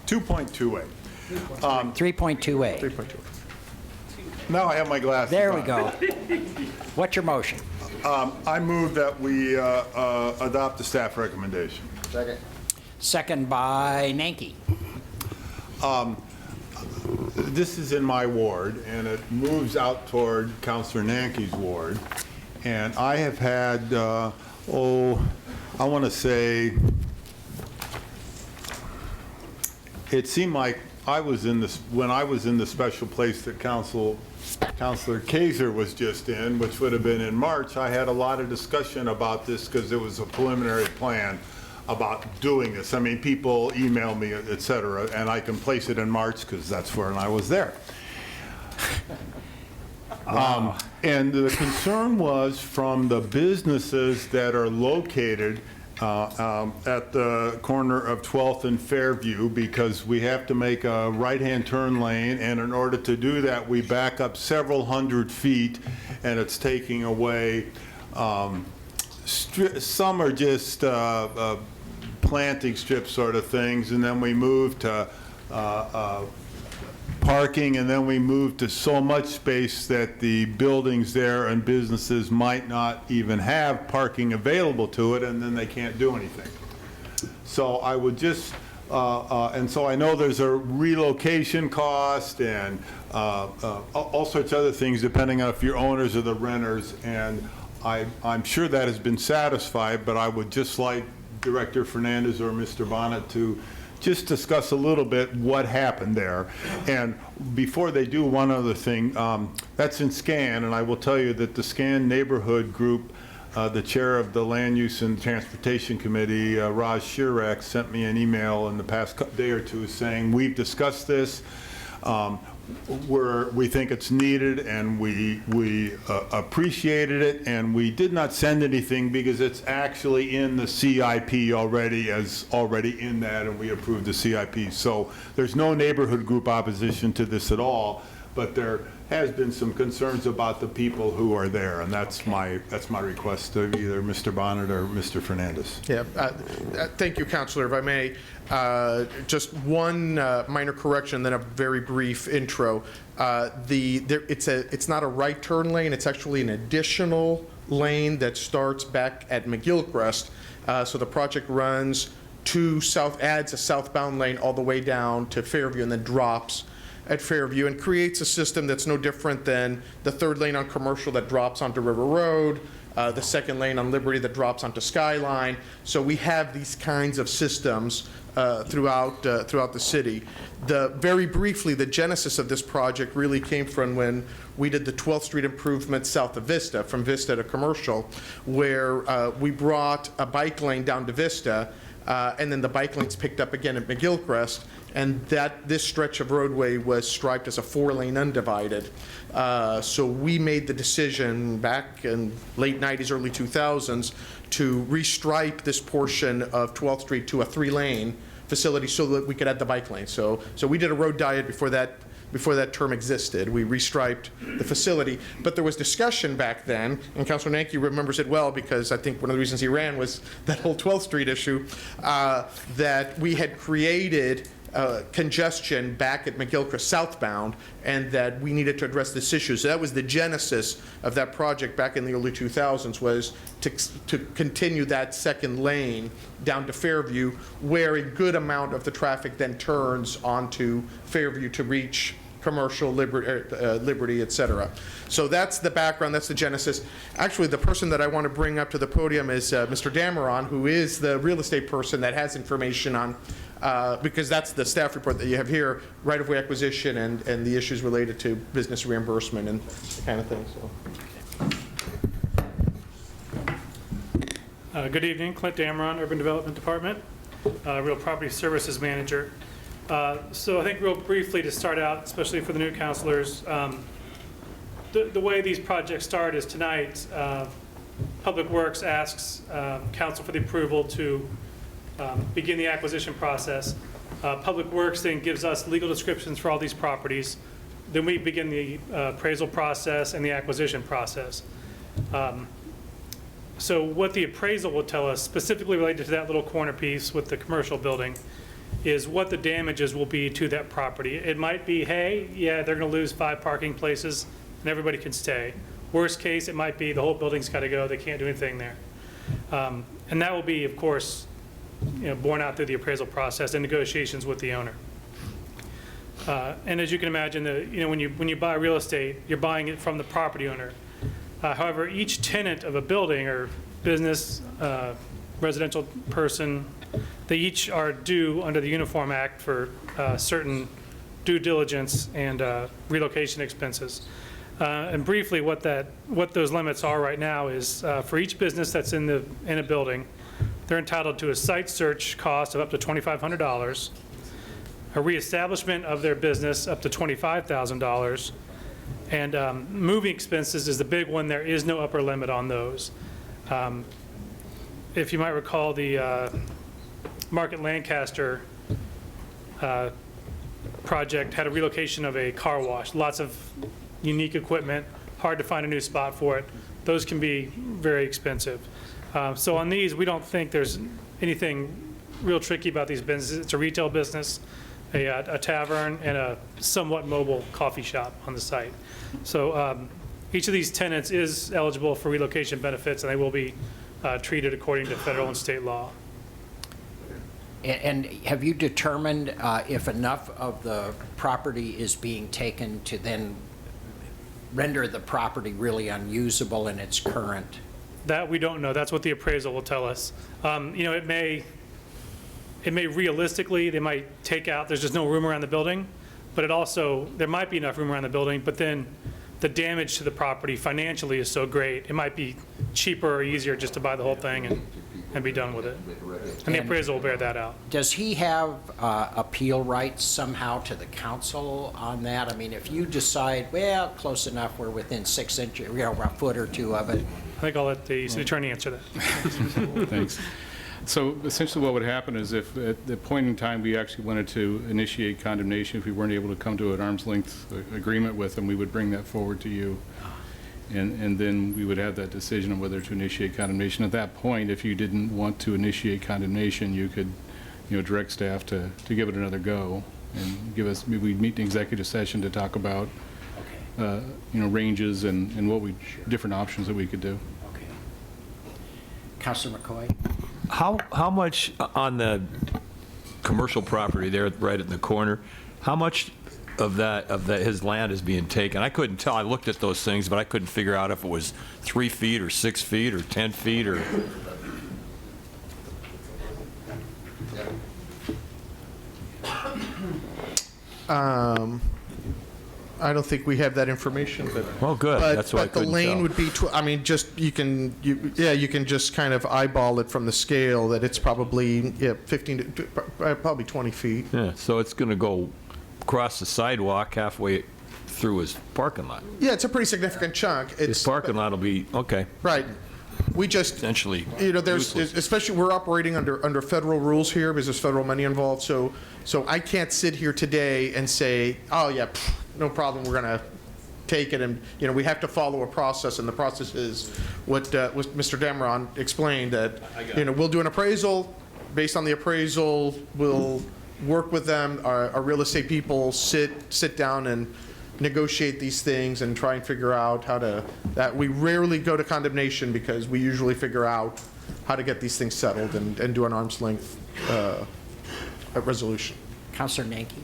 2.2A.
3.2A.
3.2.
Now I have my glasses
There we
on.
go. What's your motion?
I move that we adopt the staff recommendation.
Second.
Second by Nanki.
This is in my ward, and it moves out toward Councilor Nanki's ward. And I have had, I want to say, it seemed like I was in this, when I was in the special place that Councilor Kaiser was just in, which would have been in March, I had a lot of discussion about this because it was a preliminary plan about doing this. I mean, people email me, et cetera, and I can place it in March because that's when I was there. And the concern was from the businesses that are located at the corner of 12th and Fairview, because we have to make a right-hand turn lane, and in order to do that, we back up several hundred feet, and it's taking away, some are just planting strip sort of things, and then we move to parking, and then we move to so much space that the buildings there and businesses might not even have parking available to it, and then they can't do anything. So I would just, and so I know there's a relocation cost and all sorts of other things depending on if you're owners or the renters, and I'm sure that has been satisfied, but I would just like Director Fernandez or Mr. Bonnet to just discuss a little bit what happened there. And before they do, one other thing, that's in SCAN, and I will tell you that the SCAN neighborhood group, the chair of the Land Use and Transportation Committee, Raj Shirak, sent me an email in the past day or two saying, we've discussed this, we think it's needed, and we appreciated it, and we did not send anything because it's actually in the CIP already, already in that, and we approved the CIP. So there's no neighborhood group opposition to this at all, but there has been some concerns about the people who are there, and that's my request to either Mr. Bonnet or Mr. Fernandez.
Yeah, thank you, Councilor. If I may, just one minor correction, then a very brief intro. It's not a right turn lane, it's actually an additional lane that starts back at McGilchrist. So the project runs to adds a southbound lane all the way down to Fairview and then drops at Fairview and creates a system that's no different than the third lane on Commercial that drops onto River Road, the second lane on Liberty that drops onto Skyline. So we have these kinds of systems throughout the city. Very briefly, the genesis of this project really came from when we did the 12th Street improvement south of Vista, from Vista to Commercial, where we brought a bike lane down to Vista, and then the bike lanes picked up again at McGilchrist, and this stretch of roadway was striped as a 4-lane undivided. So we made the decision back in late 90s, early 2000s to restripe this portion of 12th Street to a 3-lane facility so that we could add the bike lane. So we did a road diet before that before that term existed. We restriped the facility, but there was discussion back then, and Councilor Nanke remembers it well because I think one of the reasons he ran was that whole 12th Street issue, that we had created congestion back at McGilchrist southbound, and that we needed to address this issue. So that was the genesis of that project back in the early 2000s, was to continue that second lane down to Fairview, where a good amount of the traffic then turns onto Fairview to reach Commercial, Liberty, et cetera. So that's the background, that's the genesis. Actually, the person that I want to bring up to the podium is Mr. Dameron, who is the real estate person that has information on, because that's the staff report that you have here, right-of-way acquisition and the issues related to business reimbursement and kind of thing. So.
Good evening, Clint Dameron, Urban Development Department, Real Property Services Manager. So I think real briefly to start out, especially for the new counselors, the way these projects start is tonight, Public Works asks council for the approval to begin the acquisition process. Public Works then gives us legal descriptions for all these properties. Then we begin the appraisal process and the acquisition process. So what the appraisal will tell us, specifically related to that little corner piece with the commercial building, is what the damages will be to that property. It might be, hey, yeah, they're going to lose 5 parking places and everybody can stay. Worst case, it might be the whole building's got to go, they can't do anything there. And that will be, of course, borne out through the appraisal process and negotiations with the owner. And as you can imagine, when you buy real estate, you're buying it from the property owner. However, each tenant of a building or business, residential person, they each are due under the Uniform Act for certain due diligence and relocation expenses. And briefly, what those limits are right now is for each business that's in a building, they're entitled to a site search cost of up to $2,500, a reestablishment of their business up to $25,000, and moving expenses is the big one. There is no upper limit on those. If you might recall, the Market Lancaster project had a relocation of a car wash, lots of unique equipment, hard to find a new spot for it. Those can be very expensive. So on these, we don't think there's anything real tricky about these businesses. It's a retail business, a tavern, and a somewhat mobile coffee shop on the site. So each of these tenants is eligible for relocation benefits, and they will be treated according to federal and state law.
And have you determined if enough of the property is being taken to then render the property really unusable in its current?
That we don't know. That's what the appraisal will tell us. It may realistically, they might take out, there's just no room around the building, but there might be enough room around the building, but then the damage to the property financially is so great, it might be cheaper or easier just to buy the whole thing and be done with it. And the appraisal will bear that out.
Does he have appeal rights somehow to the council on that? I mean, if you decide, well, close enough, we're within 6 inches, a foot or two of it.
I think I'll let the city attorney answer that.
Thanks. So essentially what would happen is if at the point in time we actually wanted to initiate condemnation, if we weren't able to come to an arm's length agreement with them, we would bring that forward to you. And then we would have that decision on whether to initiate condemnation. At that point, if you didn't want to initiate condemnation, you could, direct staff to give it another go and give us, we'd meet in executive session to talk about, ranges and what different options that we could do.
Okay. Councilor McCoy?
How much on the commercial property there, right in the corner, how much of his land is being taken? I couldn't tell. I looked at those things, but I couldn't figure out if it was 3 feet or 6 feet or 10 feet or.
I don't think we have that information, but.
Well, good. That's why I couldn't
the lane
tell.
would be, you can just kind of eyeball it from the scale that it's probably 15 to probably 20 feet.
Yeah, so it's going to go across the sidewalk halfway through his parking lot.
Yeah, it's a pretty significant chunk.
His parking lot will be, okay.
Right. We just,
essentially
there's,
useless.
especially, we're operating under federal rules here because there's federal money involved, so I can't sit here today and say, oh, yeah, no problem, we're going to take it, and, we have to follow a process, and the process is what Mr. Dameron explained, that, we'll do an appraisal. Based on the appraisal, we'll work with them, our real estate people sit down and negotiate these things and try and figure out how to, that we rarely go to condemnation because we usually figure out how to get these things settled and do an arm's length resolution.
Councilor Nanki.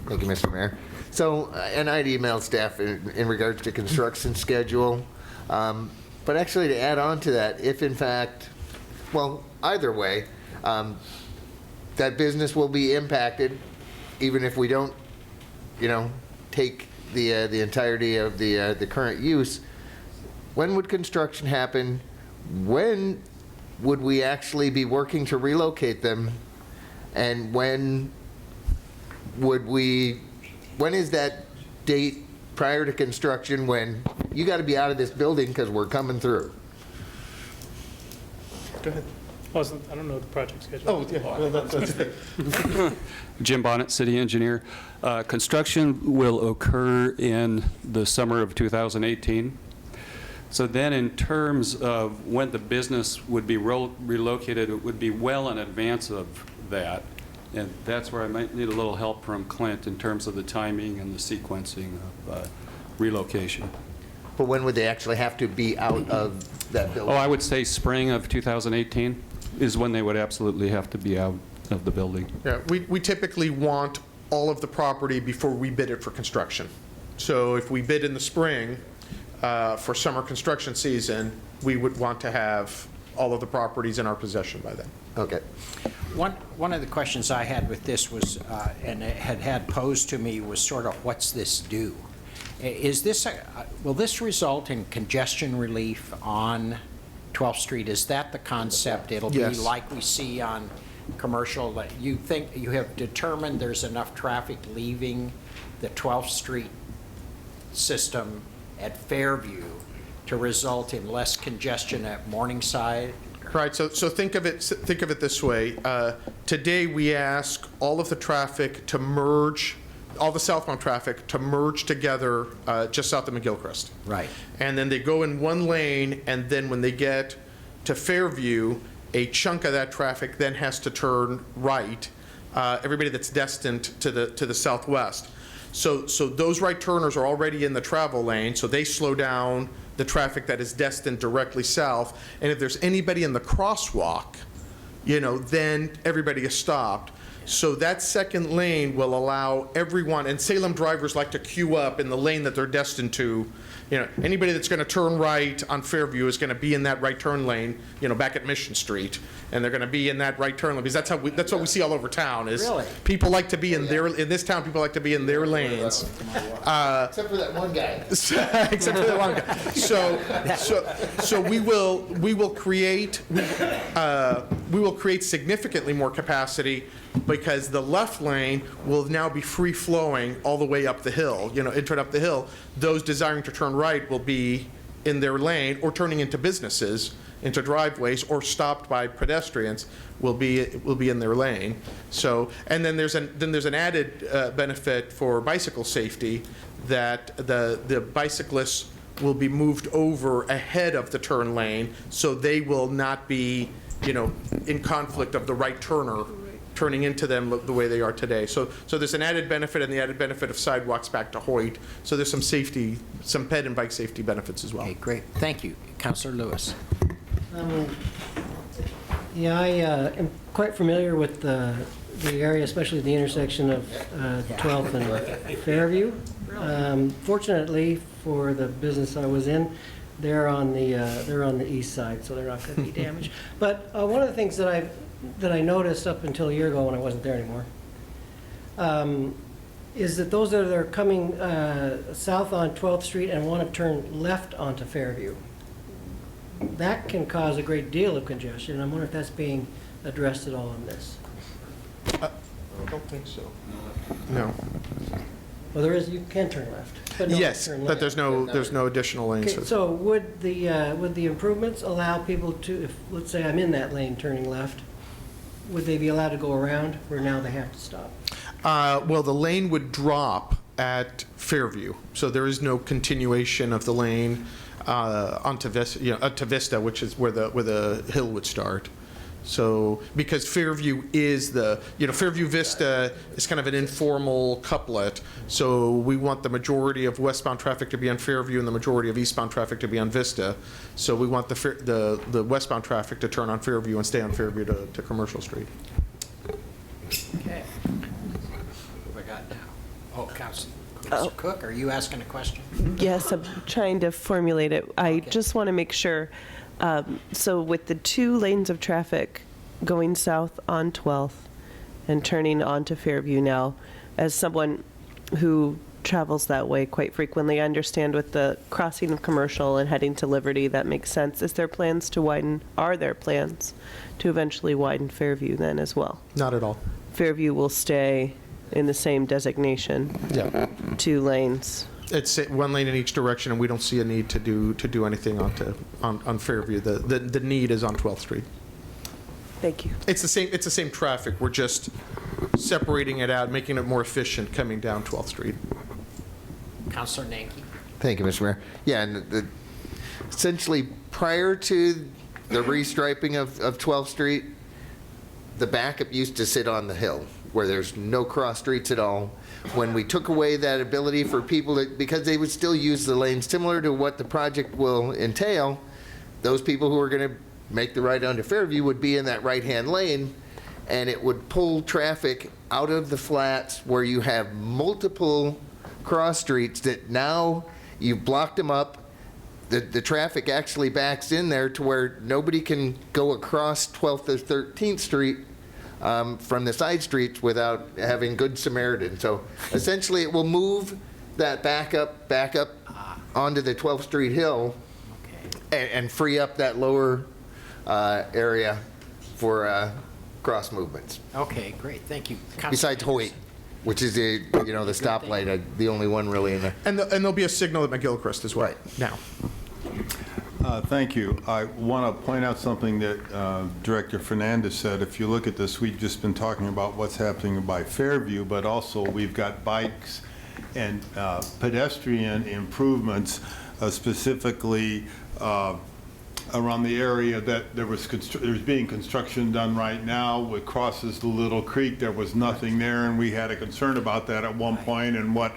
Thank you, Mr. Mayor. So, and I'd emailed staff in regards to construction schedule, but actually to add on to that, if in fact, well, either way, that business will be impacted, even if we don't, take the entirety of the current use. When would construction happen? When would we actually be working to relocate them? And when is that date prior to construction when you got to be out of this building because we're coming through?
Go ahead.
I don't know the project schedule.
Oh, yeah, that's
Jim Bonnet, city engineer. Construction will occur in the summer of 2018. So then in terms of when the business would be relocated, it would be well in advance of that. And that's where I might need a little help from Clint in terms of the timing and the sequencing of relocation.
But when would they actually have to be out of that building?
Oh, I would say spring of 2018 is when they would absolutely have to be out of the building.
Yeah, we typically want all of the property before we bid it for construction. So if we bid in the spring for summer construction season, we would want to have all of the properties in our possession by then.
Okay.
One of the questions I had with this was, and it had posed to me, was sort of, what's this do? Is this, will this result in congestion relief on 12th Street? Is that the concept? It'll be
Yes.
like we see on commercial, that you think you have determined there's enough traffic leaving the 12th Street system at Fairview to result in less congestion at Morningside?
Right, so think of it this way. Today, we ask all of the traffic to merge, all the southbound traffic to merge together just south of McGilchrist.
Right.
And then they go in one lane, and then when they get to Fairview, a chunk of that traffic then has to turn right, everybody that's destined to the southwest. So those right turners are already in the travel lane, so they slow down the traffic that is destined directly south. And if there's anybody in the crosswalk, then everybody is stopped. So that second lane will allow everyone, and Salem drivers like to queue up in the lane that they're destined to. Anybody that's going to turn right on Fairview is going to be in that right turn lane, back at Mission Street, and they're going to be in that right turn lane, because that's what we see all over town. Is
really?
People like to be in in this town. People like to be in their lanes.
Except for that one guy.
Except for that one guy. So we will create significantly more capacity, because the left lane will now be free flowing all the way up the hill. Turn up the hill. Those desiring to turn right will be in their lane, or turning into businesses, into driveways, or stopped by pedestrians will be in their lane. So, and then there's an added benefit for bicycle safety, that the bicyclists will be moved over ahead of the turn lane, so they will not be in conflict of the right turner turning into them the way they are today. So there's an added benefit, and the added benefit of sidewalks back to Hoyt. So there's some safety, some ped and bike safety benefits as well.
Okay, great. Thank you. Councilor Lewis.
Yeah, I am quite familiar with the area, especially the intersection of 12th and Fairview. Fortunately for the business I was in, they're on the east side, so they're not going to be damaged. But one of the things that I noticed up until a year ago, when I wasn't there anymore, is that those that are coming south on 12th Street and want to turn left onto Fairview, that can cause a great deal of congestion. I'm wondering if that's being addressed at all in this.
I don't think so. No.
Well, there is, you can turn left, but no
Yes,
turn
but
left.
there's no additional lanes.
Okay, so would the improvements allow people to, if, let's say I'm in that lane turning left, would they be allowed to go around, or now they have to stop?
Well, the lane would drop at Fairview, so there is no continuation of the lane onto Vista, to Vista, which is where the hill would start. So, because Fairview is Fairview Vista is kind of an informal couplet, so we want the majority of westbound traffic to be on Fairview and the majority of eastbound traffic to be on Vista. So we want the westbound traffic to turn on Fairview and stay on Fairview to Commercial Street.
Okay. What have I got now? Oh, Councilor Cook, are you asking a question?
Yes, I'm trying to formulate it. I just want to make sure. So with the 2 lanes of traffic going south on 12th and turning onto Fairview now, as someone who travels that way quite frequently, I understand with the crossing of Commercial and heading to Liberty, that makes sense. Are there plans to eventually widen Fairview then as well?
Not at all. Fairview
will stay in the same designation?
Yeah.
2 lanes?
It's 1 lane in each direction, and we don't see a need to do anything on Fairview. The need is on 12th Street.
Thank you.
It's the same traffic. We're just separating it out, making it more efficient coming down 12th Street.
Councilor Nanki.
Thank you, Mr. Mayor. Yeah, and essentially prior to the restriping of 12th Street, the backup used to sit on the hill where there's no cross streets at all. When we took away that ability for people because they would still use the lanes similar to what the project will entail, those people who are going to make the right onto Fairview would be in that right-hand lane, and it would pull traffic out of the flats where you have multiple cross streets that now you've blocked them up. The traffic actually backs in there to where nobody can go across 12th or 13th Street from the side streets without having Good Samaritan. So essentially it will move that back up onto the 12th Street Hill and free up that lower area for cross movements.
Okay, great, thank you.
Besides Hoyt, which is the stoplight, the only one really in there.
And there'll be a signal at McGilchrist as well.
Right.
Now.
Thank you. I want to point out something that Director Fernandez said. If you look at this, we've just been talking about what's happening by Fairview, but also we've got bikes and pedestrian improvements, specifically around the area that there's being construction done right now. It crosses the Little Creek. There was nothing there, and we had a concern about that at one point, and what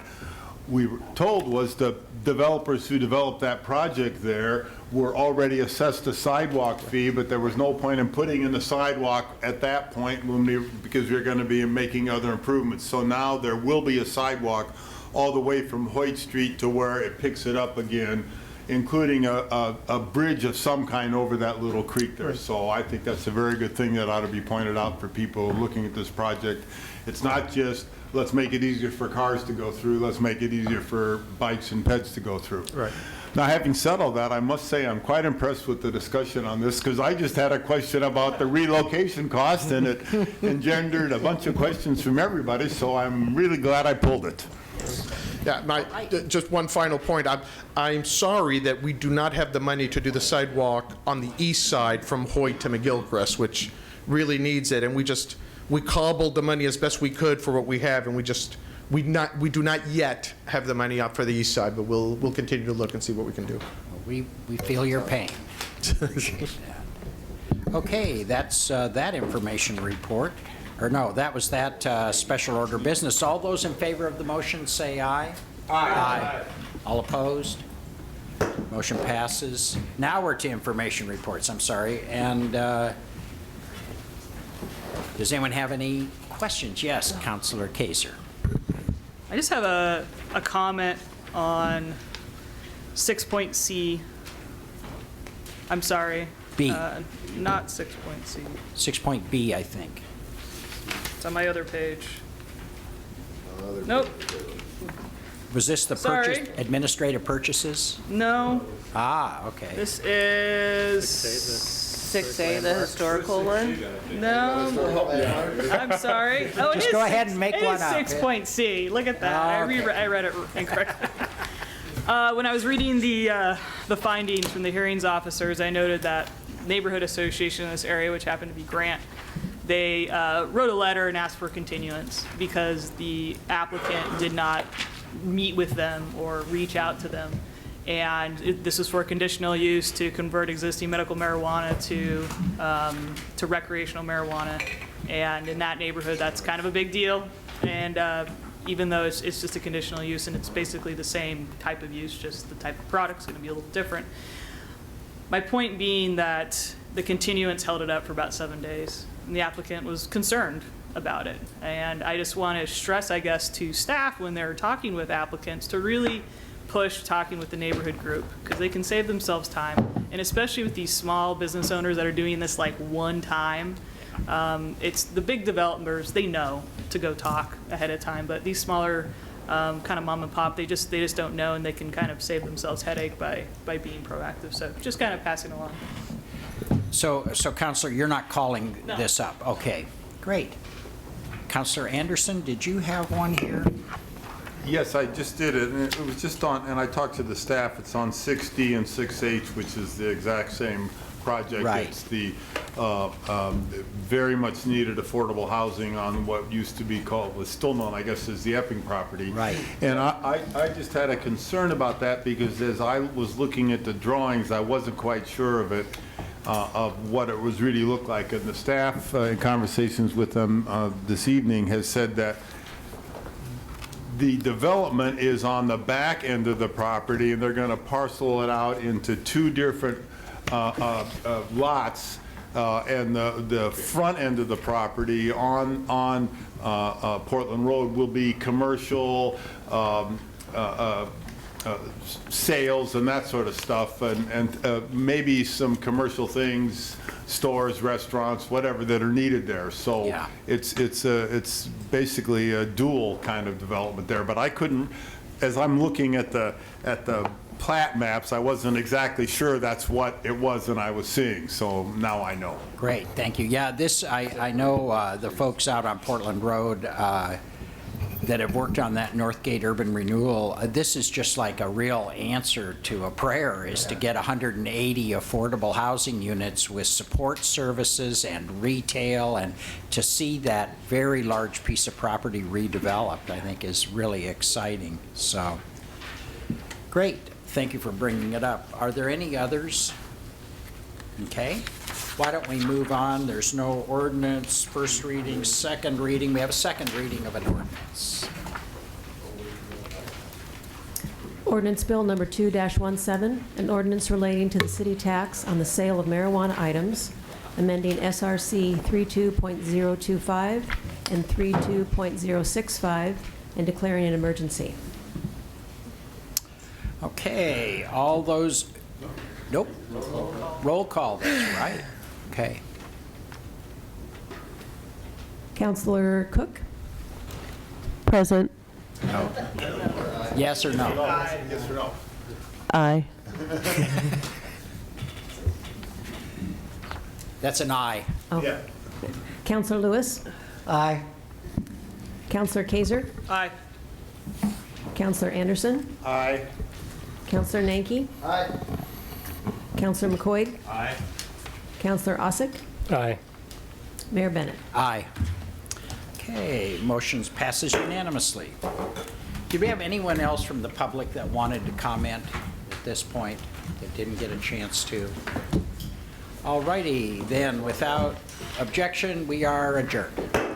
we were told was the developers who developed that project there were already assessed a sidewalk fee, but there was no point in putting in the sidewalk at that point because we were going to be making other improvements. So now there will be a sidewalk all the way from Hoyt Street to where it picks it up again, including a bridge of some kind over that little creek there. So I think that's a very good thing that ought to be pointed out for people looking at this project. It's not just, let's make it easier for cars to go through, let's make it easier for bikes and peds to go through.
Right.
Now, having said all that, I must say I'm quite impressed with the discussion on this, because I just had a question about the relocation cost, and it engendered a bunch of questions from everybody, so I'm really glad I pulled it.
Yeah, just one final point. I'm sorry that we do not have the money to do the sidewalk on the east side from Hoyt to McGilchrist, which really needs it, and we cobbled the money as best we could for what we have, and we do not yet have the money up for the east side, but we'll continue to look and see what we can do.
We feel your pain. Appreciate that. Okay, that's that information report. Or no, that was that special order business. All those in favor of the motion say aye. Aye. All opposed? Motion passes. Now we're to information reports, I'm sorry. And does anyone have any questions? Yes, Councilor Kaser.
I just have a comment on 6.C. I'm sorry.
B.
Not 6.C.
6.B, I think.
It's on my other page. Nope.
Was this the
Sorry.
purchase, administrative purchases?
No.
Ah, okay.
This is
6A, the historical one?
No, I'm sorry. Oh, it
Just
is
go ahead and make
it
one
is
up.
6.C. Look at that.
Okay.
I read it incorrectly. When I was reading the findings from the hearings officers, I noted that neighborhood association in this area, which happened to be Grant, they wrote a letter and asked for continuance because the applicant did not meet with them or reach out to them. And this was for conditional use to convert existing medical marijuana to recreational marijuana. And in that neighborhood, that's kind of a big deal. And even though it's just a conditional use and it's basically the same type of use, just the type of product's going to be a little different. My point being that the continuance held it up for about 7 days, and the applicant was concerned about it. And I just want to stress, I guess, to staff when they're talking with applicants to really push talking with the neighborhood group, because they can save themselves time. And especially with these small business owners that are doing this like one time, it's the big developers, they know to go talk ahead of time, but these smaller kind of mom and pop, they just don't know, and they can kind of save themselves headache by being proactive. So just kind of passing along.
So Counselor, you're not calling this up? Okay, great. Counselor Anderson, did you have one here?
Yes, I just did it, and it was just on, and I talked to the staff, it's on 6D and 6H, which is the exact same project.
Right.
It's the very much needed affordable housing on what used to be called, was still known, I guess, as the Epping property.
Right.
And I just had a concern about that because as I was looking at the drawings, I wasn't quite sure of it, of what it was really looked like. And the staff, in conversations with them this evening, has said that the development is on the back end of the property, and they're going to parcel it out into two different lots, and the front end of the property on Portland Road will be commercial, sales and that sort of stuff, and maybe some commercial things, stores, restaurants, whatever that are needed there. So
Yeah.
it's basically a dual kind of development there. But I couldn't, as I'm looking at the plat maps, I wasn't exactly sure that's what it was and I was seeing. So now I know.
Great, thank you. Yeah, this, I know the folks out on Portland Road that have worked on that Northgate Urban Renewal. This is just like a real answer to a prayer, is to get 180 affordable housing units with support services and retail, and to see that very large piece of property redeveloped, I think is really exciting. So, great. Thank you for bringing it up. Are there any others? Okay. Why don't we move on? There's no ordinance, first reading, second reading. We have a second reading of an ordinance.
Ordinance Bill Number 2-17, an ordinance relating to the city tax on the sale of marijuana items, amending SRC 32.025 and 32.065, and declaring an emergency.
Okay, all those, nope. Roll call, that's right. Okay.
Councilor Cook?
Present.
No. Yes or no?
Yes or no?
Aye.
That's an aye.
Oh.
Yeah.
Councilor Lewis?
Aye.
Councilor Kaiser?
Aye.
Councilor Anderson?
Aye.
Councilor Nanki?
Aye.
Councilor McCoy?
Aye.
Councilor Osick?
Aye.
Mayor Bennett?
Aye. Okay, motions passes unanimously. Do we have anyone else from the public that wanted to comment at this point that didn't get a chance to? All righty, then, without objection, we are adjourned.